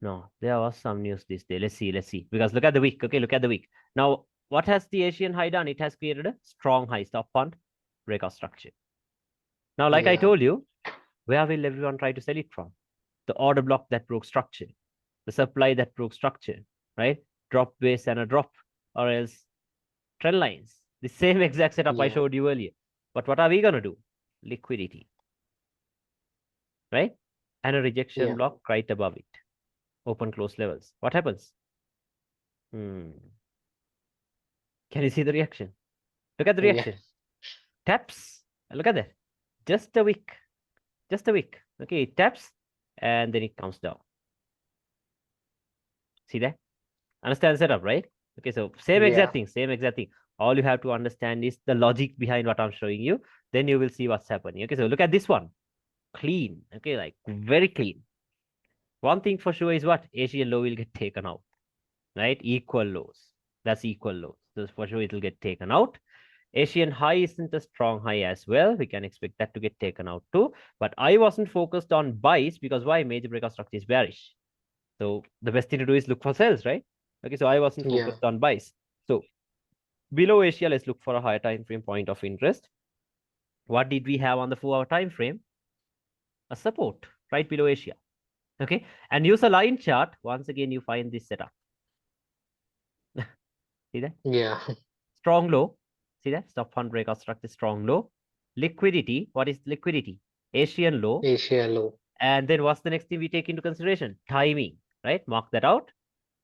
No, there was some news this day. Let's see. Because look at the week. Okay, look at the week. Now, what has the Asian high done? It has created a strong high stop fund breakout structure. Now, like I Yeah. told you, where will everyone try to sell it from? The order block that broke structure, the supply that broke structure, right? Drop base and a drop, or else trend lines. The same exact setup I Yeah. showed you earlier. But what are we going to do? Liquidity, right? And a rejection Yeah. block right above it. Open close levels. What happens? Hmm. Can you see the reaction? Look at the Yeah. reaction. Taps. Look at that. Just a wick. Just a wick. Okay, it taps and then it comes down. See that? Understand the setup, right? Okay, so same Yeah. exact thing, same exact thing. All you have to understand is the logic behind what I'm showing you. Then you will see what's happening. Okay, so look at this one. Clean. Okay, like very clean. One thing for sure is what? Asian low will get taken out, right? Equal lows. That's equal lows. So for sure it will get taken out. Asian high isn't a strong high as well. We can expect that to get taken out too. But I wasn't focused on buys because why? Major breakout structure is bearish. So the best thing to do is look for sells, right? Okay, so I wasn't Yeah. focused on buys. So below Asia, let's look for a higher time frame point of interest. What did we have on the 4-hour time frame? A support right below Asia. Okay, and use a line chart. Once again, you find this setup. See that? Yeah. Strong low. See that? Stop fund breakout structure, strong low. Liquidity. What is liquidity? Asian low. Asia low. And then what's the next thing we take into consideration? Timing, right? Mark that out.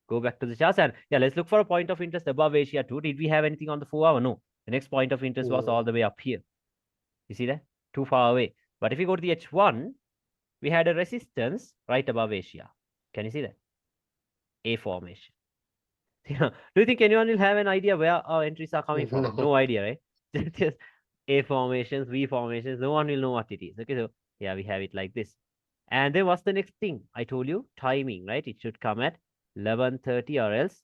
Go back to the charts and yeah, let's look for a point of interest above Asia too. Did we have anything on the 4-hour? No. The next point of interest was all No. the way up here. You see that? Too far away. But if you go to the H1, we had a resistance right above Asia. Can you see that? A formation. Do you think anyone will have an idea where our entries are coming from? No. No idea, right? Just A formations, V formations. No one will know what it is. Okay, so yeah, we have it like this. And then what's the next thing? I told you timing, right? It should come at 11:30 or else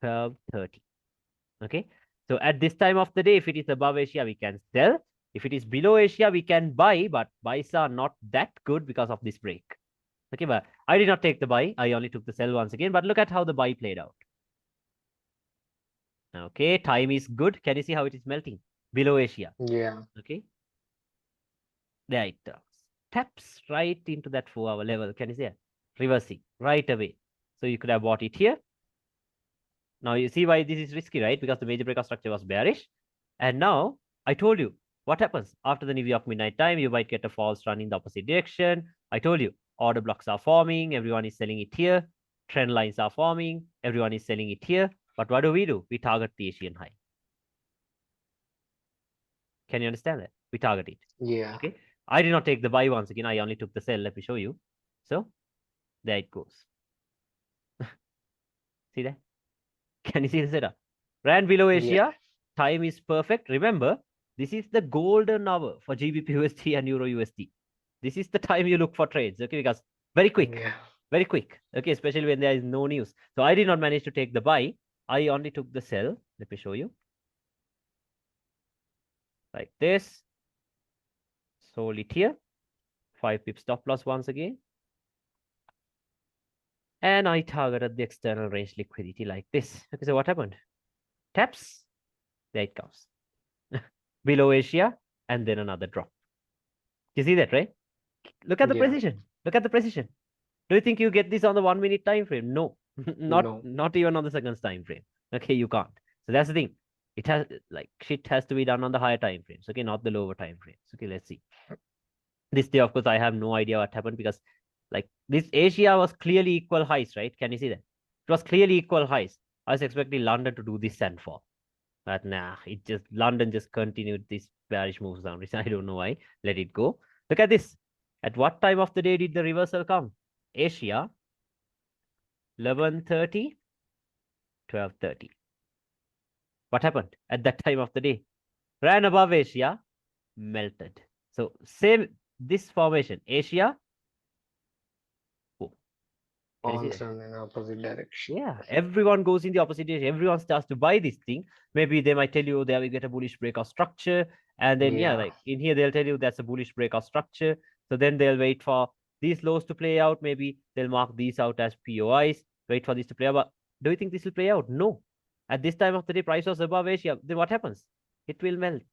12:30. Okay. So at this time of the day, if it is above Asia, we can sell. If it is below Asia, we can buy, but buys are not that good because of this break. Okay, but I did not take the buy. I only took the sell once again. But look at how the buy played out. Okay, time is good. Can you see how it is melting? Below Asia. Yeah. Okay. There it turns. Taps right into that 4-hour level. Can you see it? Reversing right away. So you could have bought it here. Now you see why this is risky, right? Because the major breakout structure was bearish. And now I told you what happens after the New York midnight time. You might get a false run in the opposite direction. I told you order blocks are forming. Everyone is selling it here. Trend lines are forming. Everyone is selling it here. But what do? We target the Asian high. Can you understand that? We target it. Yeah. Okay. I did not take the buy once again. I only took the sell. Let me show you. So there it goes. See that? Can you see the setup? Ran below Asia. Yeah. Time is perfect. Remember, this is the golden hour for GBP USD and Euro USD. This is the time you look for trades. Okay, because very quick. Yeah. Very quick. Okay, especially when there is no news. So I did not manage to take the buy. I only took the sell. Let me show you. Like this. Sold it here. 5 pips stop loss once again. And I targeted the external range liquidity like this. Okay, so what happened? Taps. There it comes. Below Asia. And then another drop. You see that, right? Look at the Yeah. precision. Look at the precision. Do you think you get this on the 1 minute time frame? No. No. Not even on the seconds time frame. Okay, you can't. So that's the thing. It has like shit has to be done on the higher time frames. Okay, not the lower time frames. Okay, let's see. This day, of course, I have no idea what happened because like this Asia was clearly equal highs, right? Can you see that? It was clearly equal highs. I was expecting London to do this and fall. But nah, London just continued this bearish moves down. I don't know why. Let it go. Look at this. At what time of the day did the reversal come? Asia, 11:30, 12:30. What happened at that time of the day? Ran above Asia, melted. So same this formation, Asia. Oh, All run in opposite direction. yeah, everyone goes in the opposite direction. Everyone starts to buy this thing. Maybe they might tell you they will get a bullish breakout structure. And then, yeah, like in here, they'll tell you that's a bullish breakout structure. So then they'll wait for these lows to play out. Maybe they'll mark these out as POIs, wait for this to play out. But do you think this will play out? No. At this time of the day, price was above Asia. Then what happens? It will melt.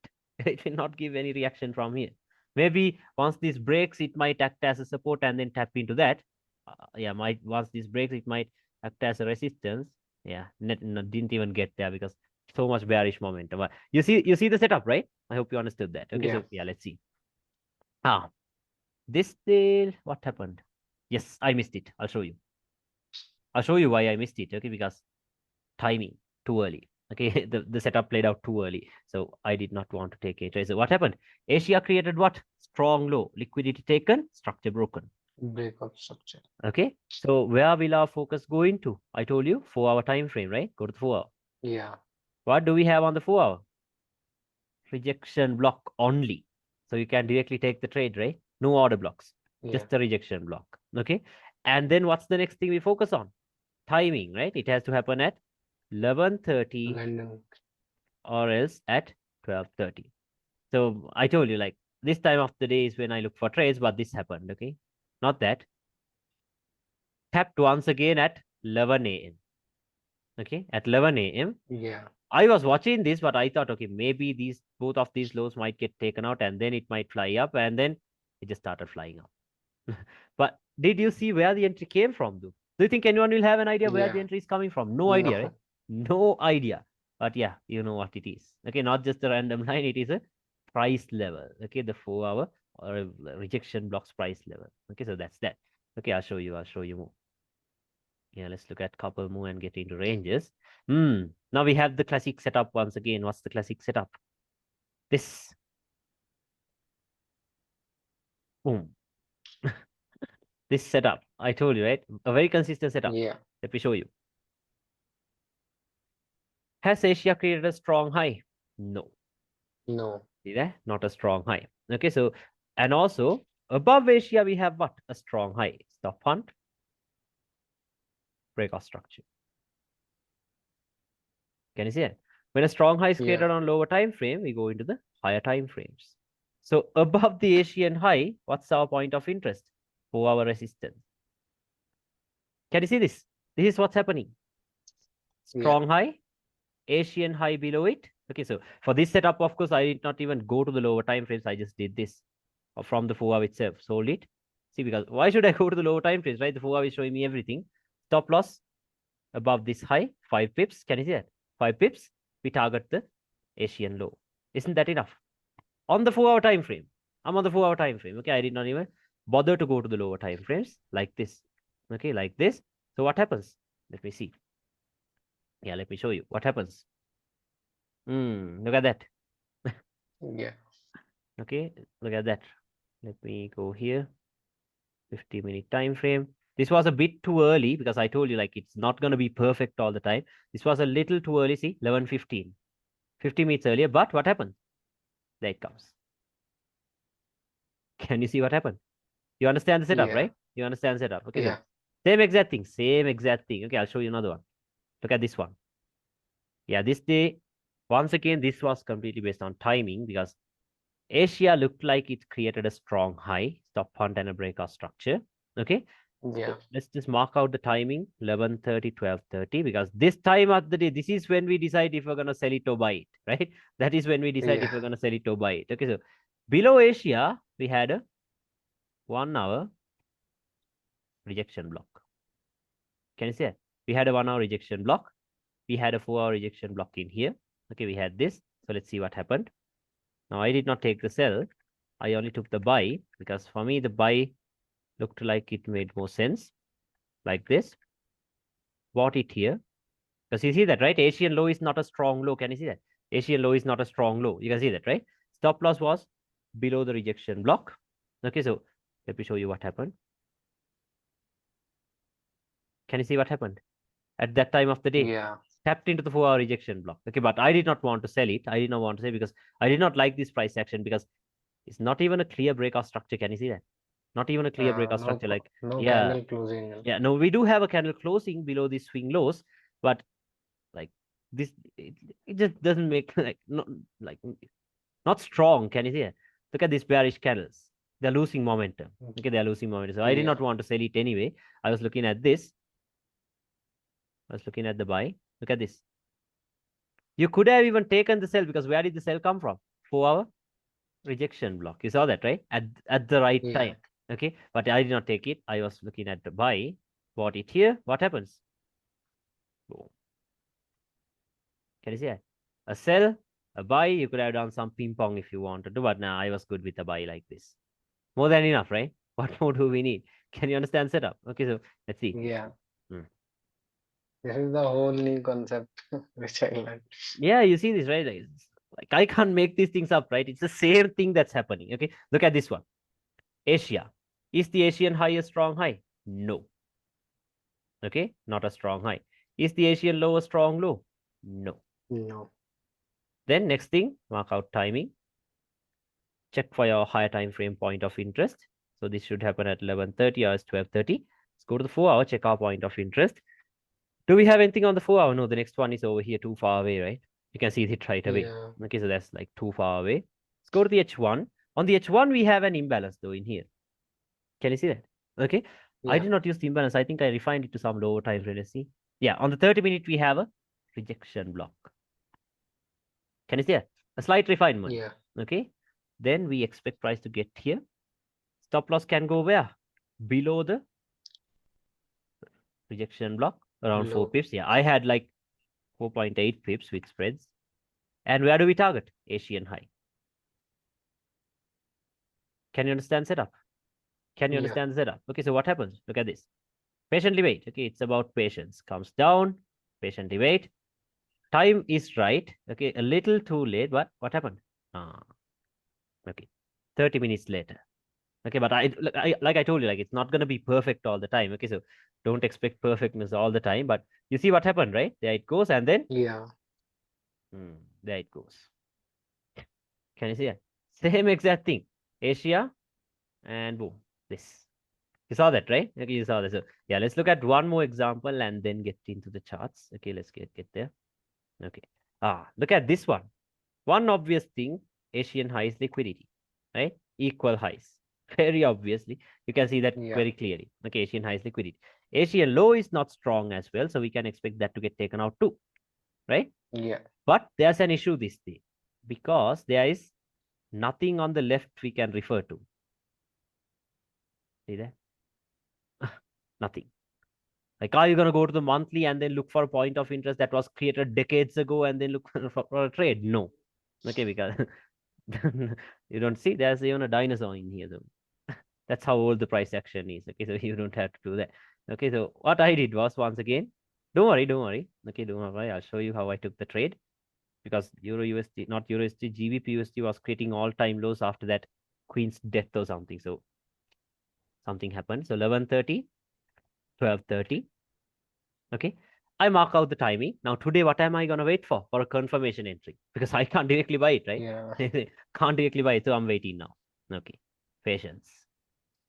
It will not give any reaction from here. Maybe once this breaks, it might act as a support and then tap into that. Yeah, once this breaks, it might act as a resistance. Yeah, didn't even get there because so much bearish momentum. But you see the setup, right? I hope you understood that. Okay, so yeah, let's see. This deal, what happened? Yes, I missed it. I'll show you. I'll show you why I missed it. Okay, because timing too early. Okay, the setup played out too early. So I did not want to take a trade. So what happened? Asia created what? Strong low. Liquidity taken, structure broken. Breakout structure. Okay, so where will our focus go into? I told you 4-hour time frame, right? Go to the 4-hour. Yeah. What do we have on the 4-hour? Rejection block only. So you can directly take the trade, right? No order blocks, just a rejection block. Okay, and then what's the next thing we focus on? Timing, right? It has to happen at 11:30 London. or else at 12:30. So I told you, like, this time of the day is when I look for trades, but this happened, okay? Not that. Tapped once again at 11 a.m. Okay, at 11 a.m. Yeah. I was watching this, but I thought, okay, maybe these both of these lows might get taken out and then it might fly up, and then it just started flying up. But did you see where the entry came from, though? Do you think anyone will have an idea where the Yeah. entry is coming from? No idea, right? No. No idea. But yeah, you know what it is. Okay, not just a random line, it is a price level. Okay, the 4 hour or a rejection blocks price level. Okay, so that's that. Okay, I'll show you. I'll show you more. Yeah, let's look at couple more and get into ranges. Now we have the classic setup once again. What's the classic setup? This. Boom. This setup. I told you, right? A very consistent setup. Yeah. Let me show you. Has Asia created a strong high? No. No. See that? Not a strong high. Okay, so, and also above Asia, we have what? A strong high. Stop hunt, breakout structure. Can you see it? When a strong high is Yeah. created on lower time frame, we go into the higher time frames. So above the Asian high, what's our point of interest? 4 hour resistance. Can you see this? This is what's happening. Yeah. Strong high, Asian high below it. Okay, so for this setup, of course, I did not even go to the lower time frames. I just did this from the 4 hour itself, sold it. See, because why should I go to the lower time frames, right? The 4 hour is showing me everything. Stop loss above this high, 5 pips. Can you see that? 5 pips. We target the Asian low. Isn't that enough? On the 4 hour time frame. I'm on the 4 hour time frame. Okay, I did not even bother to go to the lower time frames like this. Okay, like this. So what happens? Let me see. Yeah, let me show you what happens. Look at that. Yeah. Okay, look at that. Let me go here. 50-minute time frame. This was a bit too early because I told you, like, it's not going to be perfect all the time. This was a little too early. See, 11:15, 50 minutes earlier. But what happened? There it comes. Can you see what happened? You understand the setup, Yeah. right? You understand the setup. Okay, so Yeah. same exact thing. Same exact thing. Okay, I'll show you another one. Look at this one. Yeah, this day, once again, this was completely based on timing because Asia looked like it created a strong high, stop hunt and a breakout structure. Okay, Yeah. so let's just mark out the timing 11:30, 12:30, because this time of the day, this is when we decide if we're going to sell it or buy it, right? That is when we decide if Yeah. we're going to sell it or buy it. Okay, so below Asia, we had a 1 hour rejection block. Can you see it? We had a 1 hour rejection block. We had a 4 hour rejection block in here. Okay, we had this. So let's see what happened. Now, I did not take the sell. I only took the buy because for me, the buy looked like it made more sense. Like this. Bought it here. Because you see that, right? Asian low is not a strong low. Can you see that? Asian low is not a strong low. You can see that, right? Stop loss was below the rejection block. Okay, so let me show you what happened. Can you see what happened? At that time of the day, Yeah. tapped into the 4 hour rejection block. Okay, but I did not want to sell it. I did not want to sell because I did not like this price action because it's not even a clear breakout structure. Can you see that? Not even a clear breakout No. structure. Like, No yeah, candle closing. yeah. No, we do have a candle closing below these swing lows, but like this, it just doesn't make like not strong. Can you see it? Look at these bearish candles. They're losing momentum. Okay, they're losing momentum. So I did not Yeah. want to sell it anyway. I was looking at this. I was looking at the buy. Look at this. You could have even taken the sell because where did the sell come from? 4 hour rejection block. You saw that, right? At the right Yeah. time. Okay, but I did not take it. I was looking at the buy. Bought it here. What happens? Boom. Can you see that? A sell, a buy. You could have done some ping pong if you wanted to, but now I was good with a buy like this. More than enough, right? What more do we need? Can you understand setup? Okay, so let's see. Yeah. Hmm. This is the whole new concept which I learned. Yeah, you see this, right? Like I can't make these things up, right? It's the same thing that's happening. Okay, look at this one. Asia. Is the Asian high a strong high? No. Okay, not a strong high. Is the Asian low a strong low? No. No. Then next thing, mark out timing. Check for your higher time frame point of interest. So this should happen at 11:30 or 12:30. Let's go to the 4 hour, check our point of interest. Do we have anything on the 4 hour? No, the next one is over here, too far away, right? You can see it right away. Yeah. Okay, so that's like too far away. Let's go to the H1. On the H1, we have an imbalance though in here. Can you see that? Okay. I Yeah. did not use the imbalance. I think I refined it to some lower time frame. Let's see. Yeah, on the 30-minute, we have a rejection block. Can you see that? A slight refinement. Yeah. Okay. Then we expect price to get here. Stop loss can go where? Below the rejection block, around 4 Below. pips. Yeah, I had like 4.8 pips with spreads. And where do we target? Asian high. Can you understand setup? Can you Yeah. understand the setup? Okay, so what happens? Look at this. Patiently wait. Okay, it's about patience. Comes down, patiently wait. Time is right. Okay, a little too late, but what happened? Okay, 30 minutes later. Okay, but like I told you, like it's not gonna be perfect all the time. Okay, so don't expect perfectness all the time. But you see what happened, right? There it goes, and then Yeah. there it goes. Can you see that? Same exact thing. Asia and boom, this. You saw that, right? Okay, you saw that. So yeah, let's look at one more example and then get into the charts. Okay, let's get there. Okay. Look at this one. One obvious thing, Asian highs liquidity, right? Equal highs. Very obviously, you can see that Yeah. very clearly. Okay, Asian highs liquidity. Asian low is not strong as well, so we can expect that to get taken out too, right? Yeah. But there's an issue this day because there is nothing on the left we can refer to. See that? Nothing. Like, are you going to go to the monthly and then look for a point of interest that was created decades ago and then look for a trade? No. Okay, because you don't see there's even a dinosaur in here though. That's how old the price action is. Okay, so you don't have to do that. Okay, so what I did was once again, don't worry, don't worry. Okay, don't worry. I'll show you how I took the trade because Euro USD, not Euro USD, GBP USD was creating all-time lows after that Queen's death or something. So something happened. So 11:30, 12:30. Okay. I mark out the timing. Now today, what am I gonna wait for? For a confirmation entry. Because I can't directly buy it, right? Yeah. Can't directly buy it, so I'm waiting now. Okay. Patience.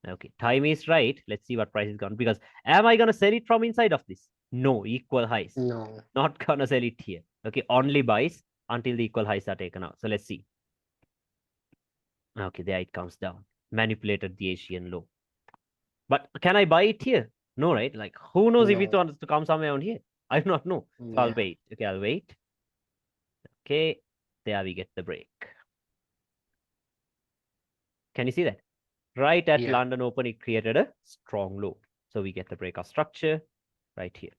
Okay. Time is right. Let's see what price is gone. Because am I gonna sell it from inside of this? No, equal highs. No. Not gonna sell it here. Okay, only buys until the equal highs are taken out. So let's see. Okay, there it comes down. Manipulated the Asian low. But can I buy it here? No, right? Like, who knows if it No. wants to come somewhere on here? I do not know. So I'll Yeah. wait. Okay, I'll wait. Okay, there we get the break. Can you see that? Right at Yeah. London Open, it created a strong low. So we get the breakout structure right here.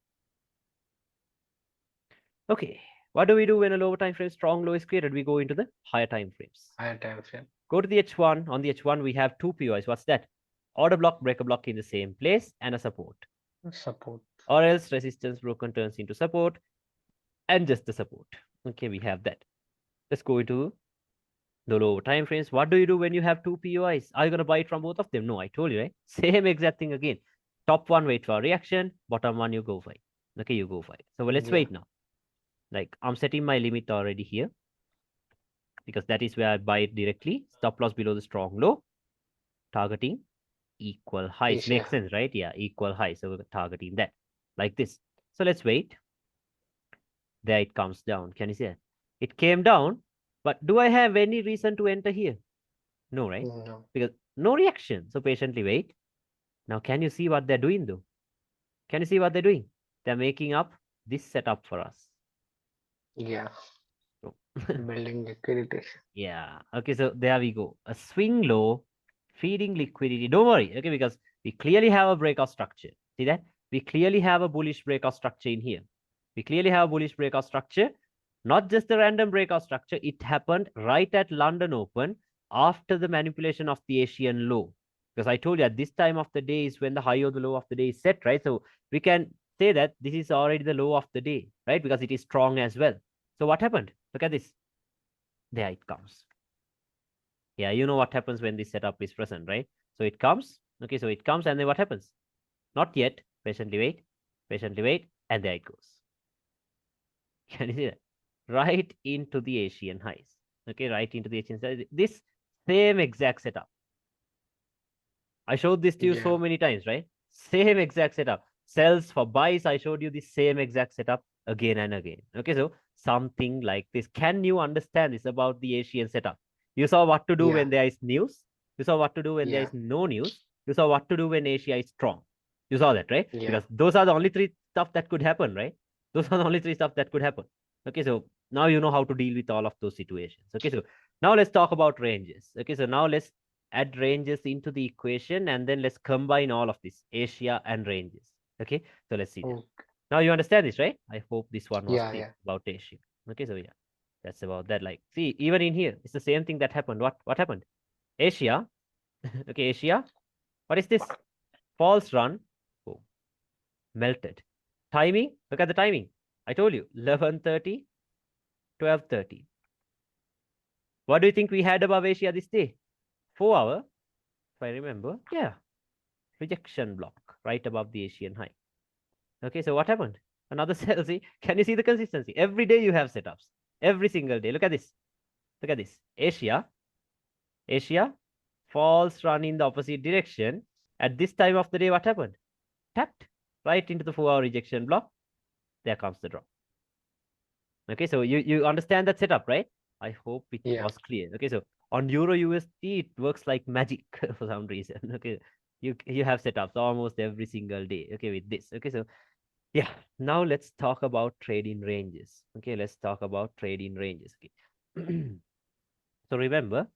Okay, what do we do when a lower time frame strong low is created? We go into the higher time frames. Higher time frame. Go to the H1. On the H1, we have two POIs. What's that? Order block, breaker block in the same place, and a support. Support. Or else resistance broken turns into support, and just the support. Okay, we have that. Let's go into the lower time frames. What do you do when you have two POIs? Are you going to buy it from both of them? No, I told you, right? Same exact thing again. Top one, wait for a reaction. Bottom one, you go for it. Okay, you go for it. So let's Yeah. wait now. Like, I'm setting my limit already here because that is where I buy it directly. Stop loss below the strong low. Targeting equal highs. Asia. Makes sense, right? Yeah, equal highs. So we're targeting that like this. So let's wait. There it comes down. Can you see that? It came down, but do I have any reason to enter here? No, right? No. Because no reaction. So patiently wait. Now, can you see what they're doing though? Can you see what they're doing? They're making up this setup for us. Yeah. So, Building liquidity. yeah. Okay, so there we go. A swing low, feeding liquidity. Don't worry, okay, because we clearly have a breakout structure. See that? We clearly have a bullish breakout structure in here. We clearly have a bullish breakout structure. Not just a random breakout structure. It happened right at London Open after the manipulation of the Asian low. Because I told you at this time of the day is when the high or the low of the day is set, right? So we can say that this is already the low of the day, right? Because it is strong as well. So what happened? Look at this. There it comes. Yeah, you know what happens when this setup is present, right? So it comes. Okay, so it comes and then what happens? Not yet. Patiently wait, and there it goes. Can you see that? Right into the Asian highs. Okay, right into the Asian highs. This same exact setup. I showed this to you Yeah. so many times, right? Same exact setup. Sells for buys, I showed you the same exact setup again and again. Okay, so something like this. Can you understand this about the Asian setup? You saw what to do Yeah. when there is news. You saw what to do when there Yeah. is no news. You saw what to do when Asia is strong. You saw that, right? Yeah. Because those are the only three stuff that could happen, right? Those are the only three stuff that could happen. Okay, so now you know how to deal with all of those situations. Okay, so now let's talk about ranges. Okay, so now let's add ranges into the equation and then let's combine all of this, Asia and ranges. Okay, so let's see that. Oh, Now you understand this, right? I hope this one was yeah. clear Yeah. about Asia. Okay, so yeah, that's about that. Like, see, even in here, it's the same thing that happened. What happened? Asia, okay, Asia. What is this? False run. Oh, melted. Timing. Look at the timing. I told you, 11:30, 12:30. What do you think we had above Asia this day? 4 hour, if I remember. Yeah, rejection block right above the Asian high. Okay, so what happened? Another sell. See, can you see the consistency? Every day you have setups. Every single day. Look at this. Look at this. Asia, false run in the opposite direction. At this time of the day, what happened? Tapped right into the 4 hour rejection block. There comes the drop. Okay, so you understand that setup, right? I hope it Yeah. was clear. Okay, so on Euro USD, it works like magic for some reason. Okay, you have setups almost every single day. Okay, with this. Okay, so yeah, now let's talk about trading ranges. Okay, let's talk about trading ranges. Okay. So remember,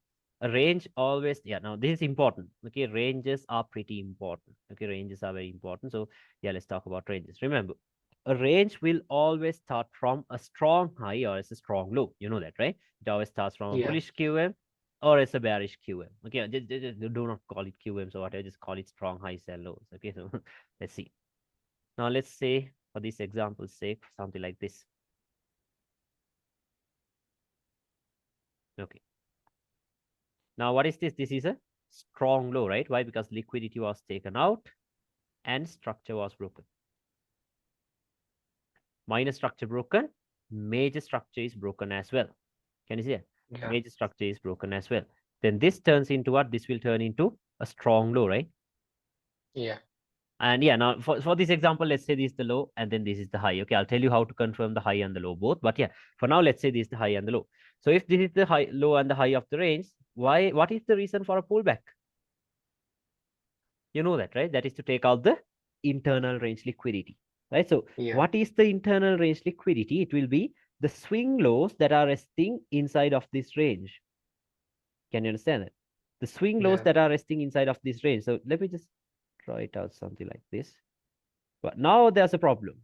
a range always, yeah, now this is important. Okay, ranges are pretty important. Okay, ranges are very important. So yeah, let's talk about ranges. Remember, a range will always start from a strong high or as a strong low. You know that, right? It always starts from a Yeah. bullish QM or as a bearish QM. Okay, just do not call it QMs or whatever, just call it strong highs and lows. Okay, so let's see. Now let's say for this example's sake, something like this. Okay. Now what is this? This is a strong low, right? Why? Because liquidity was taken out and structure was broken. Minor structure broken, major structure is broken as well. Can you see that? Yeah. Major structure is broken as well. Then this turns into what? This will turn into a strong low, right? Yeah. And yeah, now for this example, let's say this is the low and then this is the high. Okay, I'll tell you how to confirm the high and the low both. But yeah, for now, let's say this is the high and the low. So if this is the high, low and the high of the range, what is the reason for a pullback? You know that, right? That is to take out the internal range liquidity, right? So Yeah. what is the internal range liquidity? It will be the swing lows that are resting inside of this range. Can you understand that? The swing lows Yeah. that are resting inside of this range. So let me just draw it out something like this. But now there's a problem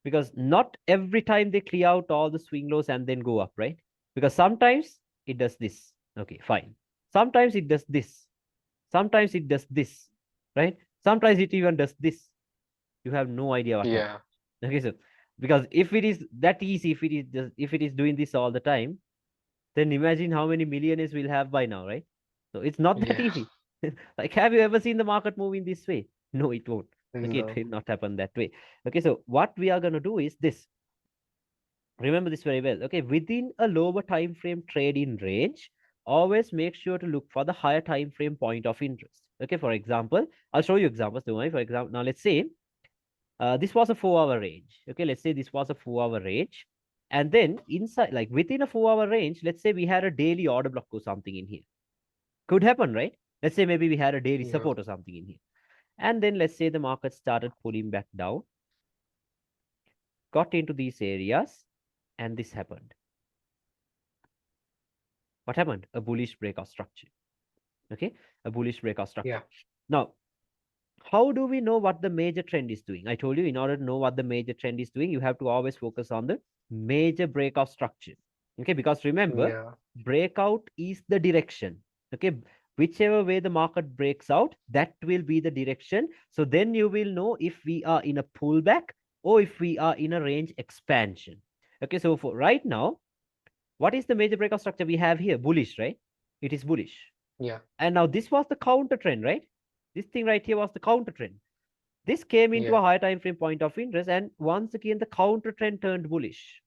because not every time they clear out all the swing lows and then go up, right? Because sometimes it does this. Okay, fine. Sometimes it does this. Sometimes it does this, right? Sometimes it even does this. You have no idea what happened. Yeah. Okay, so because if it is that easy, if it is doing this all the time, then imagine how many millionaires we'll have by now, right? So it's not that Yeah. easy. Like, have you ever seen the market move in this way? No, it won't. Okay, it No. will not happen that way. Okay, so what we are gonna do is this. Remember this very well. Okay, within a lower time frame trade in range, always make sure to look for the higher time frame point of interest. Okay, for example, I'll show you examples. Don't worry. For example, now let's say this was a 4 hour range. Okay, let's say this was a 4 hour range. And then inside, like within a 4 hour range, let's say we had a daily order block or something in here. Could happen, right? Let's say maybe we had a daily Yeah. support or something in here. And then let's say the market started pulling back down, got into these areas, and this happened. What happened? A bullish breakout structure. Okay, a bullish breakout structure. Yeah. Now, how do we know what the major trend is doing? I told you in order to know what the major trend is doing, you have to always focus on the major breakout structure. Okay, because remember, Yeah. breakout is the direction. Okay, whichever way the market breaks out, that will be the direction. So then you will know if we are in a pullback or if we are in a range expansion. Okay, so for right now, what is the major breakout structure we have here? Bullish, right? It is bullish. Yeah. And now this was the counter trend, right? This thing right here was the counter trend. This came into a Yeah. higher time frame point of interest, and once again the counter trend turned bullish.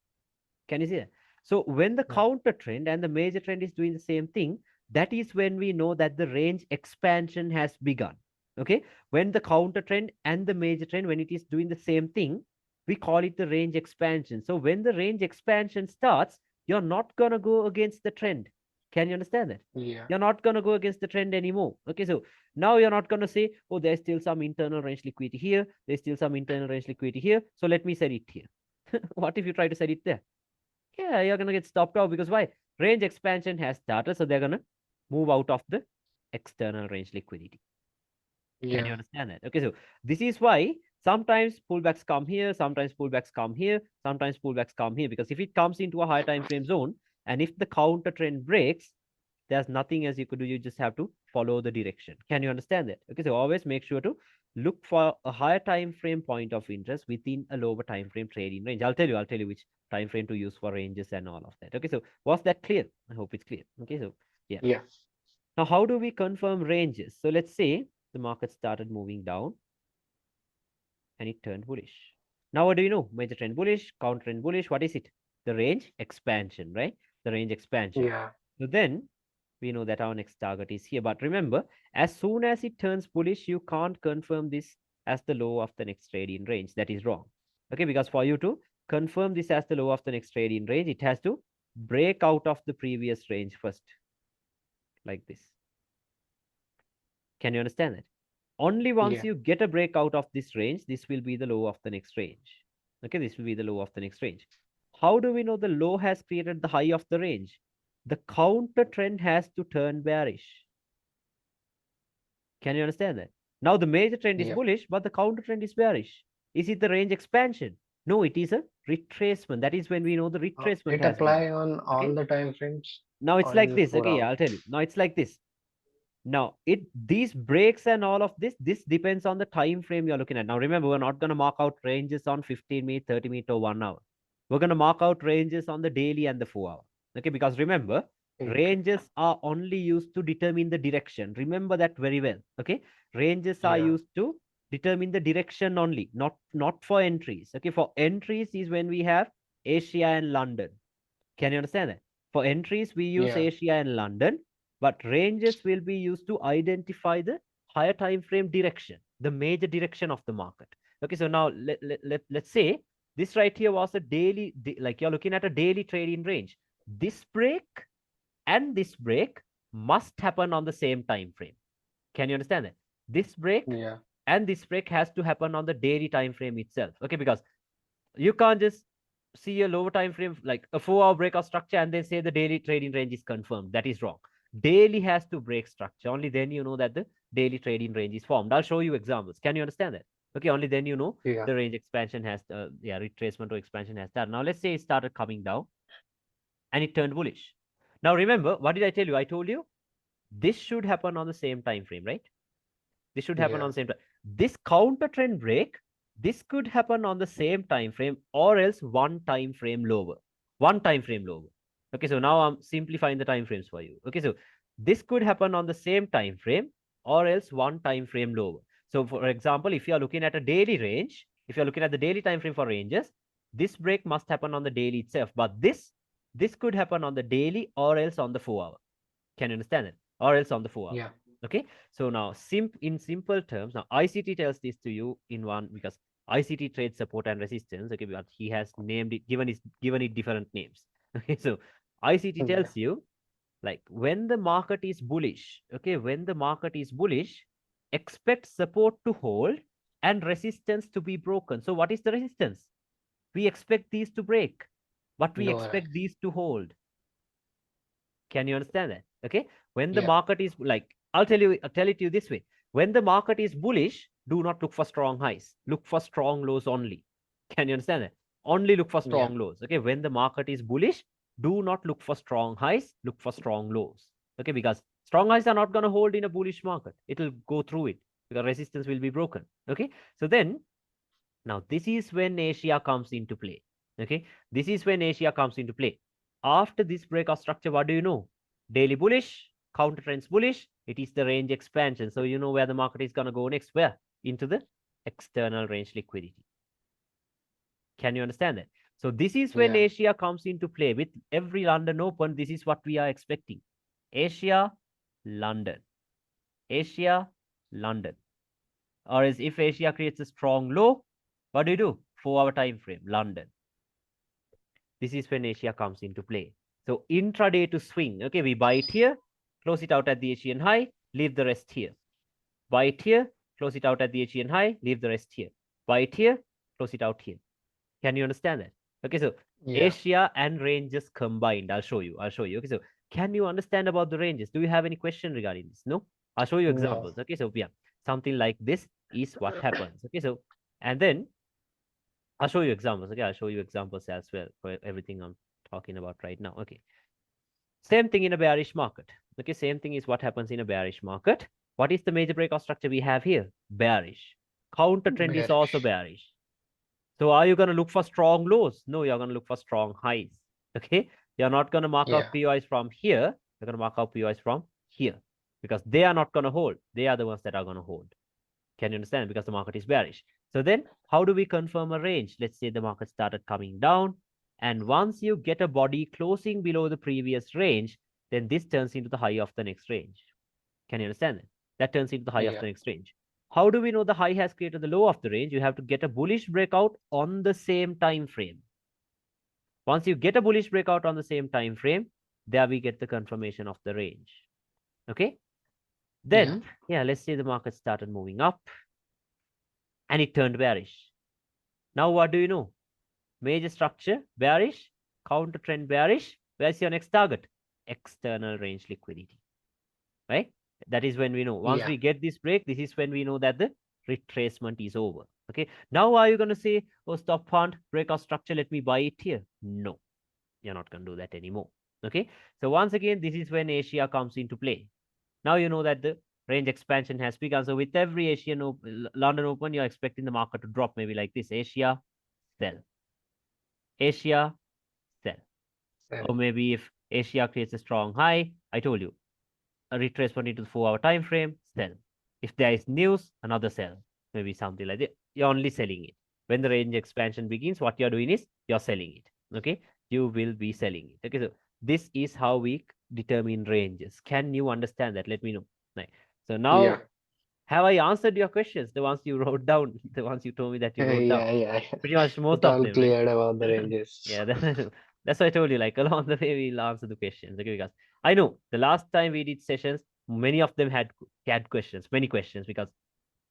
Can you see that? So when the Yeah. counter trend and the major trend is doing the same thing, that is when we know that the range expansion has begun. Okay, when the counter trend and the major trend, when it is doing the same thing, we call it the range expansion. So when the range expansion starts, you're not gonna go against the trend. Can you understand that? Yeah. You're not gonna go against the trend anymore. Okay, so now you're not gonna say, oh, there's still some internal range liquidity here, there's still some internal range liquidity here, so let me set it here. What if you try to set it there? Yeah, you're gonna get stopped out because why? Range expansion has started, so they're gonna move out of the external range liquidity. Can you Yeah. understand that? Okay, so this is why sometimes pullbacks come here, sometimes pullbacks come here, sometimes pullbacks come here. Because if it comes into a higher time frame zone, and if the counter trend breaks, there's nothing else you could do. You just have to follow the direction. Can you understand that? Okay, so always make sure to look for a higher time frame point of interest within a lower time frame trading range. I'll tell you which time frame to use for ranges and all of that. Okay, so was that clear? I hope it's clear. Okay, so yeah. Yeah. Now, how do we confirm ranges? So let's say the market started moving down and it turned bullish. Now, what do you know? Major trend bullish, counter trend bullish. What is it? The range expansion, right? The range expansion. Yeah. So then we know that our next target is here. But remember, as soon as it turns bullish, you can't confirm this as the low of the next trading range. That is wrong. Okay, because for you to confirm this as the low of the next trading range, it has to break out of the previous range first, like this. Can you understand that? Only once Yeah. you get a breakout of this range, this will be the low of the next range. Okay, this will be the low of the next range. How do we know the low has created the high of the range? The counter trend has to turn bearish. Can you understand that? Now the major trend is Yeah. bullish, but the counter trend is bearish. Is it the range expansion? No, it is a retracement. That is when we know the retracement It has been done. apply on all Okay. the time frames Now it's or in like the this. four Okay, yeah, hour. I'll tell you. Now it's like this. Now, these breaks and all of this depends on the time frame you're looking at. Now, remember, we're not going to mark out ranges on 15 minute, 30 minute, or 1 hour. We're going to mark out ranges on the daily and the 4 hour. Okay, because remember, Okay. ranges are only used to determine the direction. Remember that very well. Okay, ranges are Yeah. used to determine the direction only, not for entries. Okay, for entries is when we have Asia and London. Can you understand that? For entries, we use Yeah. Asia and London, but ranges will be used to identify the higher time frame direction, the major direction of the market. Okay, so now let's say this right here was a daily, like you're looking at a daily trading range. This break and this break must happen on the same time frame. Can you understand that? This break Yeah. and this break has to happen on the daily time frame itself. Okay, because you can't just see a lower time frame like a 4 hour breakout structure and then say the daily trading range is confirmed. That is wrong. Daily has to break structure. Only then you know that the daily trading range is formed. I'll show you examples. Can you understand that? Okay, only then you know Yeah. the range expansion has yeah, retracement or expansion has started. Now let's say it started coming down and it turned bullish. Now remember, what did I tell you? I told you this should happen on the same time frame, right? This should happen on Yeah. the same time. This counter trend break, this could happen on the same time frame or else one time frame lower. One time frame lower. Okay, so now I'm simplifying the time frames for you. Okay, so this could happen on the same time frame or else one time frame lower. So for example, if you are looking at a daily range, if you're looking at the daily time frame for ranges, this break must happen on the daily itself. But this could happen on the daily or else on the 4 hour. Can you understand it? Or else on the 4 hour. Yeah. Okay. So now in simple terms, now ICT tells this to you in one because ICT trades support and resistance. Okay, but he has named it, given it different names. Okay, so ICT Yeah. tells you like when the market is bullish, okay, when the market is bullish, expect support to hold and resistance to be broken. So what is the resistance? We expect these to break, but we Lower high. expect these to hold. Can you understand that? Okay. When the Yeah. market is like, I'll tell it to you this way. When the market is bullish, do not look for strong highs. Look for strong lows only. Can you understand that? Only look for Yeah. strong lows. Okay. When the market is bullish, do not look for strong highs. Look for strong lows. Okay. Because strong highs are not going to hold in a bullish market. It will go through it because resistance will be broken. Okay. So then now, this is when Asia comes into play. Okay, this is when Asia comes into play. After this breakout structure, what do you know? Daily bullish, counter trends bullish. It is the range expansion. So you know where the market is going to go next. Where? Into the external range liquidity. Can you understand that? So this is when Yeah. Asia comes into play with every London Open. This is what we are expecting. Asia, London. Asia, London. Or is if Asia creates a strong low, what do? 4-hour time frame, London. This is when Asia comes into play. So intraday to swing, okay, we buy it here, close it out at the Asian high, leave the rest here. Buy it here, close it out at the Asian high, leave the rest here. Buy it here, close it out here. Can you understand that? Okay, so Yeah. Asia and ranges combined. I'll show you. Okay, so can you understand about the ranges? Do you have any question regarding this? No? I'll show you No. examples. Okay, so yeah, something like this is what happens. Okay, so and then I'll show you examples. Okay, I'll show you examples as well for everything I'm talking about right now. Okay, same thing in a bearish market. Okay, same thing is what happens in a bearish market. What is the major breakout structure we have here? Bearish. Counter trend is also Bearish. bearish. So are you going to look for strong lows? No, you're going to look for strong highs. Okay, you're not going to mark Yeah. out POIs from here. You're going to mark out POIs from here because they are not going to hold. They are the ones that are going to hold. Can you understand? Because the market is bearish. So then how do we confirm a range? Let's say the market started coming down. And once you get a body closing below the previous range, then this turns into the high of the next range. Can you understand that? That turns into the high of Yeah. the next range. How do we know the high has created the low of the range? You have to get a bullish breakout on the same time frame. Once you get a bullish breakout on the same time frame, there we get the confirmation of the range. Okay? Yeah. Then, yeah, let's say the market started moving up and it turned bearish. Now, what do you know? Major structure, bearish, counter trend bearish. Where's your next target? External range liquidity, right? That is when we know. Once Yeah. we get this break, this is when we know that the retracement is over. Okay. Now, are you going to say, oh, stop fund, breakout structure, let me buy it here? No, you're not going to do that anymore. Okay. So once again, this is when Asia comes into play. Now you know that the range expansion has begun. So with every London Open, you're expecting the market to drop maybe like this. Asia, sell. Asia, sell. Or Sell. maybe if Asia creates a strong high, I told you, a retracement into the 4-hour time frame, sell. If there is news, another sell. Maybe something like that. You're only selling it. When the range expansion begins, what you're doing is you're selling it. Okay. You will be selling it. Okay. So this is how we determine ranges. Can you understand that? Let me know. Right. So Yeah. now, have I answered your questions? The ones you wrote down, the ones you told me that you wrote down. Yeah. Yeah. Pretty much most It of all them, right? cleared about the ranges. Yeah, that's why I told you. Like along the way, we'll answer the questions. Okay, because I know the last time we did sessions, many of them had questions, many questions, because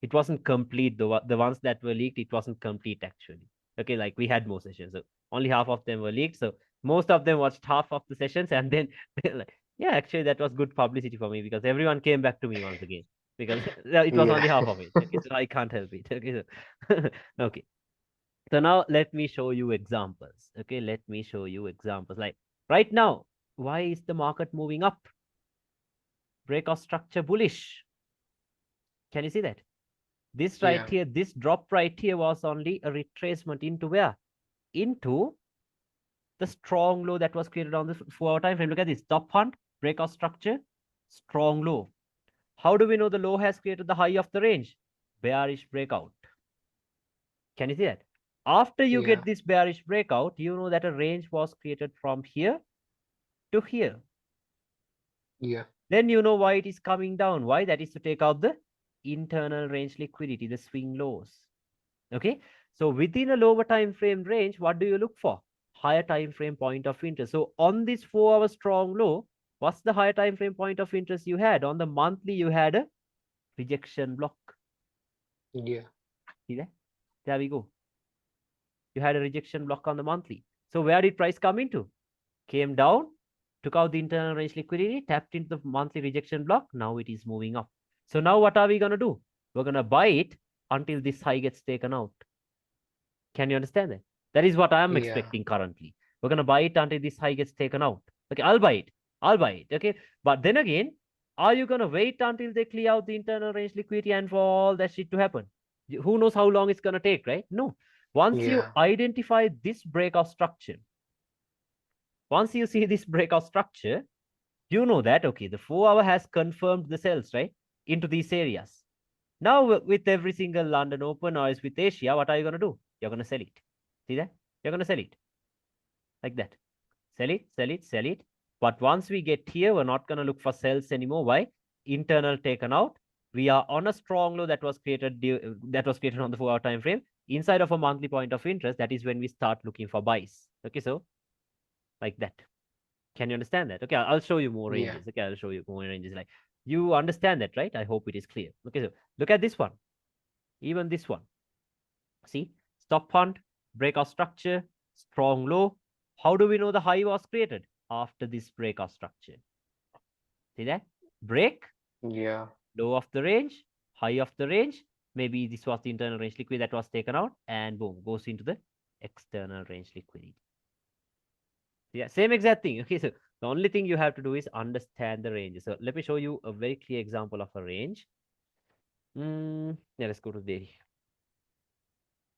it wasn't complete. The ones that were leaked, it wasn't complete actually. Okay, like we had more sessions, so only half of them were leaked. So most of them watched half of the sessions, and then like, yeah, actually that was good publicity for me because everyone came back to me once again because it was Yeah. only half of it. Okay, so I can't help it. Okay, so okay. So now let me show you examples. Okay, let me show you examples. Like right now, why is the market moving up? Breakout structure bullish. Can you see that? This right Yeah. here, this drop right here was only a retracement into where? Into the strong low that was created on the 4-hour time frame. Look at this top hunt, breakout structure, strong low. How do we know the low has created the high of the range? Bearish breakout. Can you see that? After you Yeah. get this bearish breakout, you know that a range was created from here to here. Yeah. Then you know why it is coming down. Why? That is to take out the internal range liquidity, the swing lows. Okay. So within a lower time frame range, what do you look for? Higher time frame point of interest. So on this 4-hour strong low, what's the higher time frame point of interest you had? On the monthly, you had a rejection block. Yeah. See that? There we go. You had a rejection block on the monthly. So where did price come into? Came down, took out the internal range liquidity, tapped into the monthly rejection block. Now it is moving up. So now what are we going to do? We're going to buy it until this high gets taken out. Can you understand that? That is what I am Yeah. expecting currently. We're going to buy it until this high gets taken out. Okay, I'll buy it. I'll buy it. Okay. But then again, are you going to wait until they clear out the internal range liquidity and for all that shit to happen? Who knows how long it's going to take, right? No. Once you Yeah. identify this breakout structure, once you see this breakout structure, you know that, okay, the 4-hour has confirmed the sells, right, into these areas. Now, with every single London Open or is with Asia, what are you going to do? You're going to sell it. See that? You're going to sell it like that. Sell it, sell it, sell it. But once we get here, we're not going to look for sells anymore. Why? Internal taken out. We are on a strong low that was created on the 4-hour time frame inside of a monthly point of interest. That is when we start looking for buys. Okay, so like that. Can you understand that? Okay, I'll show you more Yeah. ranges. Okay, I'll show you more ranges. Like, you understand that, right? I hope it is clear. Okay, so look at this one. Even this one. See, stop hunt, breakout structure, strong low. How do we know the high was created? After this breakout structure. See that? Break, Yeah. low of the range, high of the range. Maybe this was the internal range liquidity that was taken out, and boom, goes into the external range liquidity. Yeah, same exact thing. Okay, so the only thing you have to do is understand the range. So let me show you a very clear example of a range. Yeah, let's go to the.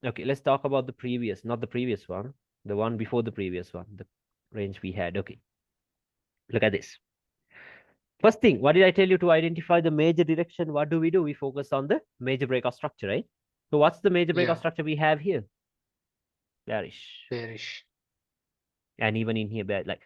Okay, let's talk about the previous, not the previous one, the one before the previous one, the range we had. Okay, look at this. First thing, what did I tell you to identify the major direction? What do? We focus on the major breakout structure, right? So what's the major breakout Yeah. structure we have here? Bearish. Bearish. And even in here, bear, like,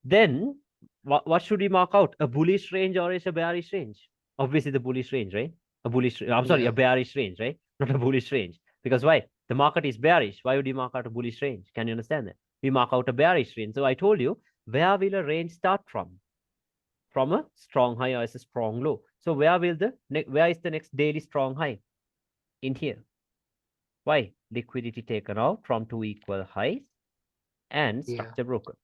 then what should we mark out? A bullish range or is a bearish range? Obviously the bullish range, right? I'm sorry, a Yeah. bearish range, right? Not a bullish range. Because why? The market is bearish. Why would you mark out a bullish range? Can you understand that? We mark out a bearish range. So I told you, where will a range start from? From a strong high or is a strong low. So where is the next daily strong high? In here. Why? Liquidity taken out from two equal highs and Yeah. structure broken.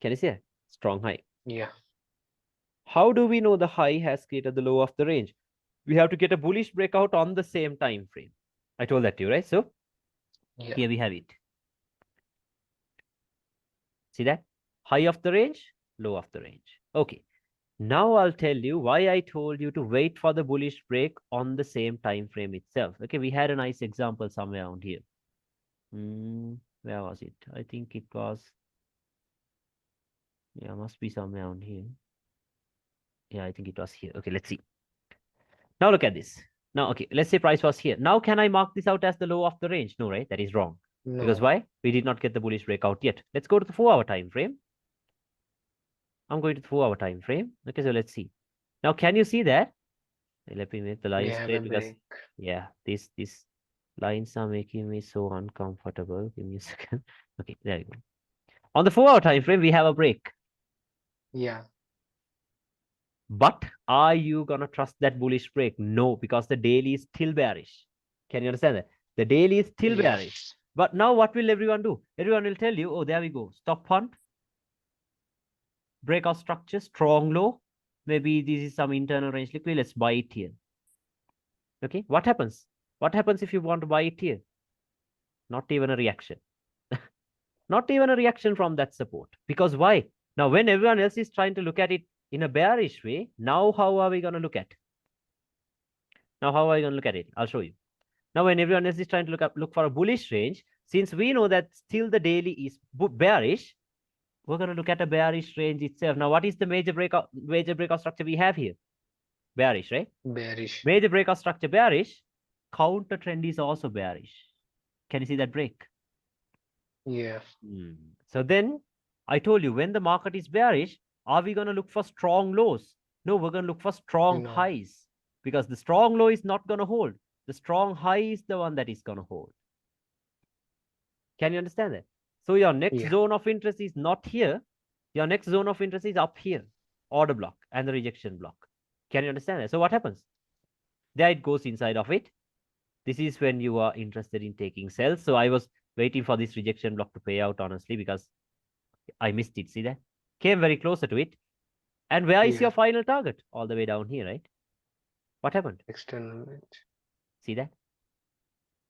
Can you see it? Strong high. Yeah. How do we know the high has created the low of the range? We have to get a bullish breakout on the same time frame. I told that to you, right? So Yeah. here we have it. See that? High of the range, low of the range. Okay. Now I'll tell you why I told you to wait for the bullish break on the same time frame itself. Okay, we had a nice example somewhere around here. Where was it? I think it was, yeah, must be somewhere around here. Yeah, I think it was here. Okay, let's see. Now look at this. Now, okay, let's say price was here. Now, can I mark this out as the low of the range? No, right? That is wrong. Because No. why? We did not get the bullish breakout yet. Let's go to the 4-hour time frame. I'm going to the 4-hour time frame. Okay, so let's see. Now, can you see that? Let me make the We line have a straight because, break. yeah, these lines are making me so uncomfortable. Give me a second. Okay, there you go. On the 4-hour time frame, we have a break. Yeah. But are you gonna trust that bullish break? No, because the daily is still bearish. Can you understand that? The daily is still bearish. Yes. But now what will everyone do? Everyone will tell you, oh, there we go. Stop hunt, breakout structure, strong low. Maybe this is some internal range liquidity. Let's buy it here. Okay, what happens? What happens if you want to buy it here? Not even a reaction. Not even a reaction from that support. Because why? Now, when everyone else is trying to look at it in a bearish way, now how are we going to look at? Now, how are we going to look at it? I'll show you. Now, when everyone else is trying to look for a bullish range, since we know that still the daily is bearish, we're going to look at a bearish range itself. Now, what is the major breakout structure we have here? Bearish, right? Bearish. Major breakout structure bearish. Counter trend is also bearish. Can you see that break? Yeah. So then I told you, when the market is bearish, are we going to look for strong lows? No, we're going to look for strong No. highs because the strong low is not going to hold. The strong high is the one that is going to hold. Can you understand that? So your next Yeah. zone of interest is not here. Your next zone of interest is up here, order block and the rejection block. Can you understand that? So what happens? There it goes inside of it. This is when you are interested in taking sells. So I was waiting for this rejection block to pay out, honestly, because I missed it. See that? Came very closer to it. And where is Yeah. your final target? All the way down here, right? What happened? External range. See that?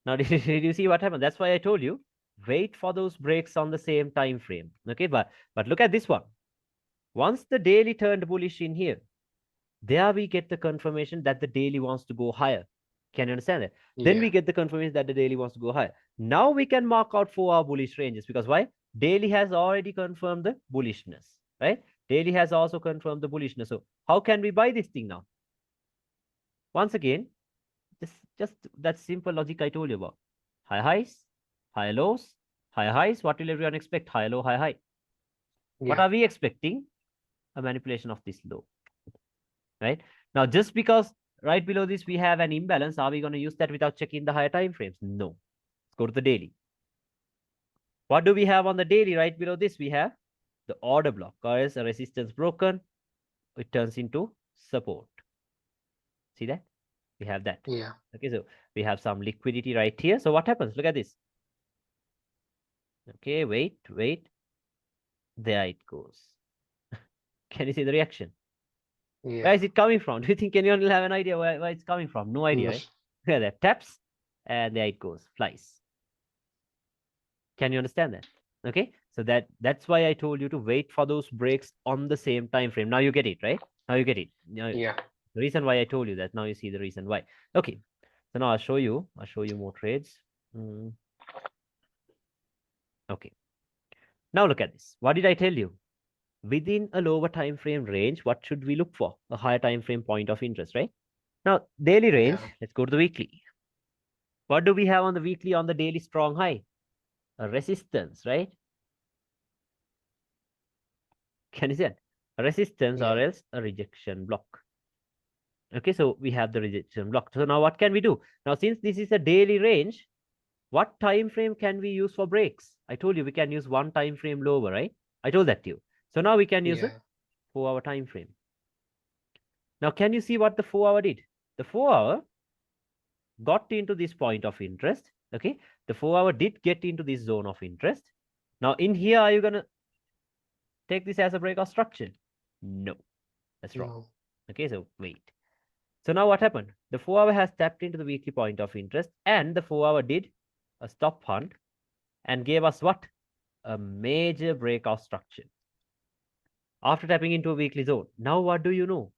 Now, did you see what happened? That's why I told you, wait for those breaks on the same time frame. Okay, but look at this one. Once the daily turned bullish in here, there we get the confirmation that the daily wants to go higher. Can you understand that? Then we Yeah. get the confirmation that the daily wants to go higher. Now we can mark out 4-hour bullish ranges because why? Daily has already confirmed the bullishness, right? Daily has also confirmed the bullishness. So how can we buy this thing now? Once again, just that simple logic I told you about. High highs, high lows, high highs. What will everyone expect? High low, high high. What Yeah. are we expecting? A manipulation of this low. right? Now, just because right below this we have an imbalance, are we going to use that without checking the higher time frames? No. Let's go to the daily. What do we have on the daily? Right below this, we have the order block. As a resistance broken, it turns into support. See that? We have that. Yeah. Okay, so we have some liquidity right here. So what happens? Look at this. Okay, wait. There it goes. Can you see the reaction? Where Yeah. is it coming from? Do you think anyone will have an idea where it's coming from? No idea, right? Look at that. Taps, and there it goes. Flies. Can you understand that? Okay, so that's why I told you to wait for those breaks on the same time frame. Now you get it, right? Now you get it. Now, Yeah. the reason why I told you that. Now you see the reason why. Okay, so now I'll show you more trades. Okay, now look at this. What did I tell you? Within a lower time frame range, what should we look for? A higher time frame point of interest, right? Now, daily range, Yeah. let's go to the weekly. What do we have on the weekly on the daily strong high? A resistance, right? Can you see that? A resistance or Yeah. else a rejection block. Okay, so we have the rejection block. So now what can we do? Now, since this is a daily range, what time frame can we use for breaks? I told you we can use one time frame lower, right? I told that to you. So now we can use a Yeah. 4-hour time frame. Now, can you see what the 4-hour did? The 4-hour got into this point of interest. Okay, the 4-hour did get into this zone of interest. Now, in here, are you gonna take this as a breakout structure? No, that's wrong. No. Okay, so wait. So now what happened? The 4-hour has tapped into the weekly point of interest, and the 4-hour did a stop hunt and gave us what? A major breakout structure. After tapping into a weekly zone. Now what do you know?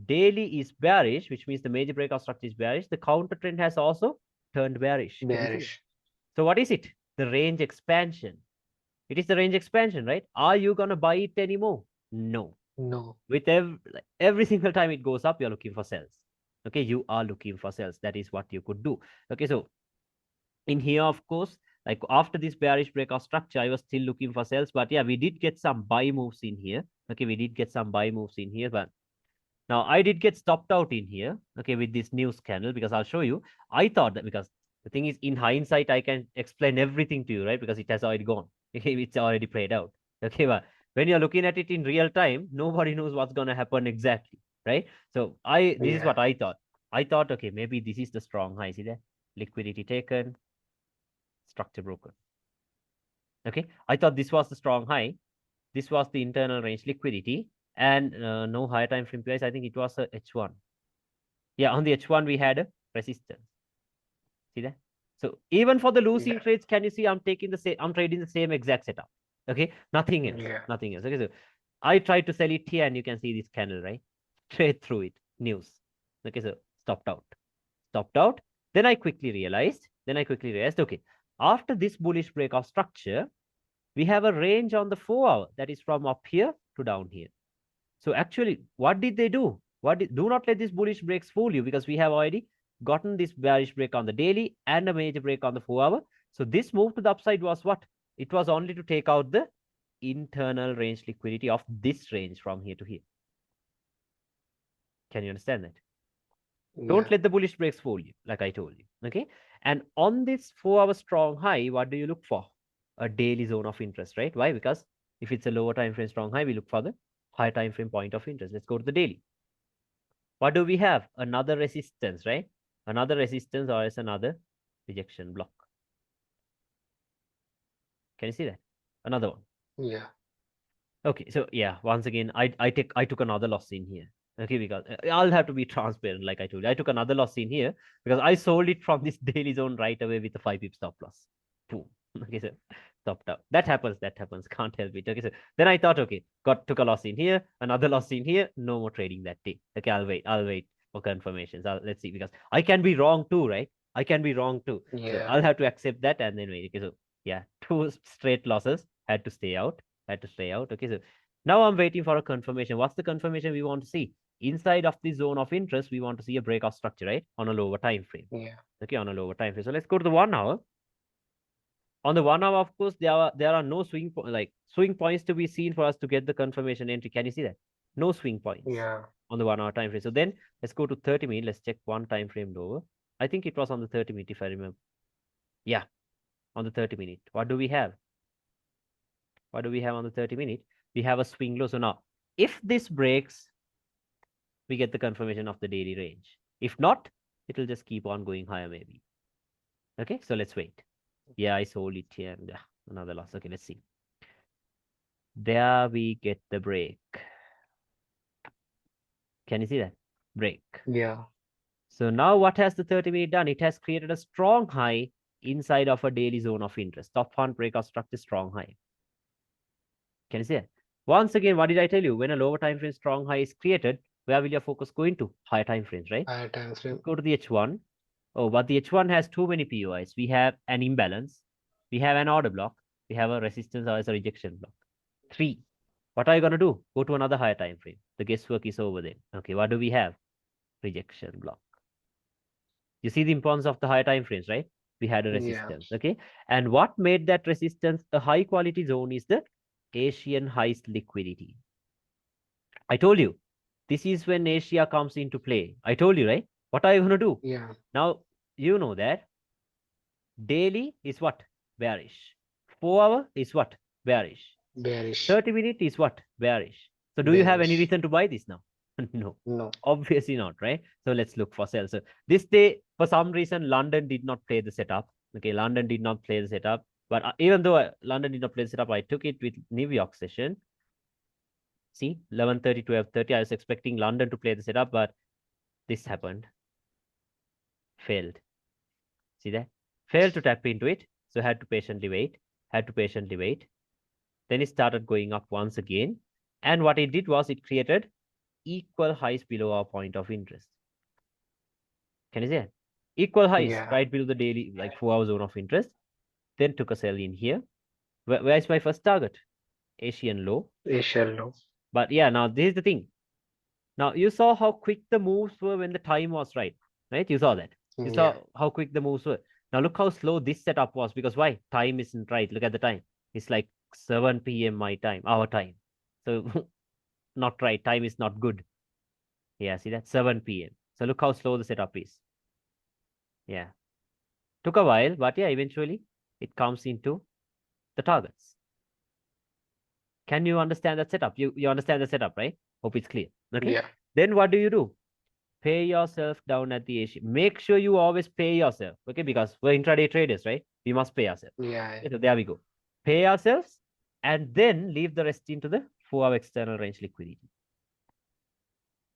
Daily is bearish, which means the major breakout structure is bearish. The counter trend has also turned bearish. Can you see that? Bearish. So what is it? The range expansion. It is the range expansion, right? Are you gonna buy it anymore? No. No. With every single time it goes up, you're looking for sales. Okay, you are looking for sales. That is what you could do. Okay, so in here, of course, like after this bearish breakout structure, I was still looking for sales, but yeah, we did get some buy moves in here. Okay, we did get some buy moves in here, but now I did get stopped out in here, okay, with this news candle, because I'll show you. I thought that, because the thing is, in hindsight, I can explain everything to you, right? Because it has already gone. It's already played out. Okay, but when you're looking at it in real time, nobody knows what's gonna happen exactly, right? So this is Yeah. what I thought. I thought, okay, maybe this is the strong high. See there? Liquidity taken, structure broken. Okay, I thought this was the strong high. This was the internal range liquidity, and no higher time frame price. I think it was a H1. Yeah, on the H1 we had a resistance. See that? So even for the losing Yeah. trades, can you see I'm taking the same, I'm trading the same exact setup. Okay, nothing else, Yeah. nothing else. Okay, so I tried to sell it here, and you can see this candle, right? Trade through it. News. Okay, so stopped out. Stopped out. Then I quickly realized, okay, after this bullish breakout structure, we have a range on the 4-hour that is from up here to down here. So actually, what did they do? Do not let these bullish breaks fool you, because we have already gotten this bearish break on the daily and a major break on the 4-hour. So this move to the upside was what? It was only to take out the internal range liquidity of this range from here to here. Can you understand that? Don't Yeah. let the bullish breaks fool you, like I told you. Okay. And on this 4-hour strong high, what do you look for? A daily zone of interest, right? Why? Because if it's a lower time frame strong high, we look for the higher time frame point of interest. Let's go to the daily. What do we have? Another resistance, right? Another resistance, or is another rejection block. Can you see that? Another one. Yeah. Okay, so yeah, once again, I took another loss in here. Okay, because I'll have to be transparent, like I told you. I took another loss in here because I sold it from this daily zone right away with a 5 pip stop loss. Boom. Okay, so stopped out. That happens. That happens. Can't help it. Okay, so then I thought, okay, took a loss in here, another loss in here. No more trading that day. Okay, I'll wait. I'll wait for confirmations. Let's see, because I can be wrong too, right? I can be wrong too. So Yeah. I'll have to accept that and then wait. Okay, so yeah, 2 straight losses had to stay out. Okay, so now I'm waiting for a confirmation. What's the confirmation we want to see? Inside of the zone of interest, we want to see a breakout structure, right? On a lower time frame. Yeah. Okay, on a lower time frame. So let's go to the 1-hour. On the 1-hour, of course, there are no swing points to be seen for us to get the confirmation entry. Can you see that? No swing points Yeah. on the 1 hour time frame. So then let's go to 30 minutes. Let's check one time frame lower. I think it was on the 30 minute if I remember. Yeah, on the 30 minute. What do we have? What do we have on the 30 minute? We have a swing low. So now, if this breaks, we get the confirmation of the daily range. If not, it'll just keep on going higher maybe. Okay, so let's wait. Yeah, I sold it here and another loss. Okay, let's see. There we get the break. Can you see that? Break. Yeah. So now what has the 30 minute done? It has created a strong high inside of a daily zone of interest. Top fund breakout structure strong high. Can you see it? Once again, what did I tell you? When a lower time frame strong high is created, where will your focus go into? Higher time frames, right? Higher time frame. Go to the H1. Oh, but the H1 has too many POIs. We have an imbalance. We have an order block. We have a resistance or as a rejection block. 3. What are you going to do? Go to another higher time frame. The guesswork is over there. Okay, what do we have? Rejection block. You see the importance of the higher time frames, right? We had a Yeah. resistance. Okay. And what made that resistance a high quality zone is the Asian highest liquidity. I told you, this is when Asia comes into play. I told you, right? What are you going to do? Yeah. Now, you know that daily is what? Bearish. 4 hour is what? Bearish. Bearish. 30 minute is what? Bearish. So do you have any Bearish. reason to buy this now? No. No. Obviously not, right? So let's look for sell. So this day, for some reason, London did not play the setup. Okay, London did not play the setup. But even though London did not play the setup, I took it with New York session. See, 11:30, 12:30. I was expecting London to play the setup, but this happened. Failed. See that? Failed to tap into it. So had to patiently wait. Had to patiently wait. Then it started going up once again. And what it did was it created equal highs below our point of interest. Can you see it? Equal highs Yeah. right below the daily, like 4 hour zone of interest. Then took a sell in here. Where is my first target? Asian low. Asian low. But yeah, now this is the thing. Now you saw how quick the moves were when the time was right? You saw that. You Yeah. saw how quick the moves were. Now look how slow this setup was because why? Time isn't right. Look at the time. It's like 7 p.m. my time, our time. So not right. Time is not good. Yeah, see that? 7 p.m. So look how slow the setup is. Yeah. Took a while, but yeah, eventually it comes into the targets. Can you understand that setup? You understand the setup, right? Hope it's clear. Okay. Yeah. Then what do? Pay yourself down at the Asia. Make sure you always pay yourself. Okay, because we're intraday traders, right? We must pay ourselves. Yeah. Okay, so there we go. Pay ourselves and then leave the rest into the 4 hour external range liquidity.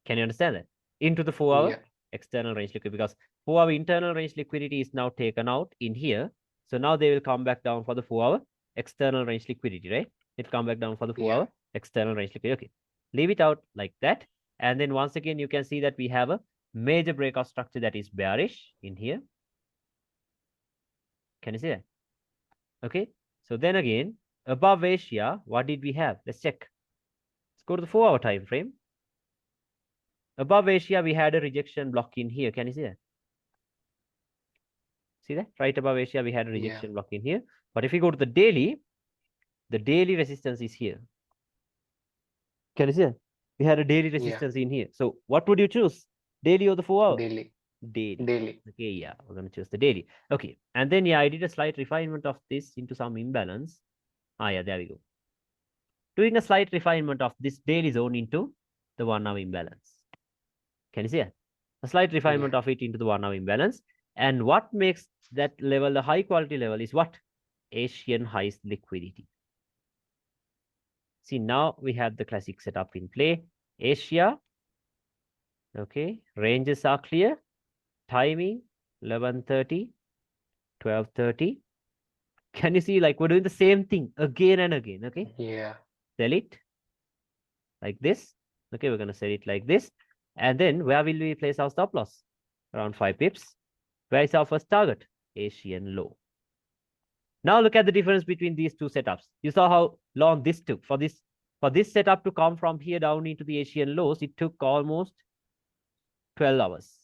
Can you understand that? Into the 4 hour Yeah. external range liquidity because 4 hour internal range liquidity is now taken out in here. So now they will come back down for the 4 hour external range liquidity, right? It'll come back down for the 4 Yeah. hour external range liquidity. Okay. Leave it out like that. And then once again, you can see that we have a major breakout structure that is bearish in here. Can you see that? Okay. So then again, above Asia, what did we have? Let's check. Let's go to the 4 hour time frame. Above Asia, we had a rejection block in here. Can you see that? See that? Right above Asia, we had a rejection block in here. But if you go to the daily resistance is here. Can you see that? We had a daily resistance in here. So what would you choose? Daily or the 4 hour? Daily. Daily. Daily. Okay, yeah, we're going to choose the daily. Okay. And then, yeah, I did a slight refinement of this into some imbalance. Yeah, there we go. Doing a slight refinement of this daily zone into the 1 hour imbalance. Can you see it? A slight refinement of it into the 1 hour imbalance. And what makes that level the high quality level is what? Asian highest liquidity. See, now we have the classic setup in play. Asia. Okay. Ranges are clear. Timing 11:30, 12:30. Can you see, like, we're doing the same thing again and again? Okay. Yeah. Sell it like this. Okay. We're going to sell it like this. And then where will we place our stop loss? Around 5 pips. Where is our first target? Asian low. Now look at the difference between these two setups. You saw how long this took for this setup to come from here down into the Asian lows. It took almost 12 hours.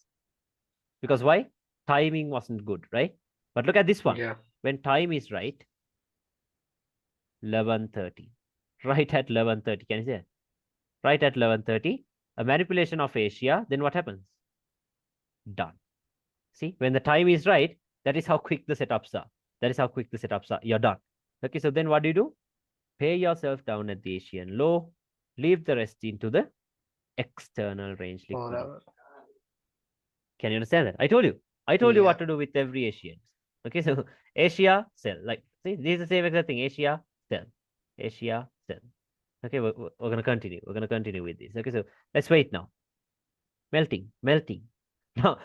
Because why? Timing wasn't good, right? But look at this one. Yeah. When time is right, 11:30. Right at 11:30. Can you see that? right at 11:30, a manipulation of Asia, then what happens? Done. See, when the time is right, that is how quick the setups are. That is how quick the setups are. You're done. Okay, so then what do? Pay yourself down at the Asian low, leave the rest into the external range liquidity. Forever. Can you understand that? I told you. I told you Yeah. what to do with every Asian. Okay, so Asia, sell. Like, see, this is the same exact thing. Asia, sell. Asia, sell. Okay, we're going to continue. We're going to continue with this. Okay, so let's wait now. Melting, melting. Now,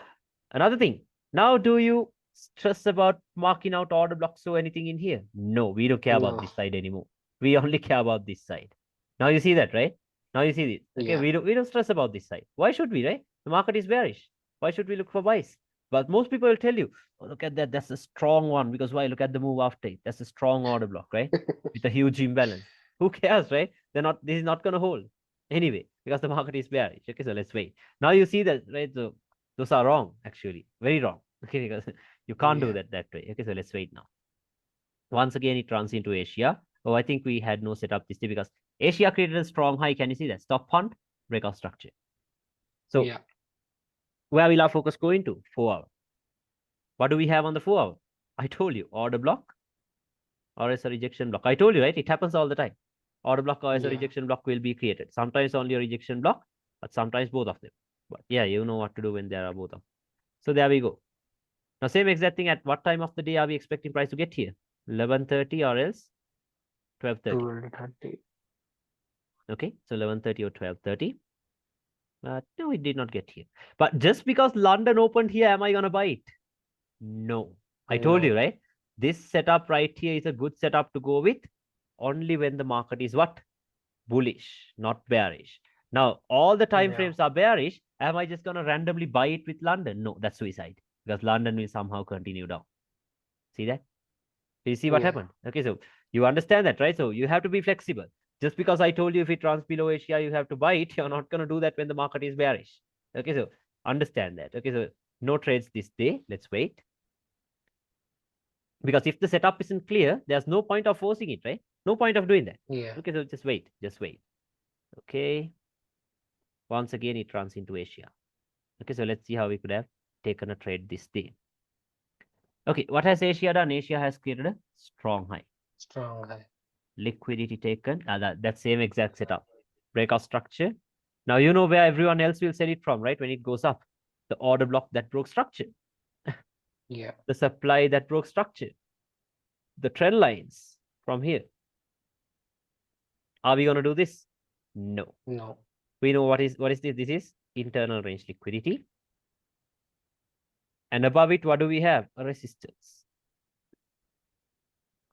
another thing. Now, do you stress about marking out order blocks or anything in here? No, we don't care about No. this side anymore. We only care about this side. Now you see that, right? Now you see this. Okay, Yeah. we don't stress about this side. Why should we, right? The market is bearish. Why should we look for buys? But most people will tell you, oh, look at that. That's a strong one. Because why? Look at the move after it. That's a strong order block, right? With a huge imbalance. Who cares, right? They're not. This is not going to hold anyway because the market is bearish. Okay, so let's wait. Now you see that, right? So those are wrong, actually, very wrong. Okay, because you can't do Yeah. that way. Okay, so let's wait now. Once again, it runs into Asia. Oh, I think we had no setup this day because Asia created a strong high. Can you see that? Stop hunt, breakout structure. So Yeah. where will our focus go into? 4 hour. What do we have on the 4 hour? I told you, order block or as a rejection block. I told you, right? It happens all the time. Order block or as a Yeah. rejection block will be created. Sometimes only a rejection block, but sometimes both of them. But yeah, you know what to do when there are both of them. So there we go. Now, same exact thing. At what time of the day are we expecting price to get here? 11:30 or else 12:30. 230. Okay, so 11:30 or 12:30. No, it did not get here. But just because London opened here, am I gonna buy it? No. I told you, No. right? This setup right here is a good setup to go with only when the market is what? Bullish, not bearish. Now, all the time Yeah. frames are bearish. Am I just gonna randomly buy it with London? No, that's suicide because London will somehow continue down. See that? Do you see what Yeah. happened? Okay, so you understand that, right? So you have to be flexible. Just because I told you if it runs below Asia, you have to buy it. You're not going to do that when the market is bearish. Okay, so understand that. Okay, so no trades this day. Let's wait. Because if the setup isn't clear, there's no point of forcing it, right? No point of doing that. Yeah. Okay, so just wait. Just wait. Okay. Once again, it runs into Asia. Okay, so let's see how we could have taken a trade this day. Okay, what has Asia done? Asia has created a strong high. Strong high. Liquidity taken. That same exact setup. Breakout structure. Now you know where everyone else will sell it from, right? When it goes up. The order block that broke structure. Yeah. The supply that broke structure. The trend lines from here. Are we going to do this? No. No. We know what is this? This is internal range liquidity. And above it, what do we have? A resistance.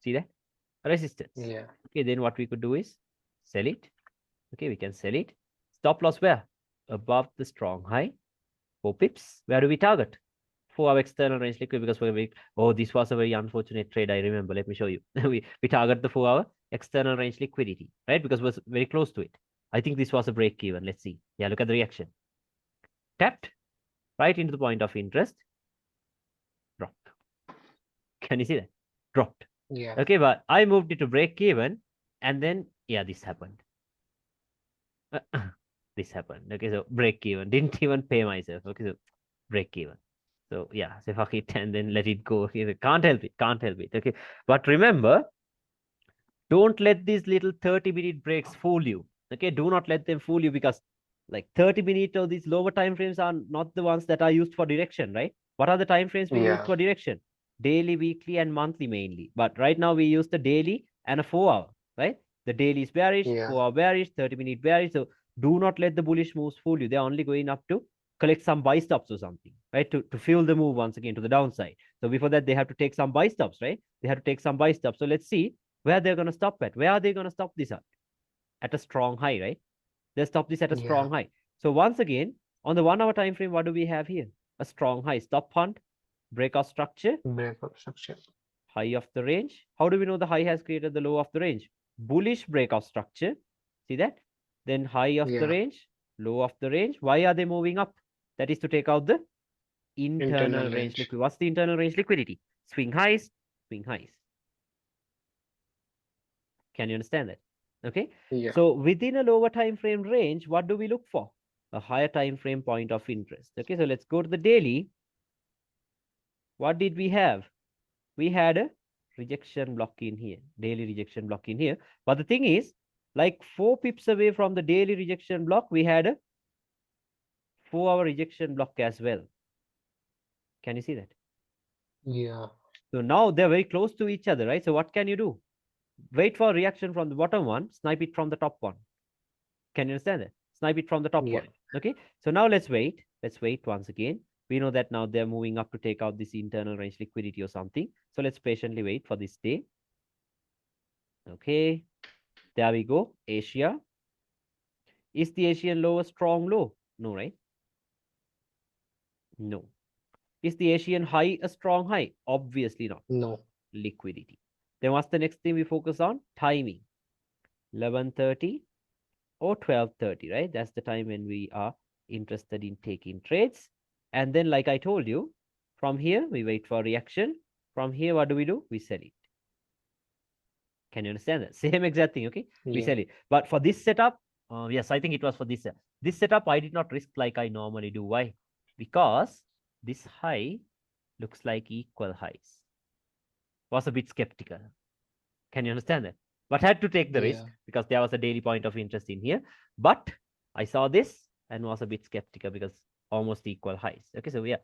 See that? A resistance. Yeah. Okay, then what we could do is sell it. Okay, we can sell it. Stop loss where? Above the strong high. 4 pips. Where do we target? For our external range liquid because oh, this was a very unfortunate trade. I remember. Let me show you. we target the 4 hour external range liquidity, right? Because we're very close to it. I think this was a break even. Let's see. Yeah, look at the reaction. Tapped right into the point of interest. Dropped. Can you see that? Dropped. Yeah. Okay, but I moved it to break even, and then yeah, this happened. This happened. Okay, so break even. Didn't even pay myself. Okay, so break even. So yeah, say fuck it and then let it go. Okay, can't help it. Can't help it. Okay, but remember, don't let these little 30-minute breaks fool you. Okay, do not let them fool you because like 30-minute or these lower time frames are not the ones that are used for direction, right? What are the time frames we use Yeah. for direction? Daily, weekly, and monthly mainly. But right now we use the daily and a 4 hour, right? The daily is bearish, Yeah. 4 hour bearish, 30-minute bearish. So do not let the bullish moves fool you. They're only going up to collect some buy stops or something, right? To fuel the move once again to the downside. So before that, they have to take some buy stops, right? They have to take some buy stops. So let's see where they're going to stop at. Where are they going to stop this at? At a strong high, right? They'll stop this at a Yeah. strong high. So once again, on the 1 hour time frame, what do we have here? A strong high. Stop hunt, breakout structure, Breakup structure. high of the range. How do we know the high has created the low of the range? Bullish breakout structure. See that? Then high of the Yeah. range, low of the range. Why are they moving up? That is to take out the internal Internal range range. liquidity. What's the internal range liquidity? Swing highs, swing highs. Can you understand that? Okay. Yeah. So within a lower time frame range, what do we look for? A higher time frame point of interest. Okay. So let's go to the daily. What did we have? We had a rejection block in here, daily rejection block in here. But the thing is, like 4 pips away from the daily rejection block, we had a 4 hour rejection block as well. Can you see that? Yeah. So now they're very close to each other, right? So what can you do? Wait for reaction from the bottom one, snipe it from the top one. Can you understand that? Snipe it from the top Yeah. one. Okay. So now let's wait. Let's wait once again. We know that now they're moving up to take out this internal range liquidity or something. So let's patiently wait for this day. Okay. There we go. Asia. Is the Asian low a strong low? No, right? No. Is the Asian high a strong high? Obviously not. No. Liquidity. Then what's the next thing we focus on? Timing. 11:30 or 12:30, right? That's the time when we are interested in taking trades. And then, like I told you, from here, we wait for reaction. From here, what do? We sell it. Can you understand that? Same exact thing, okay? We Yeah. sell it. But for this setup, yes, I think it was for this. This setup, I did not risk like I normally do. Why? Because this high looks like equal highs. Was a bit skeptical. Can you understand that? But had to take the risk Yeah. because there was a daily point of interest in here. But I saw this and was a bit skeptical because almost equal highs. Okay, so yeah,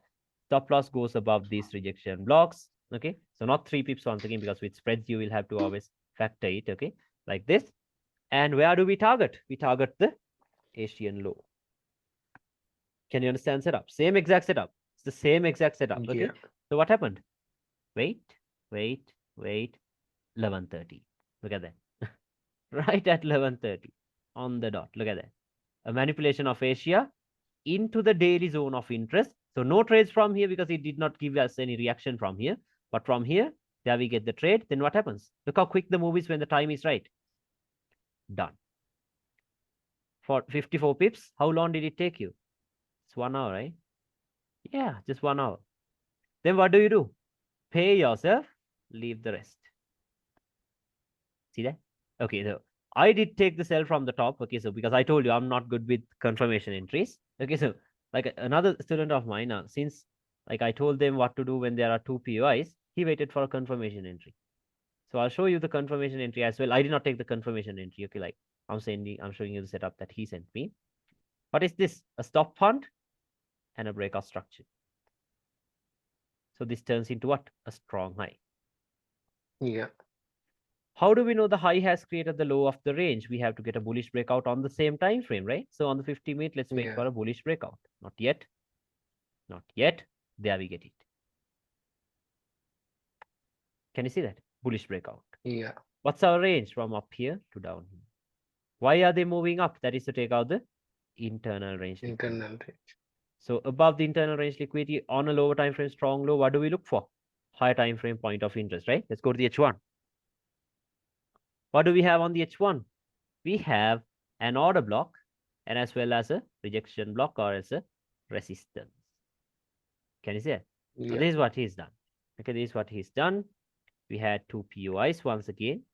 stop loss goes above these rejection blocks. Okay, so not 3 pips once again because with spreads you will have to always factor it. Okay, like this. And where do we target? We target the Asian low. Can you understand setup? Same exact setup. It's the same exact setup. Okay, Yeah. so what happened? Wait, wait. 11:30. Look at that. Right at 11:30 on the dot. Look at that. A manipulation of Asia into the daily zone of interest. So no trades from here because it did not give us any reaction from here. But from here, there we get the trade. Then what happens? Look how quick the move is when the time is right. Done. For 54 pips, how long did it take you? It's 1 hour, right? Yeah, just 1 hour. Then what do? Pay yourself, leave the rest. See that? Okay, so I did take the sell from the top. Okay, so because I told you I'm not good with confirmation entries. Okay, so like another student of mine, since like I told them what to do when there are 2 POIs, he waited for a confirmation entry. So I'll show you the confirmation entry as well. I did not take the confirmation entry. Okay, like I'm showing you the setup that he sent me. What is this? A stop fund and a breakout structure. So this turns into what? A strong high. Yeah. How do we know the high has created the low of the range? We have to get a bullish breakout on the same time frame, right? So on the 50-minute, let's wait Yeah. for a bullish breakout. Not yet. Not yet. There we get it. Can you see that? Bullish breakout. Yeah. What's our range from up here to down here? Why are they moving up? That is to take out the internal range liquidity. Internal range. So above the internal range liquidity on a lower time frame, strong low, what do we look for? Higher time frame point of interest, right? Let's go to the H1. What do we have on the H1? We have an order block and as well as a rejection block or as a resistance. Can you see it? So Yeah. this is what he's done. Okay, this is what he's done. We had 2 POIs once again.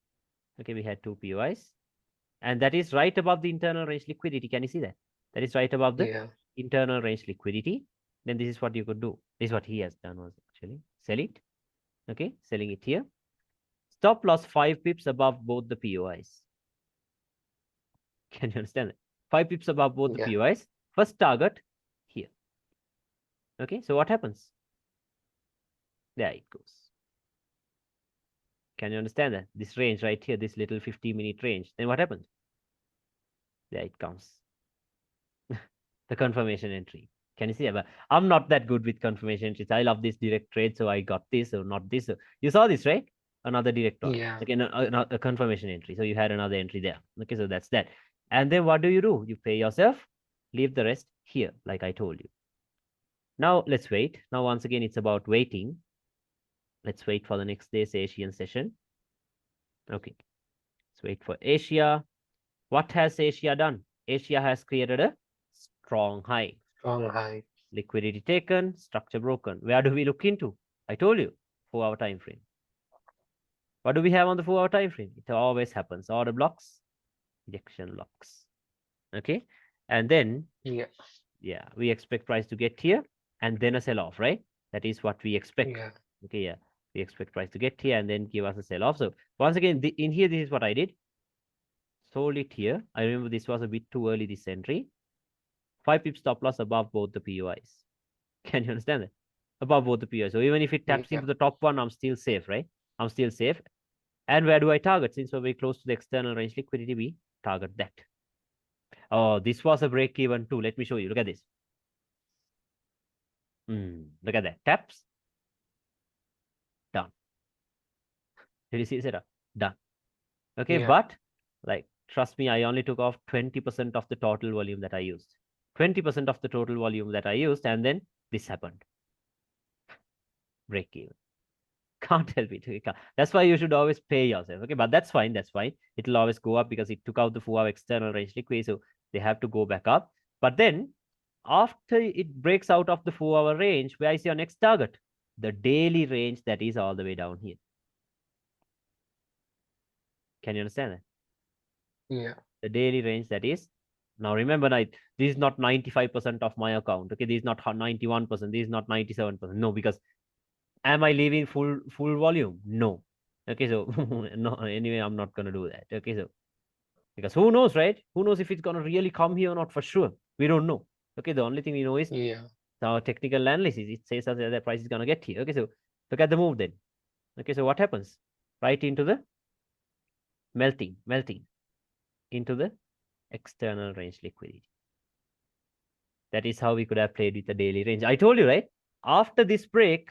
Okay, we had 2 POIs. And that is right above the internal range liquidity. Can you see that? That is right above the Yeah. internal range liquidity. Then this is what you could do. This is what he has done was actually sell it. Okay, selling it here. Stop loss 5 pips above both the POIs. Can you understand that? 5 pips above both the Yeah. POIs. First target here. Okay, so what happens? There it goes. Can you understand that? This range right here, this little 50-minute range. Then what happens? There it comes. The confirmation entry. Can you see that? But I'm not that good with confirmation entries. I love this direct trade, so I got this or not this. You saw this, right? Another direct one. Yeah. Okay, a confirmation entry. So you had another entry there. Okay, so that's that. And then what do? You pay yourself, leave the rest here, like I told you. Now let's wait. Now once again, it's about waiting. Let's wait for the next day's Asian session. Okay, let's wait for Asia. What has Asia done? Asia has created a strong high. Strong high. Liquidity taken, structure broken. Where do we look into? I told you, 4 hour time frame. What do we have on the 4 hour time frame? It always happens. Order blocks, rejection locks. Okay, and then Yeah. yeah, we expect price to get here and then a sell off, right? That is what we expect. Yeah. Okay, yeah, we expect price to get here and then give us a sell off. So once again, in here, this is what I did. Sold it here. I remember this was a bit too early, this entry. 5 pips stop loss above both the POIs. Can you understand that? Above both the POIs. So even if it taps Yeah. into the top one, I'm still safe, right? I'm still safe. And where do I target? Since we're very close to the external range liquidity, we target that. Oh, this was a break even too. Let me show you. Look at this. Look at that. Taps. Done. Did you see it? Done. Okay, Yeah. but like, trust me, I only took off 20% of the total volume that I used. 20% of the total volume that I used, and then this happened. Break even. Can't help it. That's why you should always pay yourself. Okay, but that's fine. That's fine. It'll always go up because it took out the 4-hour external range liquidity, so they have to go back up. But then after it breaks out of the 4-hour range, where is your next target? The daily range that is all the way down here. Can you understand that? Yeah. The daily range that is. Now remember, this is not 95% of my account. Okay, this is not 91%. This is not 97%. No, because am I leaving full volume? No. Okay, so no. Anyway, I'm not gonna do that. Okay, so because who knows, right? Who knows if it's gonna really come here or not? For sure, we don't know. Okay, the only thing we know is Yeah. our technical analysis. It says that the price is gonna get here. Okay, so look at the move then. Okay, so what happens? Right into the melting into the external range liquidity. That is how we could have played with the daily range. I told you, right? After this break,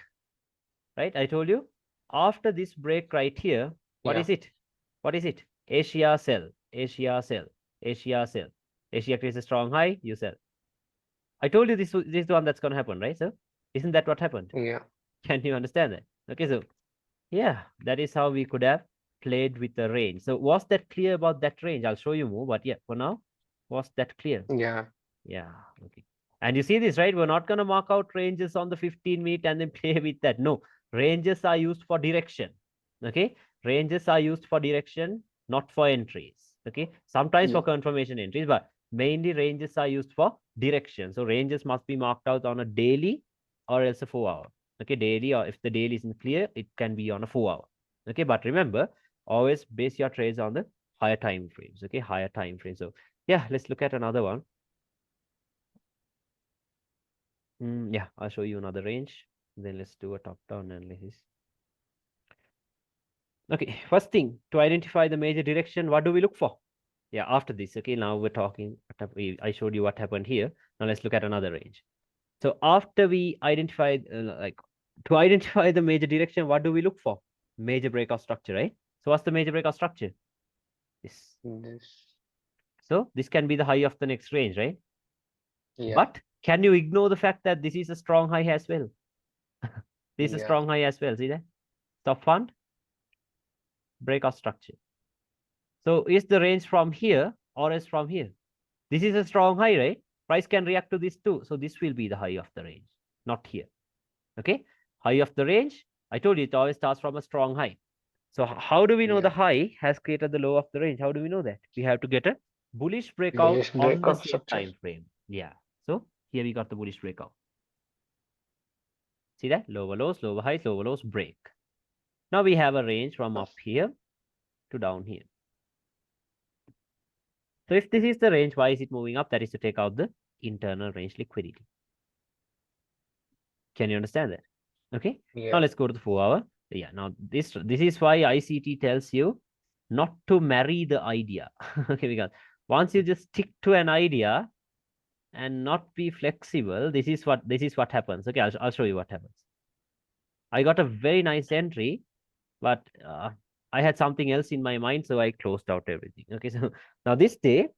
right? I told you, after this break right here, what Yeah. is it? What is it? Asia sell, Asia sell, Asia sell. Asia creates a strong high, you sell. I told you this is the one that's going to happen, right? So isn't that what happened? Yeah. Can you understand that? Okay, so yeah, that is how we could have played with the range. So was that clear about that range? I'll show you more, but yeah, for now, was that clear? Yeah. Yeah, okay. And you see this, right? We're not going to mark out ranges on the 15-minute and then play with that. No, ranges are used for direction. Okay, ranges are used for direction, not for entries. Okay, sometimes for Yeah. confirmation entries, but mainly ranges are used for direction. So ranges must be marked out on a daily or else a 4-hour. Okay, daily, or if the daily isn't clear, it can be on a 4-hour. Okay, but remember, always base your trades on the higher time frames. Okay, higher time frames. So yeah, let's look at another one. Yeah, I'll show you another range. Then let's do a top-down analysis. Okay, first thing, to identify the major direction, what do we look for? Yeah, after this, okay, now we're talking, I showed you what happened here. Now let's look at another range. So after we identified, to identify the major direction, what do we look for? Major breakout structure, right? So what's the major breakout structure? This. This. So this can be the high of the next range, right? Yeah. But can you ignore the fact that this is a strong high as well? This is a Yeah. strong high as well. See that? Stop fund, breakout structure. So is the range from here or is from here? This is a strong high, right? Price can react to this too. So this will be the high of the range, not here. Okay. High of the range. I told you it always starts from a strong high. So how do we know the Yeah. high has created the low of the range? How do we know that? We have to get a bullish breakout Bullish on the breakout same structure. time frame. Yeah. So here we got the bullish breakout. See that? Lower lows, lower highs, lower lows, break. Now we have a range from up here to down here. So if this is the range, why is it moving up? That is to take out the internal range liquidity. Can you understand that? Okay. Now Yeah. let's go to the 4-hour. Yeah. Now this is why ICT tells you not to marry the idea. Okay, because once you just stick to an idea and not be flexible, this is what happens. Okay, I'll show you what happens. I got a very nice entry, but I had something else in my mind, so I closed out everything. Okay, so now this day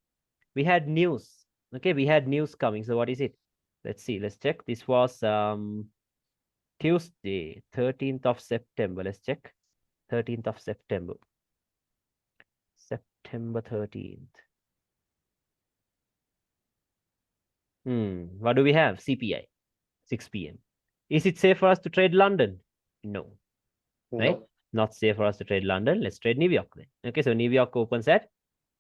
we had news. Okay, we had news coming. So what is it? Let's see. Let's check. This was Tuesday, 13th of September. Let's check. 13th of September. September 13th. What do we have? CPI, 6 p.m. Is it safe for us to trade London? No, right? No. Not safe for us to trade London. Let's trade New York then. Okay, so New York opens at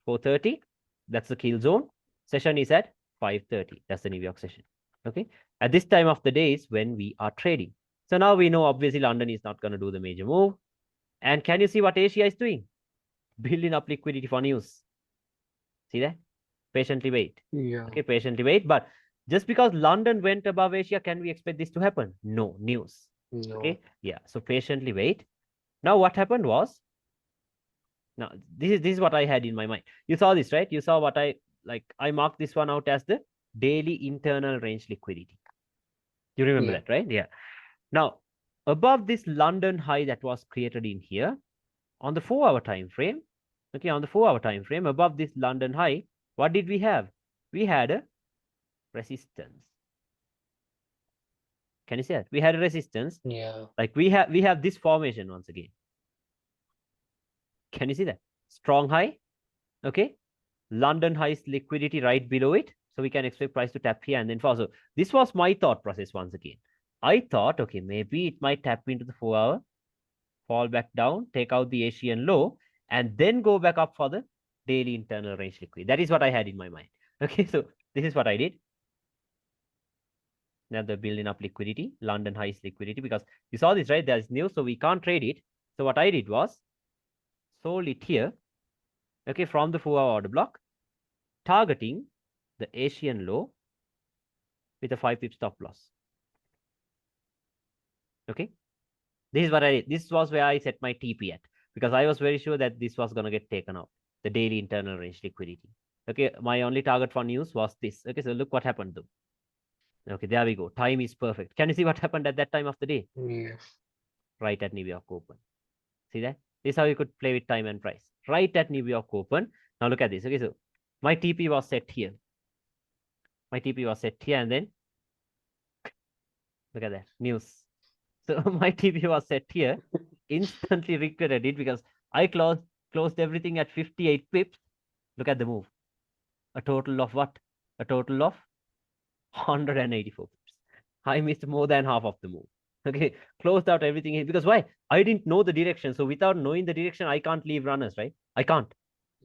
4:30. That's the kill zone. Session is at 5:30. That's the New York session. Okay. At this time of the day is when we are trading. So now we know obviously London is not going to do the major move. And can you see what Asia is doing? Building up liquidity for news. See that? Patiently wait. Yeah. Okay, patiently wait. But just because London went above Asia, can we expect this to happen? No, news. No. Okay, yeah. So patiently wait. Now what happened was, now this is what I had in my mind. You saw this, right? You saw what I marked this one out as the daily internal range liquidity. You remember Yeah. that, right? Yeah. Now, above this London high that was created in here, on the 4-hour time frame, okay, on the 4-hour time frame, above this London high, what did we have? We had a resistance. Can you see that? We had a resistance. Yeah. Like we have this formation once again. Can you see that? Strong high, okay? London high's liquidity right below it. So we can expect price to tap here and then fall. So this was my thought process once again. I thought, okay, maybe it might tap into the 4-hour, fall back down, take out the Asian low, and then go back up for the daily internal range liquidity. That is what I had in my mind. Okay, so this is what I did. Now they're building up liquidity, London highs liquidity, because you saw this, right? There's news, so we can't trade it. So what I did was sold it here, okay, from the 4-hour order block, targeting the Asian low with a 5 pip stop loss. Okay, this is what I did. This was where I set my TP at, because I was very sure that this was going to get taken out, the daily internal range liquidity. Okay, my only target for news was this. Okay, so look what happened though. Okay, there we go. Time is perfect. Can you see what happened at that time of the day? Yes. Right at New York Open. See that? This is how you could play with time and price. Right at New York Open. Now look at this. Okay, so my TP was set here. My TP was set here, and then look at that. News. So my TP was set here. Instantly regretted it because I closed everything at 58 pips. Look at the move. A total of what? A total of 184 pips. I missed more than half of the move. Okay, closed out everything here. Because why? I didn't know the direction. So without knowing the direction, I can't leave runners, right? I can't.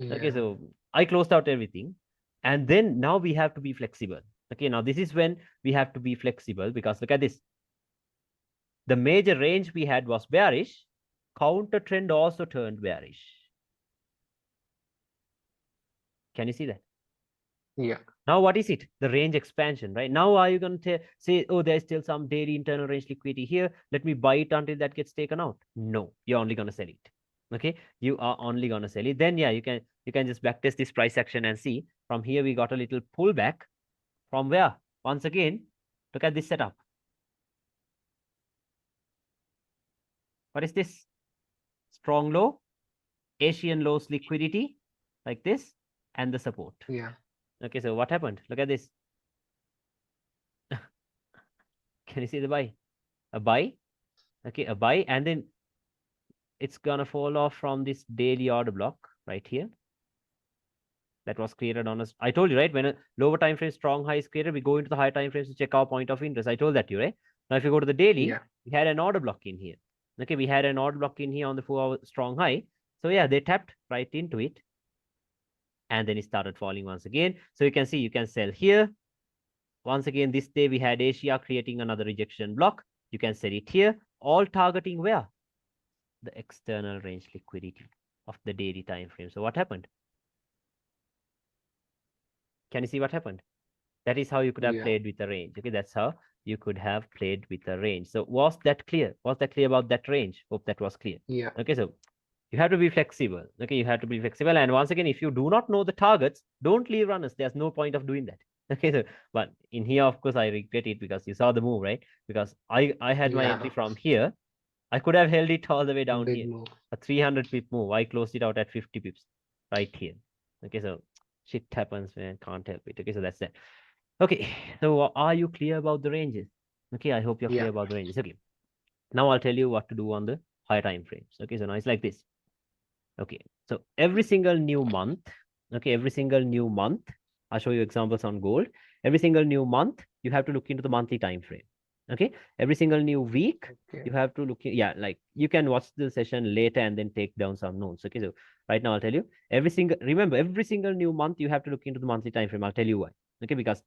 Okay, Yeah. so I closed out everything. And then now we have to be flexible. Okay, now this is when we have to be flexible because look at this. The major range we had was bearish. Counter trend also turned bearish. Can you see that? Yeah. Now, what is it? The range expansion, right? Now, are you going to say, oh, there's still some daily internal range liquidity here. Let me buy it until that gets taken out. No, you're only going to sell it. Okay, you are only going to sell it. Then, yeah, you can just backtest this price action and see. From here, we got a little pullback. From where? Once again, look at this setup. What is this? Strong low, Asian lows liquidity, like this, and the support. Yeah. Okay, so what happened? Look at this. Can you see the buy? A buy, okay, a buy, and then it's gonna fall off from this daily order block right here that was created on us. I told you, right? When a lower time frame strong high is created, we go into the high time frames to check our point of interest. I told that to you, right? Now, if you go to the daily, Yeah. we had an order block in here. Okay, we had an order block in here on the 4-hour strong high. So yeah, they tapped right into it, and then it started falling once again. So you can see you can sell here. Once again, this day we had Asia creating another rejection block. You can sell it here, all targeting where? The external range liquidity of the daily time frame. So what happened? Can you see what happened? That is how you could have Yeah. played with the range. Okay, that's how you could have played with the range. So was that clear? Was that clear about that range? Hope that was clear. Yeah. Okay, so you have to be flexible. Okay, you have to be flexible. And once again, if you do not know the targets, don't leave runners. There's no point of doing that. Okay, so but in here, of course, I regret it because you saw the move, right? Because I had my entry Yeah. from here. I could have held it all the way down Big here. move. A 300 pip move. I closed it out at 50 pips right here. Okay, so shit happens, man. Can't help it. Okay, so that's that. Okay, so are you clear about the ranges? Okay, I hope you're Yeah. clear about the ranges. Okay, now I'll tell you what to do on the higher time frames. Okay, so now it's like this. Okay, so every single new month, okay, every single new month, I'll show you examples on gold. Every single new month, you have to look into the monthly time frame. Okay, every single new week Okay. you have to look. Yeah, like you can watch the session later and then take down some notes. Okay, so right now I'll tell you remember every single new month you have to look into the monthly time frame. I'll tell you why. Okay, because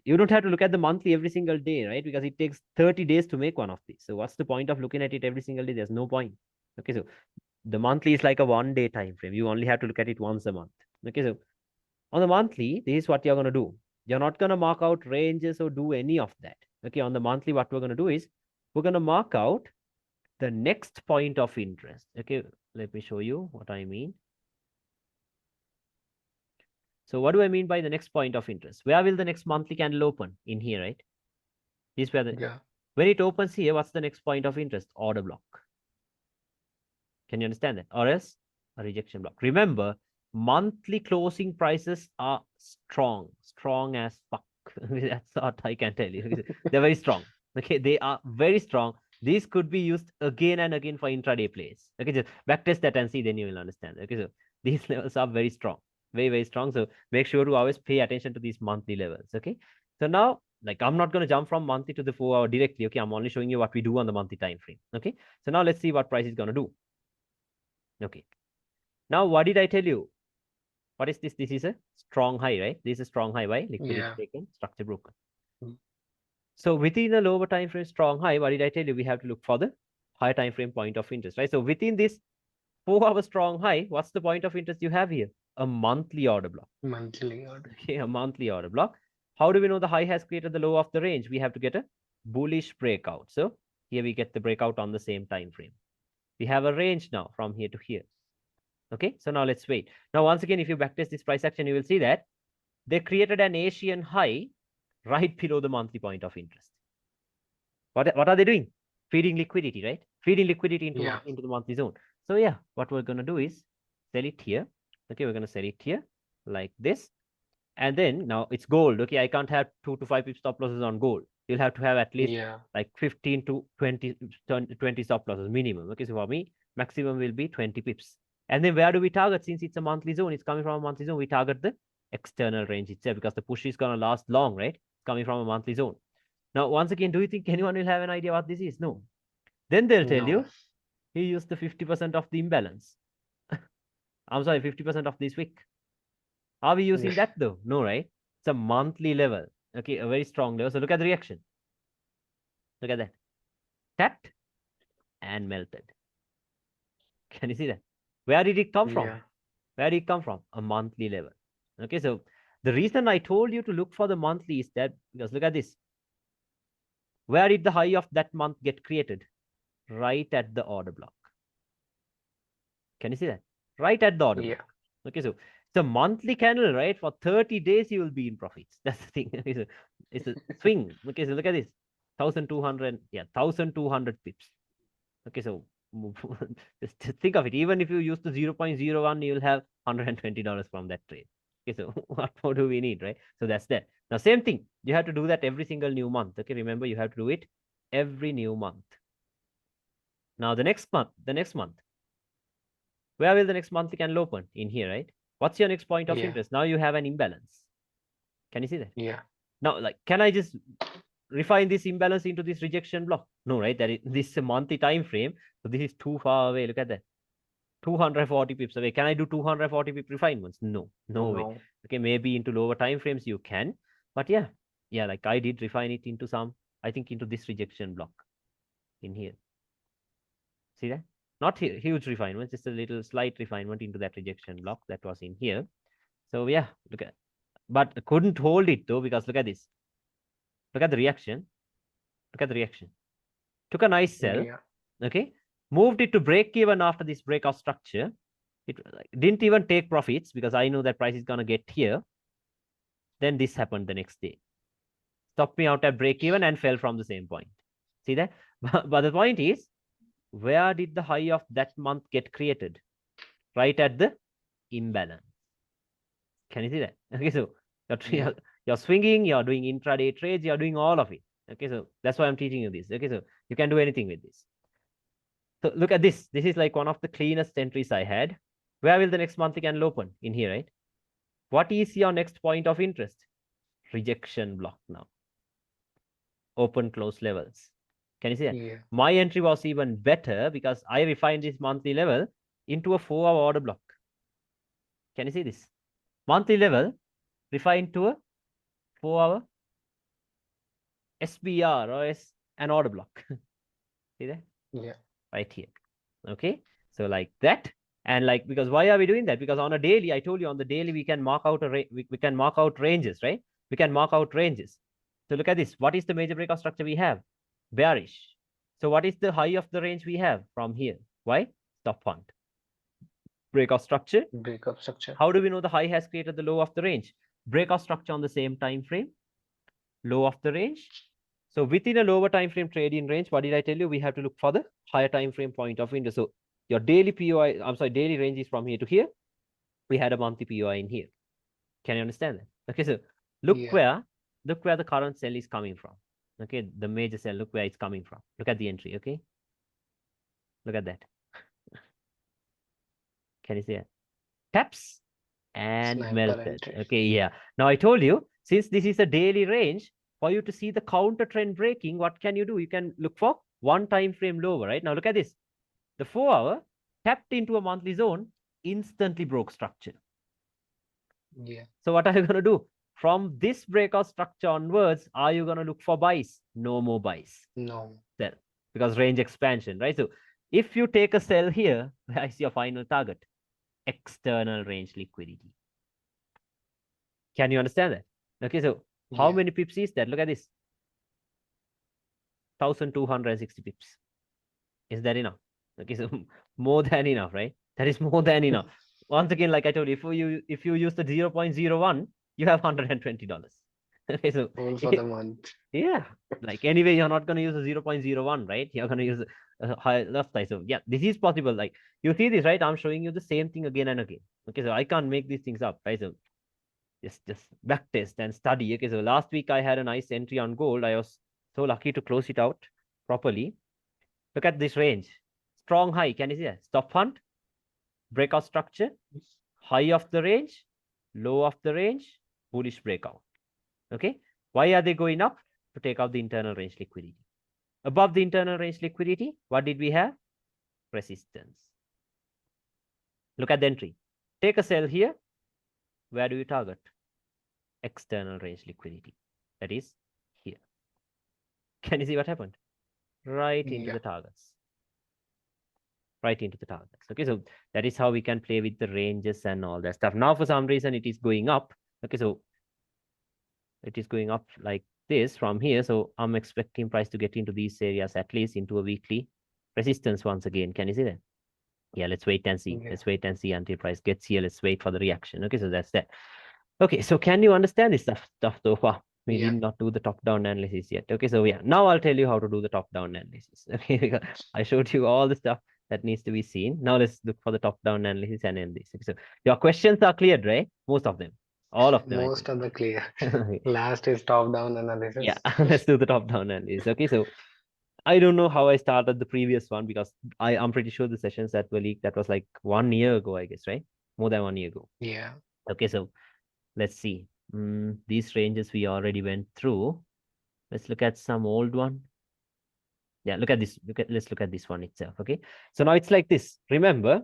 you don't have to look at the monthly every single day, right? Because it takes 30 days to make one of these. So what's the point of looking at it every single day? There's no point. Okay, so the monthly is like a 1 day time frame. You only have to look at it once a month. Okay, so on the monthly, this is what you're going to do. You're not going to mark out ranges or do any of that. Okay, on the monthly, what we're going to do is we're going to mark out the next point of interest. Okay, let me show you what I mean. So what do I mean by the next point of interest? Where will the next monthly candle open? In here, right? This where Yeah. when it opens here, what's the next point of interest? Order block. Can you understand that? Or else a rejection block. Remember, monthly closing prices are strong as fuck. That's what I can tell you. They're very strong. Okay, they are very strong. These could be used again and again for intraday plays. Okay, just backtest that and see, then you will understand. Okay, so these levels are very strong, very strong. So make sure to always pay attention to these monthly levels. Okay, so now like I'm not going to jump from monthly to the 4 hour directly. Okay, I'm only showing you what we do on the monthly time frame. Okay, so now let's see what price is going to do. Okay. Now, what did I tell you? What is this? This is a strong high, right? This is a strong high. Why? Liquidity Yeah. taken, structure broken. Mm. So within the lower time frame strong high, what did I tell you? We have to look for the higher time frame point of interest, right? So within this 4 hour strong high, what's the point of interest you have here? A monthly order block. Monthly order. Okay, a monthly order block. How do we know the high has created the low of the range? We have to get a bullish breakout. So here we get the breakout on the same time frame. We have a range now from here to here. Okay, so now let's wait. Now, once again, if you backtest this price action, you will see that they created an Asian high right below the monthly point of interest. What are they doing? Feeding liquidity, right? Feeding liquidity Yeah. into the monthly zone. So yeah, what we're gonna do is sell it here. Okay, we're gonna sell it here like this. And then now it's gold. Okay, I can't have 2 to 5 pip stop losses on gold. You'll have to have at least Yeah. like 15 to 20 stop losses minimum. Okay, so for me, maximum will be 20 pips. And then where do we target? Since it's a monthly zone, it's coming from a monthly zone, we target the external range itself because the push is going to last long, right? It's coming from a monthly zone. Now, once again, do you think anyone will have an idea what this is? No. Then they'll tell No. you he used the 50% of the imbalance. I'm sorry, 50% of this week. Are we using Yes. that though? No, right? It's a monthly level. Okay, a very strong level. So look at the reaction. Look at that. Tapped and melted. Can you see that? Where did it come from? Yeah. Where did it come from? A monthly level. Okay, so the reason I told you to look for the monthly is that because look at this. Where did the high of that month get created? Right at the order block. Can you see that? Right at the order Yeah. block. Okay, so it's a monthly candle, right? For 30 days, you will be in profits. That's the thing. It's a swing. Okay, so look at this. 1,200, yeah, 1,200 pips. Okay, so just think of it. Even if you use the 0.01, you'll have $120 from that trade. Okay, so what more do we need, right? So that's that. Now, same thing. You have to do that every single new month. Okay, remember, you have to do it every new month. Now, the next month, where will the next monthly candle open? In here, right? What's your next point of Yeah. interest? Now you have an imbalance. Can you see that? Yeah. Now, like, can I just refine this imbalance into this rejection block? No, right? That is this monthly time frame. So this is too far away. Look at that. 240 pips away. Can I do 240 pip refinements? No, no way. No. Okay, maybe into lower time frames you can, but yeah, like I did refine it into some, I think into this rejection block in here. See that? Not huge refinement, just a little slight refinement into that rejection block that was in here. So yeah, look at, but couldn't hold it though because look at this. Look at the reaction. Look at the reaction. Took a nice sell. Yeah. Okay, moved it to break even after this breakout structure. It didn't even take profits because I know that price is gonna get here. Then this happened the next day. Stopped me out at break even and fell from the same point. See that? But the point is, where did the high of that month get created? Right at the imbalance. Can you see that? Okay, so Yeah. you're swinging, you're doing intraday trades, you're doing all of it. Okay, so that's why I'm teaching you this. Okay, so you can do anything with this. So look at this. This is like one of the cleanest entries I had. Where will the next monthly candle open? In here, right? What is your next point of interest? Rejection block now. open close levels. Can you see that? Yeah. My entry was even better because I refined this monthly level into a 4-hour order block. Can you see this? Monthly level refined to a 4-hour SBR or an order block. See that? Yeah. Right here. Okay. So like that. And like, because why are we doing that? Because on a daily, I told you on the daily, we can mark out we can mark out ranges, right? We can mark out ranges. So look at this. What is the major breakout structure we have? Bearish. So what is the high of the range we have from here? Why? Stop fund. Breakout structure. Breakup structure. How do we know the high has created the low of the range? Breakout structure on the same time frame, low of the range. So within a lower time frame trading range, what did I tell you? We have to look for the higher time frame point of interest. So your daily POI, I'm sorry, daily range is from here to here. We had a monthly POI in here. Can you understand that? Okay, so look Yeah. where the current sell is coming from. Okay, the major sell, look where it's coming from. Look at the entry, okay? Look at that. Can you see it? Taps and Sniper melted. entry. Okay, yeah. Now I told you, since this is a daily range, for you to see the counter trend breaking, what can you do? You can look for one time frame lower, right? Now look at this. The 4-hour tapped into a monthly zone, instantly broke structure. Yeah. So what are you going to do? From this breakout structure onwards, are you going to look for buys? No more buys. No. Sell. Because range expansion, right? So if you take a sell here, where is your final target? External range liquidity. Can you understand that? Okay, so how Yeah. many pips is that? Look at this. 1,260 pips. Is that enough? Okay, so more than enough, right? That is more than enough. Once again, like I told you, if you use the 0.01, you have $120. Okay, so All for the month. yeah, like anyway, you're not gonna use a 0.01, right? You're gonna use a high left side. So yeah, this is possible. Like you see this, right? I'm showing you the same thing again and again. Okay, so I can't make these things up, right? So just back test and study. Okay, so last week I had a nice entry on gold. I was so lucky to close it out properly. Look at this range. Strong high. Can you see that? Stop hunt, breakout structure, high of the range, low of the range, bullish breakout. Okay. Why are they going up? To take out the internal range liquidity. Above the internal range liquidity, what did we have? Resistance. Look at the entry. Take a sell here. Where do you target? External range liquidity. That is here. Can you see what happened? Right into Yeah. the targets. Right into the targets. Okay, so that is how we can play with the ranges and all that stuff. Now, for some reason, it is going up. Okay, so it is going up like this from here. So I'm expecting price to get into these areas, at least into a weekly resistance once again. Can you see that? Yeah, let's wait and see. Yeah. Let's wait and see until price gets here. Let's wait for the reaction. Okay, so that's that. Okay, so can you understand this stuff so far? We Yeah. did not do the top-down analysis yet. Okay, so yeah, now I'll tell you how to do the top-down analysis. Okay, because I showed you all the stuff that needs to be seen. Now let's look for the top-down analysis and end this. Okay, so your questions are cleared, right? Most of them. All of them, I Most think. of the clear. Okay. Last is top down Yeah, analysis. let's do the top-down analysis. Okay, so I don't know how I started the previous one because I'm pretty sure the sessions that were leaked, that was like 1 year ago, I guess, right? More than 1 year ago. Yeah. Okay, so let's see. These ranges we already went through. Let's look at some old one. Yeah, look at this. Let's look at this one itself. Okay. So now it's like this. Remember,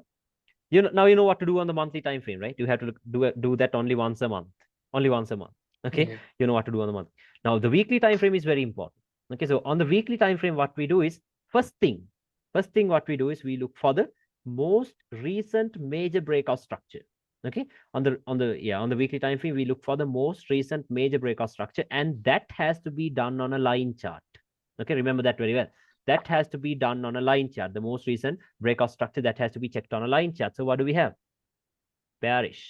now you know what to do on the monthly time frame, right? You have to do that only once a month. Only once a month. Okay. Yeah. You know what to do on the month. Now the weekly time frame is very important. Okay. So on the weekly time frame, what we do is first thing what we do is we look for the most recent major breakout structure. Okay. On the weekly time frame, we look for the most recent major breakout structure, and that has to be done on a line chart. Okay. Remember that very well. That has to be done on a line chart. The most recent breakout structure that has to be checked on a line chart. So what do we have? Bearish,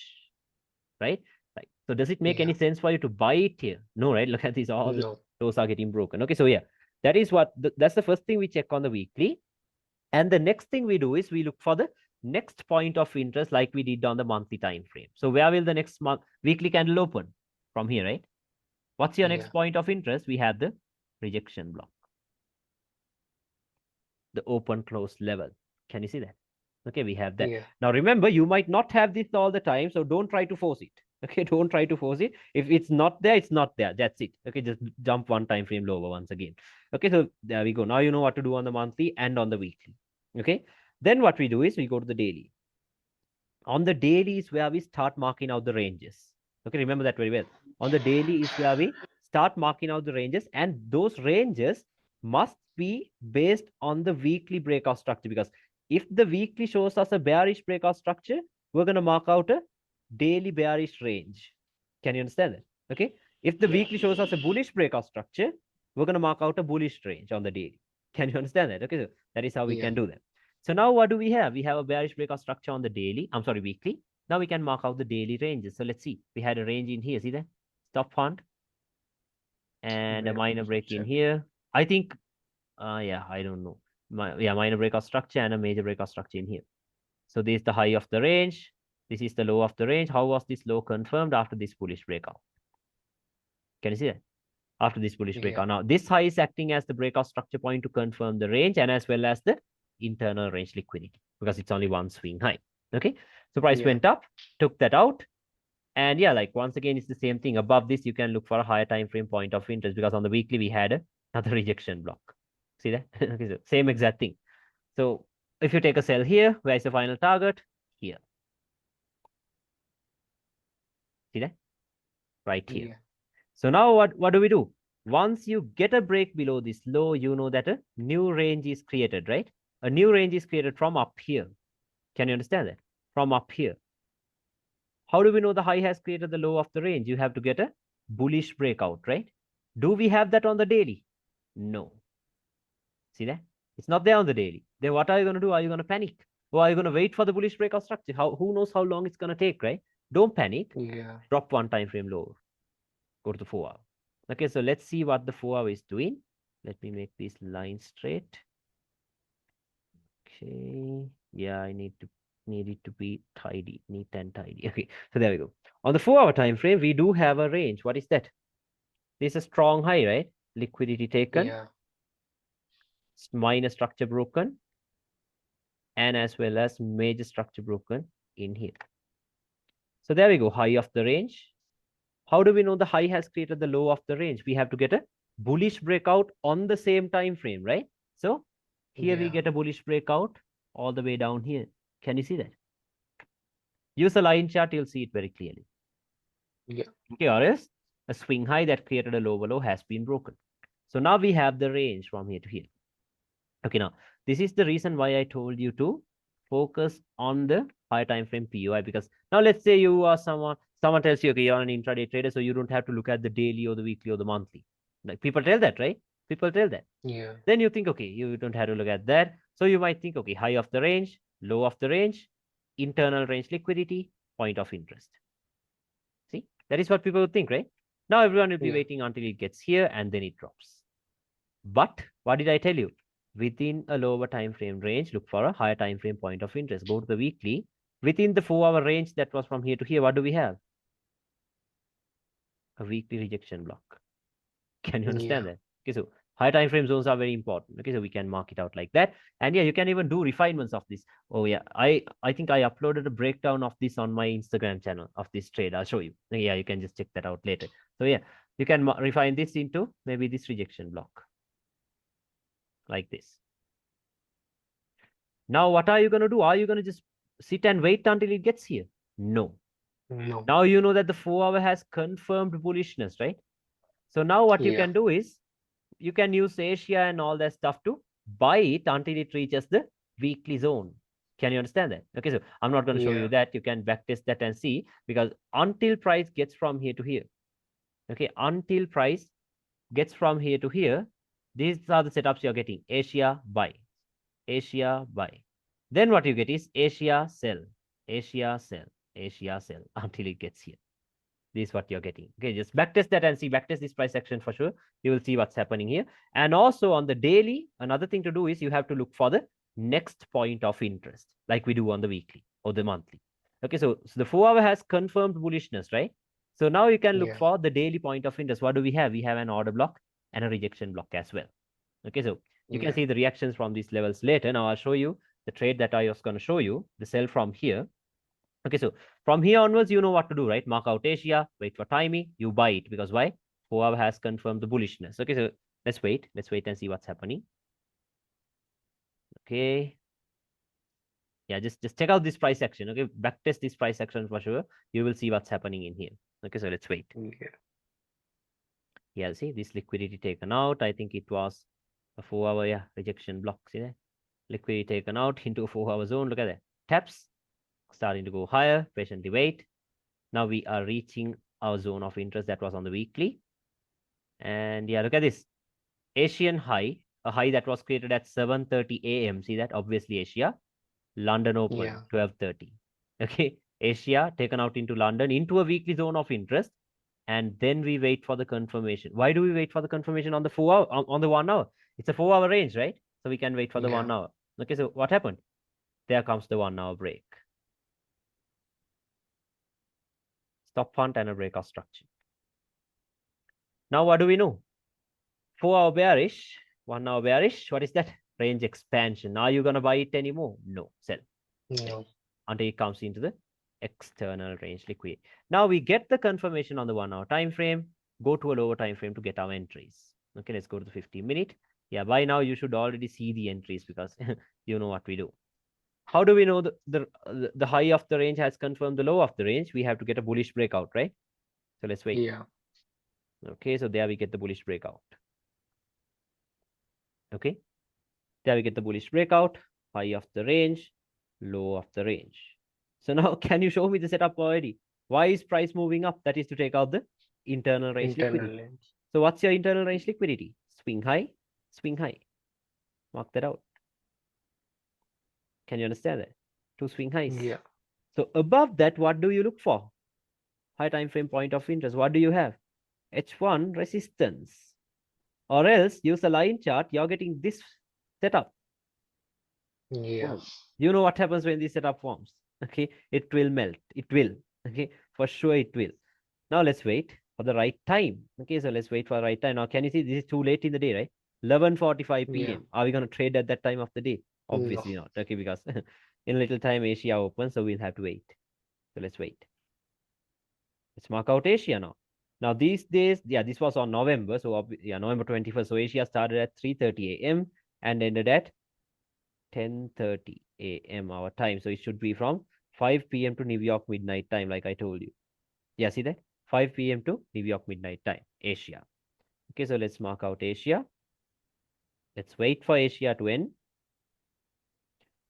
right? Right. So does it make Yeah. any sense for you to buy it here? No, right? Look at these. All the No. those are getting broken. Okay, so yeah, that is that's the first thing we check on the weekly. And the next thing we do is we look for the next point of interest like we did on the monthly time frame. So where will the next weekly candle open? From here, right? What's your next Yeah. point of interest? We have the rejection block, the open close level. Can you see that? Okay, we have that. Yeah. Now remember, you might not have this all the time, so don't try to force it. Okay, don't try to force it. If it's not there, it's not there. That's it. Okay, just jump one time frame lower once again. Okay, so there we go. Now you know what to do on the monthly and on the weekly. Okay, then what we do is we go to the daily. On the daily is where we start marking out the ranges. Okay, remember that very well. On the daily is where we start marking out the ranges, and those ranges must be based on the weekly breakout structure, because if the weekly shows us a bearish breakout structure, we're going to mark out a daily bearish range. Can you understand that? Okay. If the Yeah. weekly shows us a bullish breakout structure, we're going to mark out a bullish range on the daily. Can you understand that? Okay. So that is how we Yeah. can do that. So now what do we have? We have a bearish breakout structure on the daily. I'm sorry, weekly. Now we can mark out the daily ranges. So let's see. We had a range in here. See that? Stop font and a Wait, minor let me break in check. here. I think, yeah, I don't know. Minor breakout structure and a major breakout structure in here. So this is the high of the range. This is the low of the range. How was this low confirmed after this bullish breakout? Can you see that? After this bullish Yeah. breakout. Now, this high is acting as the breakout structure point to confirm the range and as well as the internal range liquidity, because it's only one swing high. Okay. So price Yeah. went up, took that out. And yeah, like once again, it's the same thing. Above this, you can look for a higher time frame point of interest, because on the weekly, we had another rejection block. See that? Okay, so same exact thing. So if you take a sell here, where's the final target? Here. See that? Right here. Yeah. So now what do we do? Once you get a break below this low, you know that a new range is created, right? A new range is created from up here. Can you understand that? From up here. How do we know the high has created the low of the range? You have to get a bullish breakout, right? Do we have that on the daily? No. See that? It's not there on the daily. Then what are you going to do? Are you going to panic? Or are you going to wait for the bullish breakout structure? Who knows how long it's going to take, right? Don't panic. Yeah. Drop one time frame lower. Go to the 4 hour. Okay, so let's see what the 4 hour is doing. Let me make this line straight. Okay. Yeah, I need it to be tidy, neat and tidy. Okay, so there we go. On the 4 hour time frame, we do have a range. What is that? This is a strong high, right? Liquidity taken, Yeah. minor structure broken, and as well as major structure broken in here. So there we go, high of the range. How do we know the high has created the low of the range? We have to get a bullish breakout on the same time frame, right? So here we Yeah. get a bullish breakout all the way down here. Can you see that? Use a line chart, you'll see it very clearly. Yeah. Okay, or else a swing high that created a lower low has been broken. So now we have the range from here to here. Okay, now this is the reason why I told you to focus on the high time frame POI, because now let's say you are someone tells you, okay, you're an intraday trader, so you don't have to look at the daily or the weekly or the monthly. Like people tell that, right? People tell that. Yeah. Then you think, okay, you don't have to look at that. So you might think, okay, high of the range, low of the range, internal range liquidity, point of interest. See, that is what people would think, right? Now everyone will be Yeah. waiting until it gets here and then it drops. But what did I tell you? Within a lower time frame range, look for a higher time frame point of interest. Go to the weekly. Within the 4 hour range that was from here to here, what do we have? A weekly rejection block. Can you understand Yeah. that? Okay, so high time frame zones are very important. Okay, so we can mark it out like that. And yeah, you can even do refinements of this. Oh yeah, I think I uploaded a breakdown of this on my Instagram channel of this trade. I'll show you. Yeah, you can just check that out later. So yeah, you can refine this into maybe this rejection block like this. Now, what are you going to do? Are you going to just sit and wait until it gets here? No. No. Now you know that the 4 hour has confirmed bullishness, right? So now what you Yeah. can do is you can use Asia and all that stuff to buy it until it reaches the weekly zone. Can you understand that? Okay, so I'm not going to show you Yeah. that. You can backtest that and see, because until price gets from here to here, okay, until price gets from here to here, these are the setups you're getting. Asia, buy. Asia, buy. Then what you get is Asia, sell. Asia, sell. Asia, sell until it gets here. This is what you're getting. Okay, just backtest that and see. Backtest this price action for sure. You will see what's happening here. And also on the daily, another thing to do is you have to look for the next point of interest, like we do on the weekly or the monthly. Okay, so the 4 hour has confirmed bullishness, right? So now you can look Yeah. for the daily point of interest. What do we have? We have an order block and a rejection block as well. Okay, so you can Yeah. see the reactions from these levels later. Now I'll show you the trade that I was going to show you, the sell from here. Okay, so from here onwards, you know what to do, right? Mark out Asia, wait for timing, you buy it because why? 4 hour has confirmed the bullishness. Okay, so let's wait and see what's happening. Okay, yeah, just check out this price action. Okay, backtest this price action for sure. You will see what's happening in here. Okay, so let's wait. Yeah. Yeah, see this liquidity taken out. I think it was a 4 hour, yeah, rejection block. See that? Liquidity taken out into a 4 hour zone. Look at that. Taps starting to go higher. Patiently wait. Now we are reaching our zone of interest that was on the weekly. And yeah, look at this. Asian high, a high that was created at 7:30 a.m. See that? Obviously Asia. London open Yeah. 12:30. Okay, Asia taken out into London into a weekly zone of interest, and then we wait for the confirmation. Why do we wait for the confirmation on the 4 hour on the 1 hour? It's a 4 hour range, right? So we can wait for the Yeah. 1 hour. Okay, so what happened? There comes the 1 hour break. Stop font and a breakout structure. Now what do we know? 4 hour bearish, 1 hour bearish. What is that? Range expansion. Are you gonna buy it anymore? No, sell. No. Until it comes into the external range liquidity. Now we get the confirmation on the 1 hour time frame, go to a lower time frame to get our entries. Okay, let's go to the 15-minute. Yeah, by now you should already see the entries because you know what we do. How do we know the high of the range has confirmed the low of the range? We have to get a bullish breakout, right? So let's wait. Yeah. Okay, so there we get the bullish breakout. Okay, there we get the bullish breakout, high of the range, low of the range. So now can you show me the setup already? Why is price moving up? That is to take out the internal range liquidity. Internal range. So what's your internal range liquidity? Swing high, swing high. Mark that out. Can you understand that? Two swing highs. Yeah. So above that, what do you look for? High time frame point of interest. What do you have? H1 resistance. Or else use a line chart. You're getting this setup. Yeah. Boom. You know what happens when this setup forms? Okay, it will melt. It will. Okay, for sure it will. Now let's wait for the right time. Okay, so let's wait for the right time. Now, can you see this is too late in the day, right? 11:45 Yeah. p.m. Are we going to trade at that time of the day? No. Obviously not. Okay, because in a little time Asia opens, so we'll have to wait. So let's wait. Let's mark out Asia now. Now these days, yeah, this was on November. So yeah, November 21st. So Asia started at 3:30 a.m. and ended at 10:30 a.m. our time. So it should be from 5 p.m. to New York midnight time, like I told you. Yeah, see that? 5 p.m. to New York midnight time, Asia. Okay, so let's mark out Asia. Let's wait for Asia to end.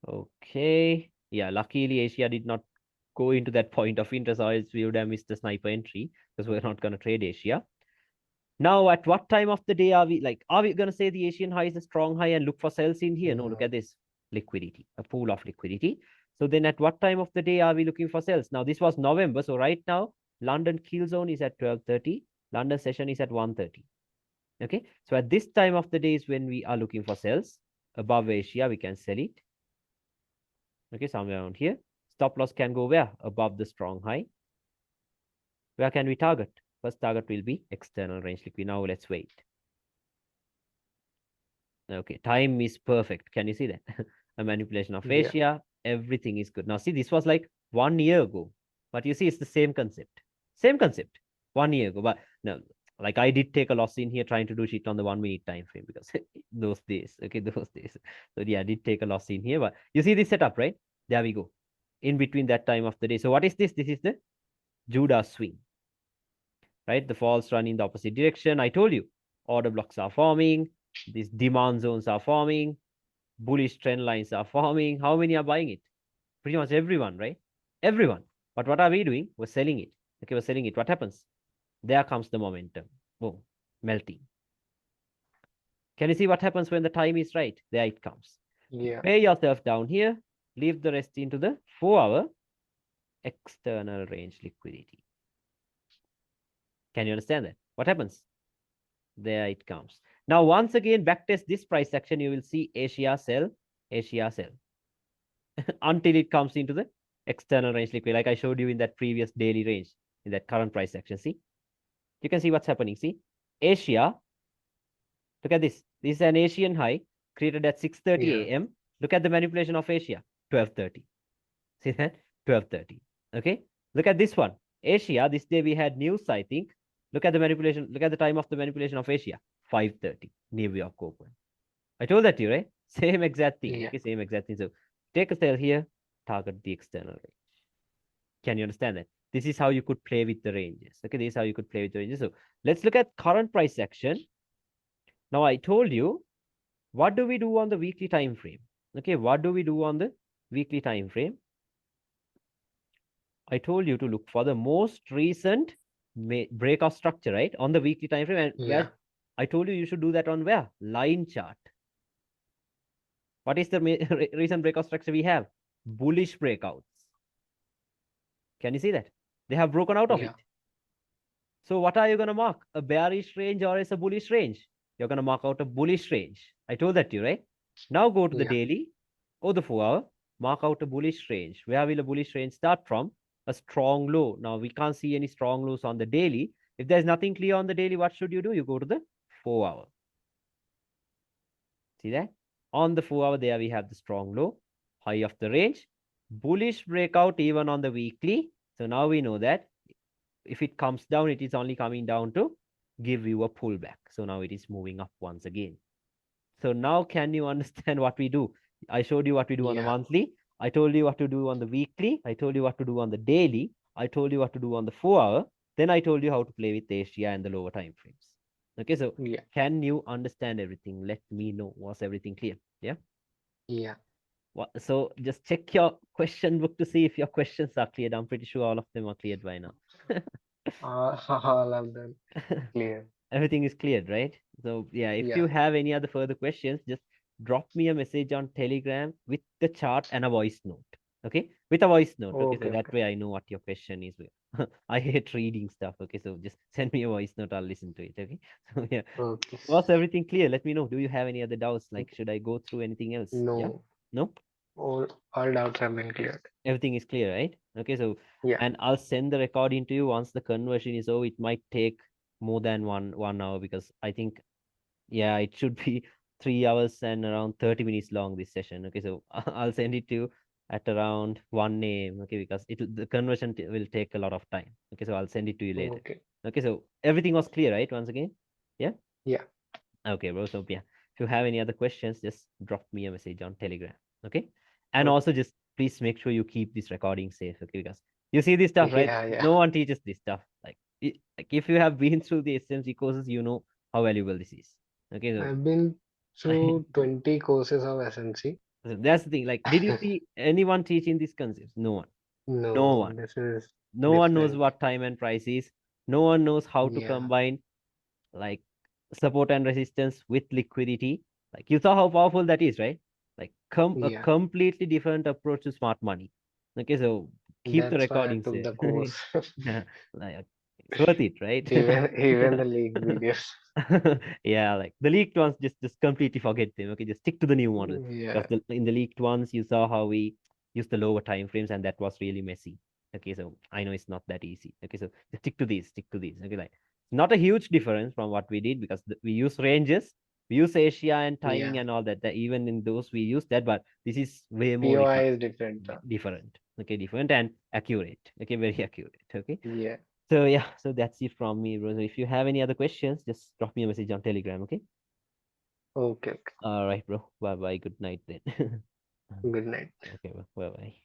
Okay. Yeah, luckily Asia did not go into that point of interest, or else we would have missed the sniper entry because we're not going to trade Asia. Now, at what time of the day are we going to say the Asian high is a strong high and look for sells in here? No, look No. at this liquidity, a pool of liquidity. So then at what time of the day are we looking for sells? Now, this was November. So right now, London kill zone is at 12:30. London session is at 1:30. Okay. So at this time of the day is when we are looking for sells. Above Asia, we can sell it. Okay, somewhere around here. Stop loss can go where? Above the strong high. Where can we target? First target will be external range liquidity. Now let's wait. Okay, time is perfect. Can you see that? A manipulation of Yeah. Asia, everything is good. Now, see, this was like 1 year ago, but you see, it's the same concept. Same concept 1 year ago. But no, like I did take a loss in here trying to do shit on the 1 minute time frame because those days, okay, those days. So, yeah, I did take a loss in here, but you see this setup, right? There we go. In between that time of the day. So, what is this? This is the Judah swing, right? The falls run in the opposite direction. I told you, order blocks are forming, these demand zones are forming, bullish trend lines are forming. How many are buying it? Pretty much everyone, right? Everyone. But what are we doing? We're selling it. Okay, we're selling it. What happens? There comes the momentum. Boom, melting. Can you see what happens when the time is right? There it comes. Yeah. Pay yourself down here. Leave the rest into the 4 hour external range liquidity. Can you understand that? What happens? There it comes. Now, once again, backtest this price action. You will see Asia sell, Asia sell until it comes into the external range liquidity, like I showed you in that previous daily range in that current price action. See, you can see what's happening. See, Asia, look at this. This is an Asian high created at 6:30 Yeah. a.m. Look at the manipulation of Asia, 12:30. See that? 12:30. Okay, look at this one. Asia, this day we had news, I think. Look at the manipulation. Look at the time of the manipulation of Asia. 5:30, New York open. I told that to you, right? Same exact thing. Yeah. Okay, same exact thing. So take a sell here, target the external range. Can you understand that? This is how you could play with the ranges. Okay, this is how you could play with the ranges. So let's look at current price action. Now I told you, what do we do on the weekly time frame? Okay, what do we do on the weekly time frame? I told you to look for the most recent breakout structure, right? On the weekly time frame. And Yeah. where I told you should do that on where? Line chart. What is the recent breakout structure we have? Bullish breakouts. Can you see that? They have broken out of Yeah. it. So what are you going to mark? A bearish range or is a bullish range? You're going to mark out a bullish range. I told that to you, right? Now go to the Yeah. daily or the 4 hour, mark out a bullish range. Where will a bullish range start from? A strong low. Now we can't see any strong lows on the daily. If there's nothing clear on the daily, what should you do? You go to the 4 hour. See that? On the 4 hour, there we have the strong low, high of the range, bullish breakout even on the weekly. So now we know that if it comes down, it is only coming down to give you a pullback. So now it is moving up once again. So now can you understand what we do? I showed you what we do on the Yeah. monthly. I told you what to do on the weekly. I told you what to do on the daily. I told you what to do on the 4 hour. Then I told you how to play with Asia and the lower time frames. Okay, so Yeah. can you understand everything? Let me know. Was everything clear? Yeah. Yeah. So just check your question book to see if your questions are cleared. I'm pretty sure all of them are cleared by now. All of them clear. Everything is cleared, right? So yeah, if Yeah. you have any other further questions, just drop me a message on Telegram with the chart and a voice note. Okay, with a voice note. Okay, so Okay. that Okay. way I know what your question is. I hate reading stuff. Okay, so just send me a voice note. I'll listen to it. Okay. So yeah, Okay. was everything clear? Let me know. Do you have any other doubts? Like, should I go through anything else? Yeah. No. No. All doubts have been cleared. Everything is clear, right? Okay, so Yeah. and I'll send the recording to you once the conversion is over. It might take more than one hour because I think yeah, it should be 3 hours and around 30 minutes long this session. Okay, so I'll send it to you at around 1 a.m. Okay, because the conversion will take a lot of time. Okay, so I'll send it to you later. Okay. Okay, so everything was clear, right? Once again, yeah. Yeah. Okay, bro. So yeah, if you have any other questions, just drop me a message on Telegram. Okay, and also Okay. just please make sure you keep this recording safe. Okay, because you see this stuff, right? Yeah. Yeah. No one teaches this stuff. Like if you have been through the SMC courses, you know how valuable this is. Okay, so I've been through 20 courses of SNC. so that's the thing. Like, did you see anyone teaching these concepts? No one. No No, one. this is No one knows different. what time and price is. No one knows how to Yeah. combine like support and resistance with liquidity. Like you saw how powerful that is, right? Like a Yeah. completely different approach to smart money. Okay, so keep the That's why I recording took safe. the course. Like, it's worth it, right? Even the league videos. Yeah, like the leaked ones, just completely forget them. Okay, just stick to the new model. Because Yeah. in the leaked ones, you saw how we used the lower time frames, and that was really messy. Okay, so I know it's not that easy. Okay, so just stick to these, stick to these. Okay, like not a huge difference from what we did because we use ranges, we use Asia and timing Yeah. and all that. That even in those we use that, but this is way more POI is different. different. Okay, different and accurate. Okay, very accurate. Okay. Yeah. So yeah, so that's it from me, bro. So if you have any other questions, just drop me a message on Telegram, okay? Okay. Okay. All right, bro. Bye bye. Good night then. Good night. Okay, bye bye.